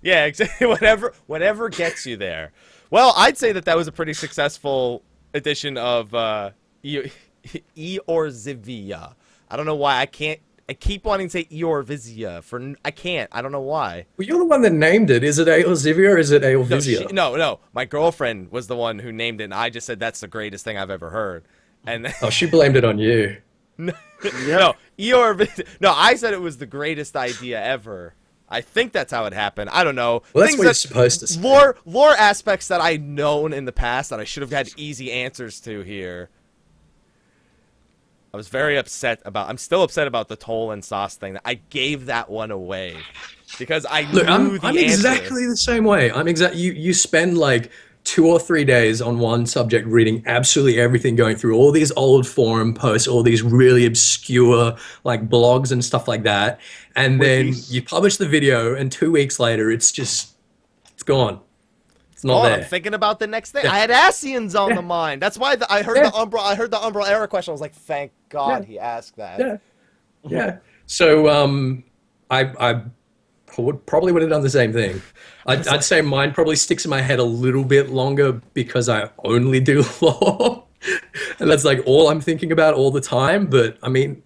Yeah, exactly. Whatever gets you there. Well, I'd say that was a pretty successful edition of Eorzea. I don't know why I can't I keep wanting to say Eorzea I can't. I don't know why. Well, you're the one that named it. Is it Eorzea or is it Eorzea? No. My girlfriend was the one who named it, and I just said that's the greatest thing I've ever heard. And oh, she blamed it on you. No, Eorzea. No, I said it was the greatest idea ever. I think that's how it happened. I don't know. Well, that's what you're supposed to say. Lore aspects that I've known in the past that I should have had easy answers to here. I was very upset about. I'm still upset about the Toll and Sauce thing. I gave that one away because I knew the answer. I'm exactly the same way. You spend like 2 or 3 days on one subject reading absolutely everything, going through all these old forum posts, all these really obscure like blogs and stuff like that, and then you publish the video, and 2 weeks later it's gone. It's not there. I'm thinking about the next thing. I had Ascians on the mind. That's why I heard the Umbral era question. I was like, thank God he asked that. Yeah. So I probably would have done the same thing. I'd say mine probably sticks in my head a little bit longer because I only do lore, and that's like all I'm thinking about all the time. But I mean,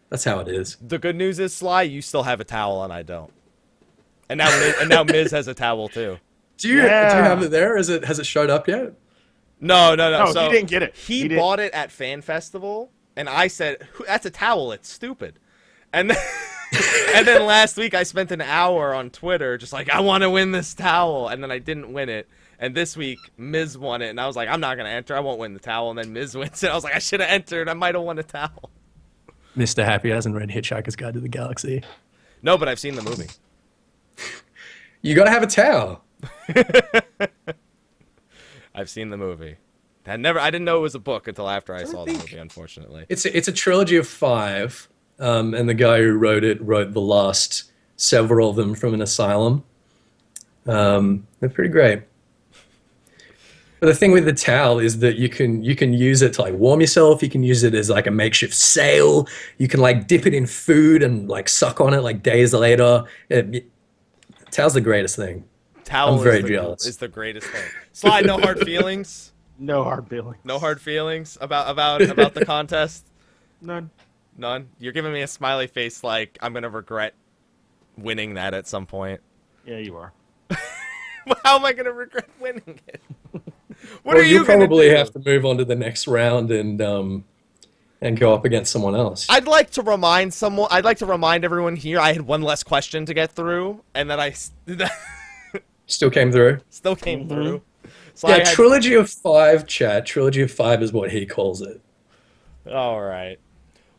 that's how it is. The good news is, Sly, you still have a towel and I don't. And now Miz has a towel too. Do you have it there? Has it showed up yet? No. So he didn't get it. He bought it at Fan Festival, and I said, "That's a towel. It's stupid." And then, and then last week I spent an hour on Twitter just like, I want to win this towel, and then I didn't win it. And this week Miz won it, and I was like, I'm not gonna enter. I won't win the towel. And then Miz wins it. I was like, I should have entered. I might have won a towel. Mr. Happy hasn't read Hitchhiker's Guide to the Galaxy. No, but I've seen the movie. You gotta have a towel. I've seen the movie. I didn't know it was a book until after I saw the movie, unfortunately. It's a trilogy of 5, and the guy who wrote it wrote the last several of them from an asylum. They're pretty great. But the thing with the towel is that you can use it to like warm yourself. You can use it as like a makeshift sail. You can like dip it in food and like suck on it like days later. Towel's the greatest thing. Towel I'm very jealous. Is the greatest thing. Sly, no hard feelings. No hard feelings. No hard feelings about the contest. None. You're giving me a smiley face like I'm gonna regret winning that at some point. Yeah, you are. How am I gonna regret winning it? What well, are you probably gonna do? have to move on to the next round and go up against someone else. I'd like to remind everyone here. I had one less question to get through, and then I still came through. Still came through. So yeah, trilogy of 5, chat. Trilogy of 5 is what he calls it. All right.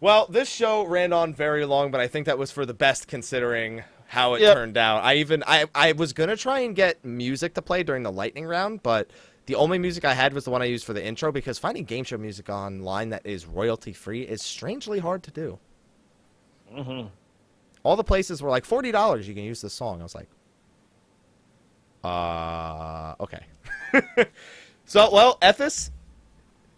Well, this show ran on very long, but I think that was for the best considering how it turned out. I was gonna try and get music to play during the lightning round, but the only music I had was the one I used for the intro because finding game show music online that is royalty free is strangely hard to do. Mm-hmm. All the places were like $40. You can use this song. I was like, okay. So, well, Ethys,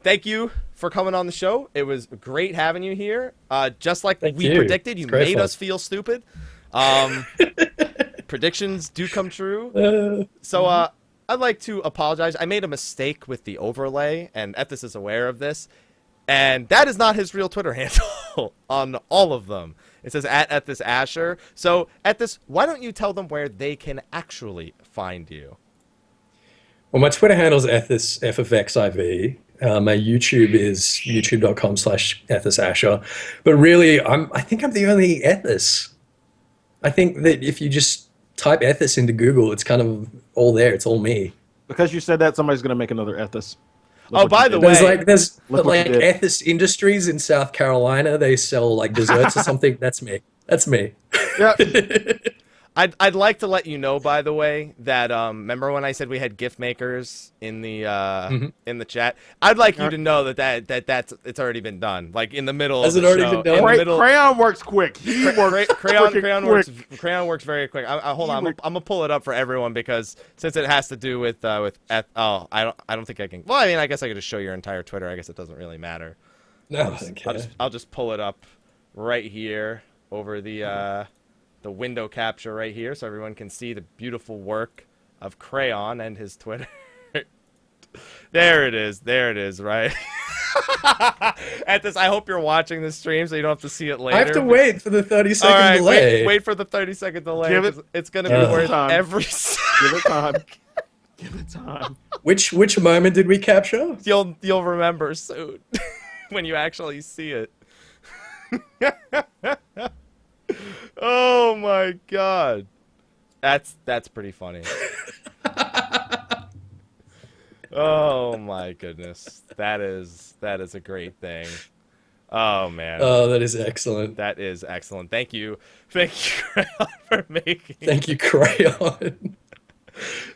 thank you for coming on the show. It was great having you here. Just like we predicted, you made us feel stupid. Predictions do come true. So, I'd like to apologize. I made a mistake with the overlay, and Ethys is aware of this. And that is not his real Twitter handle on all of them. It says @Ethys Asher. So, Ethys, why don't you tell them where they can actually find you? Well, my Twitter handle is Ethys FFXIV. My YouTube is youtube.com/Ethys Asher. But really, I think I'm the only Ethys. I think that if you just type Ethys into Google, it's kind of all there. It's all me. Because you said that, somebody's going to make another Ethys. Oh, by the way, there's like Ethys Industries in South Carolina. They sell like desserts or something. That's me. Yeah. I'd like to let you know, by the way, that remember when I said we had gift makers in the in the chat? I'd like you to know that's it's already been done. Like in the middle. Has of the it already show, been done? Crayon works quick. He works Crayon works very quick. Hold on, I'm gonna pull it up for everyone because since it has to do with I don't think I can. Well, I mean, I guess I could just show your entire Twitter. I guess it doesn't really matter. No, I'll just pull it up right here over the window capture right here so everyone can see the beautiful work of Crayon and his Twitter. There it is, right? Ethys, I hope you're watching this stream so you don't have to see it later. I have to wait for the 30-second delay. Wait for the 30-second delay. It's going to be worth every Give it time. Give it time. Which moment did we capture? You'll remember soon when you actually see it. Oh my god. That's pretty funny. Oh my goodness. That is a great thing. Oh man. Oh, that is excellent. That is excellent. Thank you, Crayon, for making. Thank you, Crayon.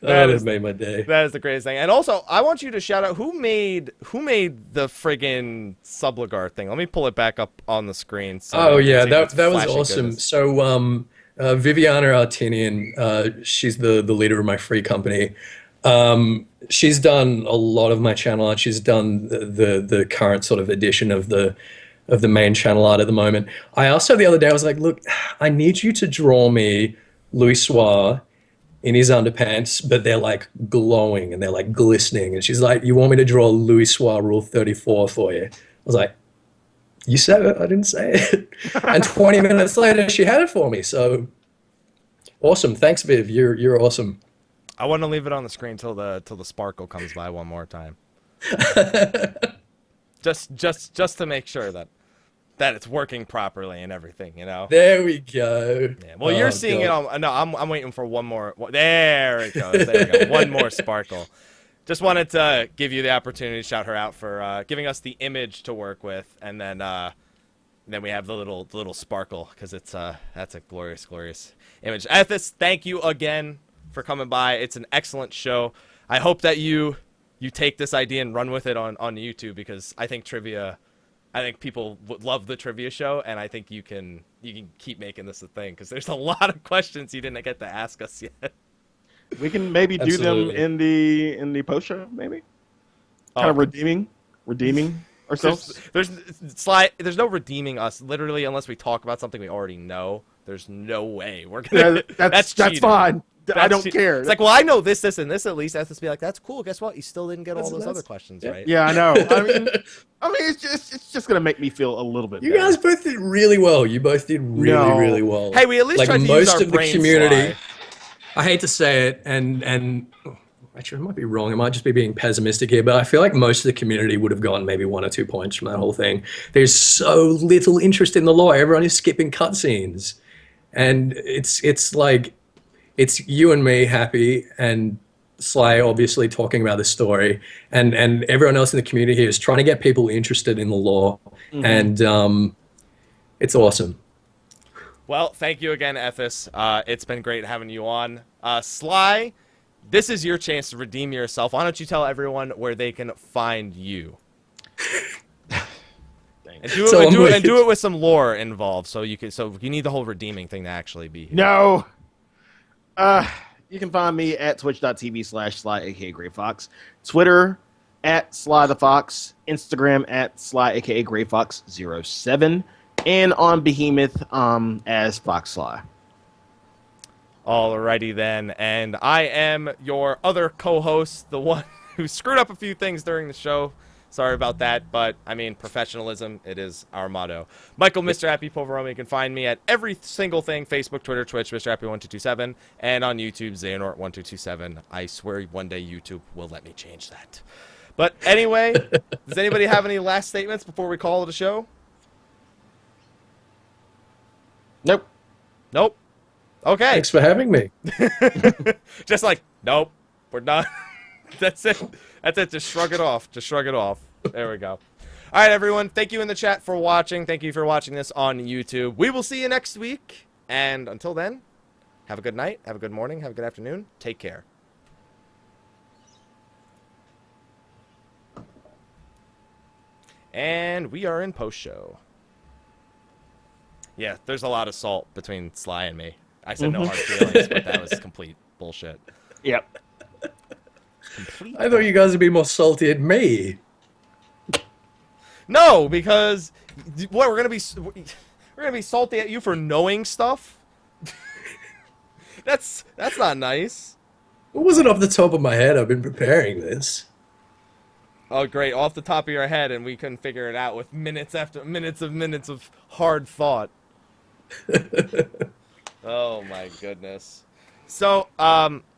That made my day. That is the greatest thing. And also, I want you to shout out who made the friggin' Subligar thing. Let me pull it back up on the screen. So that was awesome. Goodness. So Viviana Artinian, she's the leader of my free company. She's done a lot of my channel art. She's done the current sort of edition of the main channel art at the moment. I asked her the other day, I was like, look, I need you to draw me Louis Soir in his underpants, but they're like glowing and they're like glistening. And she's like, you want me to draw Louis Soir Rule 34 for you? I was like, you said it, I didn't say it. And 20 minutes later, she had it for me. So awesome. Thanks, Viv. You're awesome. I want to leave it on the screen till the sparkle comes by one more time. just to make sure that it's working properly and everything, you know. There we go. Yeah. Well, you're seeing it on. No, I'm waiting for one more. There it goes. There we go. One more sparkle. Just wanted to give you the opportunity to shout her out for giving us the image to work with, and then we have the little sparkle because that's a glorious image. Ethys, thank you again for coming by. It's an excellent show. I hope that you take this idea and run with it on YouTube, because I think people would love the trivia show, and I think you can keep making this a thing, because there's a lot of questions you didn't get to ask us yet. We can maybe do them in the post show, maybe. Kind of redeeming ourselves. There's Slyh. There's no redeeming us, literally, unless we talk about something we already know. There's no way we're gonna. Yeah, that's fine. I don't care. It's like, well, I know this, and this at least. Has to be like, that's cool. Guess what? You still didn't get all those other questions, right? Yeah, I know. I mean, it's just gonna make me feel a little bit. You guys both did really well. You both did really well. Hey, we at least tried to use our brains, community. I hate to say it, and actually, I might be wrong. I might just be being pessimistic here, but I feel like most of the community would have gotten maybe 1 or 2 points from that whole thing. There's so little interest in the lore. Everyone is skipping cutscenes, and it's like. It's you and me happy, and Slyh obviously talking about the story, and everyone else in the community here is trying to get people interested in the lore, and it's awesome. Well, thank you again, Ethys. It's been great having you on. Slyh, this is your chance to redeem yourself. Why don't you tell everyone where they can find you? And do it with some lore involved, so you need the whole redeeming thing to actually be here. No. You can find me at twitch.tv/Slyakagreyfox, Twitter at Slythefox, Instagram at Slyakagreyfox07, and on Behemoth as Fox Slyh. Alrighty then, and I am your other co-host, the one who screwed up a few things during the show. Sorry about that, but I mean, professionalism, it is our motto. Michael, Mr. Happy Poveroma, you can find me at every single thing, Facebook, Twitter, Twitch, Mr. Happy 1227, and on YouTube, Xehanort1227. I swear one day YouTube will let me change that. But anyway, does anybody have any last statements before we call it a show? Nope. Okay. Thanks for having me. Just like, nope, we're done. That's it. Just shrug it off. There we go. All right, everyone. Thank you in the chat for watching. Thank you for watching this on YouTube. We will see you next week. And until then, have a good night. Have a good morning. Have a good afternoon. Take care. And we are in post-show. Yeah, there's a lot of salt between Slyh and me. I said no hard feelings, but that was complete bullshit. Yep. I thought you guys would be more salty at me. No, because what we're gonna be salty at you for knowing stuff. That's not nice. It wasn't off the top of my head. I've been preparing this. Oh, great. Off the top of your head, and we couldn't figure it out with minutes after minutes of hard thought. Oh, my goodness. So,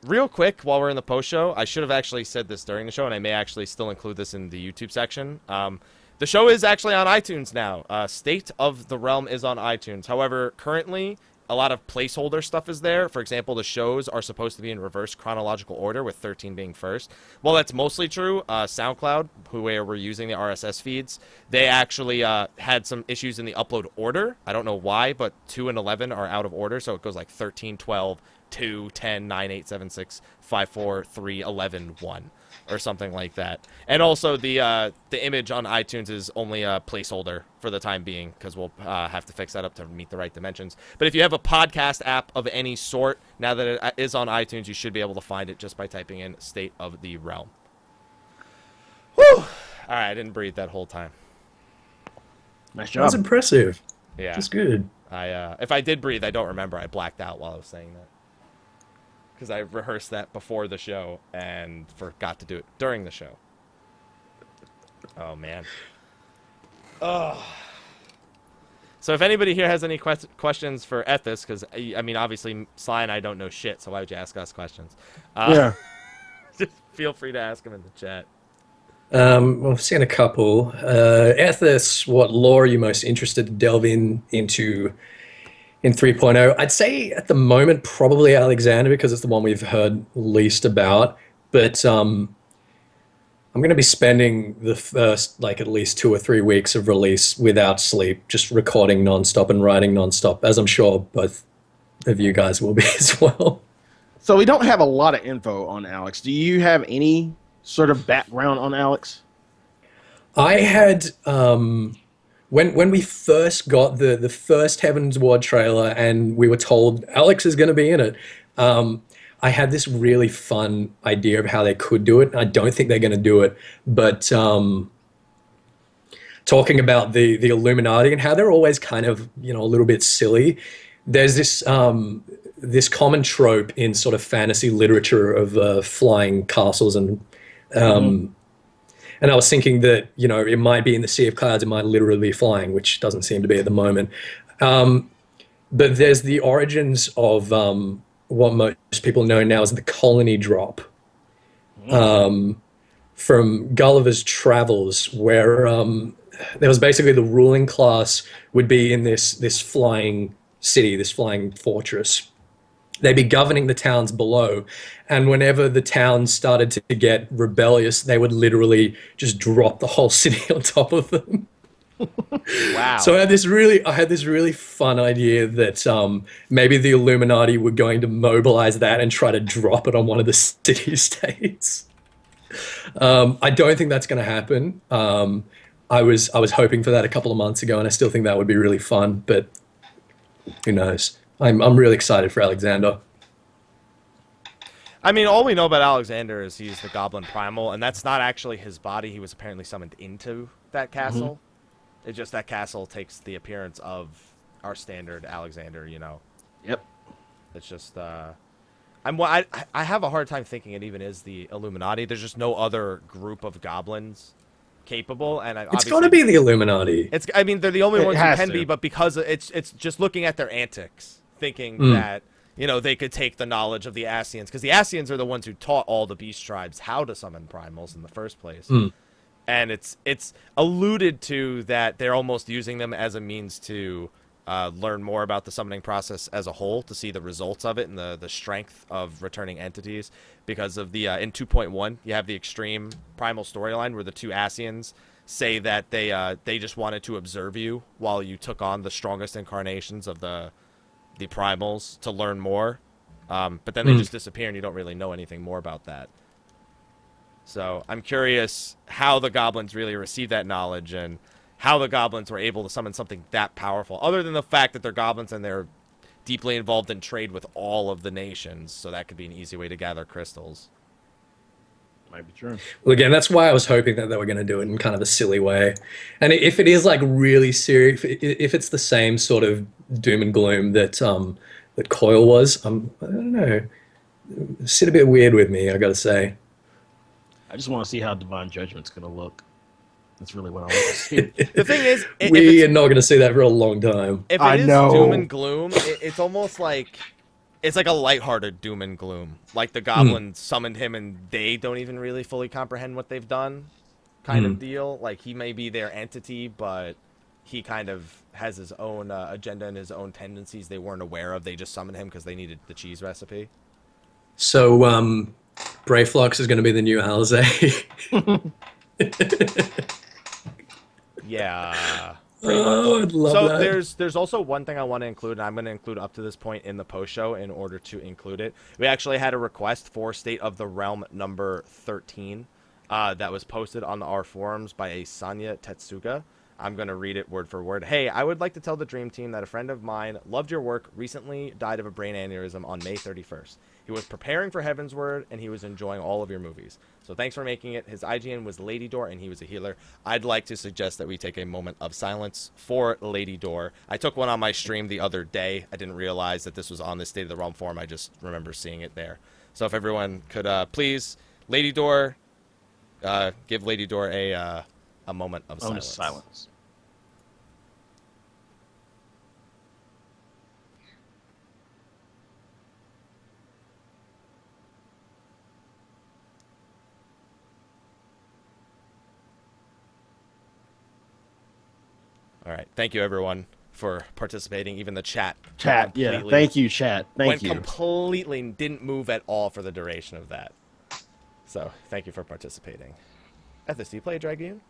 real quick, while we're in the post show, I should have actually said this during the show, and I may actually still include this in the YouTube section. The show is actually on iTunes now. State of the Realm is on iTunes. However, currently, a lot of placeholder stuff is there. For example, the shows are supposed to be in reverse chronological order, with 13 being first. Well, that's mostly true. SoundCloud, who we're using the RSS feeds, they actually had some issues in the upload order. I don't know why, but 2 and 11 are out of order, so it goes like 13, 12, 2, 10, 9, 8, 7, 6, 5, 4, 3, 11, 1, or something like that. And also the image on iTunes is only a placeholder for the time being, because we'll have to fix that up to meet the right dimensions. But if you have a podcast app of any sort, now that it is on iTunes, you should be able to find it just by typing in State of the Realm. Whew! All right, I didn't breathe that whole time. Nice job. That's impressive. Yeah. That's good. If I did breathe, I don't remember. I blacked out while I was saying that, because I rehearsed that before the show and forgot to do it during the show. Oh, man. Oh. So if anybody here has any questions for Ethys, because, I mean, obviously, Sly and I don't know shit, so why would you ask us questions? Yeah. Just feel free to ask them in the chat. Well, I've seen a couple. Ethys, what lore are you most interested to delve into in 3.0? I'd say at the moment probably Alexander, because it's the one we've heard least about. But I'm going to be spending the first at least 2 or 3 weeks of release without sleep, just recording nonstop and writing nonstop, as I'm sure both of you guys will be as well. So we don't have a lot of info on Alex. Do you have any sort of background on Alex? I had when we first got the first Heavensward trailer and we were told Alex is going to be in it, I had this really fun idea of how they could do it. I don't think they're going to do it, but talking about the Illuminati and how they're always kind of, a little bit silly. There's this this common trope in sort of fantasy literature of flying castles and I was thinking that, it might be in the Sea of Clouds, it might literally be flying, which doesn't seem to be at the moment. But there's the origins of what most people know now as the colony drop from Gulliver's Travels, where there was basically the ruling class would be in this flying city, this flying fortress. They'd be governing the towns below, and whenever the towns started to get rebellious, they would literally just drop the whole city on top of them. Wow. So I had this really fun idea that maybe the Illuminati were going to mobilize that and try to drop it on one of the city-states. I don't think that's going to happen. I was hoping for that a couple of months ago, and I still think that would be really fun, but who knows? I'm really excited for Alexander. I mean, all we know about Alexander is he's the Goblin Primal, and that's not actually his body. He was apparently summoned into that castle. It's just that castle takes the appearance of our standard Alexander, Yep. It's just, I have a hard time thinking it even is the Illuminati. There's just no other group of goblins capable, and It's got to be the Illuminati. I mean, they're the only ones who can to be, but because it's just looking at their antics, thinking that they could take the knowledge of the Ascians, because the Ascians are the ones who taught all the beast tribes how to summon primals in the first place. And it's alluded to that they're almost using them as a means to learn more about the summoning process as a whole, to see the results of it and the strength of returning entities. Because of the in 2.1, you have the extreme primal storyline where the two Ascians say that they just wanted to observe you while you took on the strongest incarnations of the primals to learn more, but then they just disappear and you don't really know anything more about that. So I'm curious how the goblins really received that knowledge and how the goblins were able to summon something that powerful, other than the fact that they're goblins and they're deeply involved in trade with all of the nations, so that could be an easy way to gather crystals. Might be true. Well, again, that's why I was hoping that they were going to do it in kind of a silly way. And if it is really serious, if it's the same sort of doom and gloom that that Coil was, I don't know, it's a bit weird with me, I got to say. I just want to see how Divine Judgment's going to look. That's really what I want to see. The thing is, we are not going to see that for a long time. If it is doom and gloom, it's almost like it's like a lighthearted doom and gloom. Like the goblins summoned him and they don't even really fully comprehend what they've done, kind of deal. Like he may be their entity, but he kind of has his own agenda and his own tendencies they weren't aware of. They just summoned him because they needed the cheese recipe. So, Greyfox is going to be the new Eorzea. Yeah. Oh, I'd love that. So there's also one thing I want to include, and I'm going to include up to this point in the post show in order to include it. We actually had a request for State of the Realm number 13 that was posted on our forums by a Sanya Tetsuga. I'm going to read it word for word. Hey, I would like to tell the Dream Team that a friend of mine loved your work, recently died of a brain aneurysm on May 31st. He was preparing for Heavensward, and he was enjoying all of your movies. So thanks for making it. His IGN was Lady Door, and he was a healer. I'd like to suggest that we take a moment of silence for Lady Door. I took one on my stream the other day. I didn't realize that this was on the State of the Realm forum. I just remember seeing it there. So if everyone could please, Lady Door, give Lady Door a moment of silence. All right. Thank you, everyone, for participating. Even the chat. Yeah. Thank you, chat. Thank you. Completely didn't move at all for the duration of that. So, thank you for participating. Ethys, do you play Dragoon?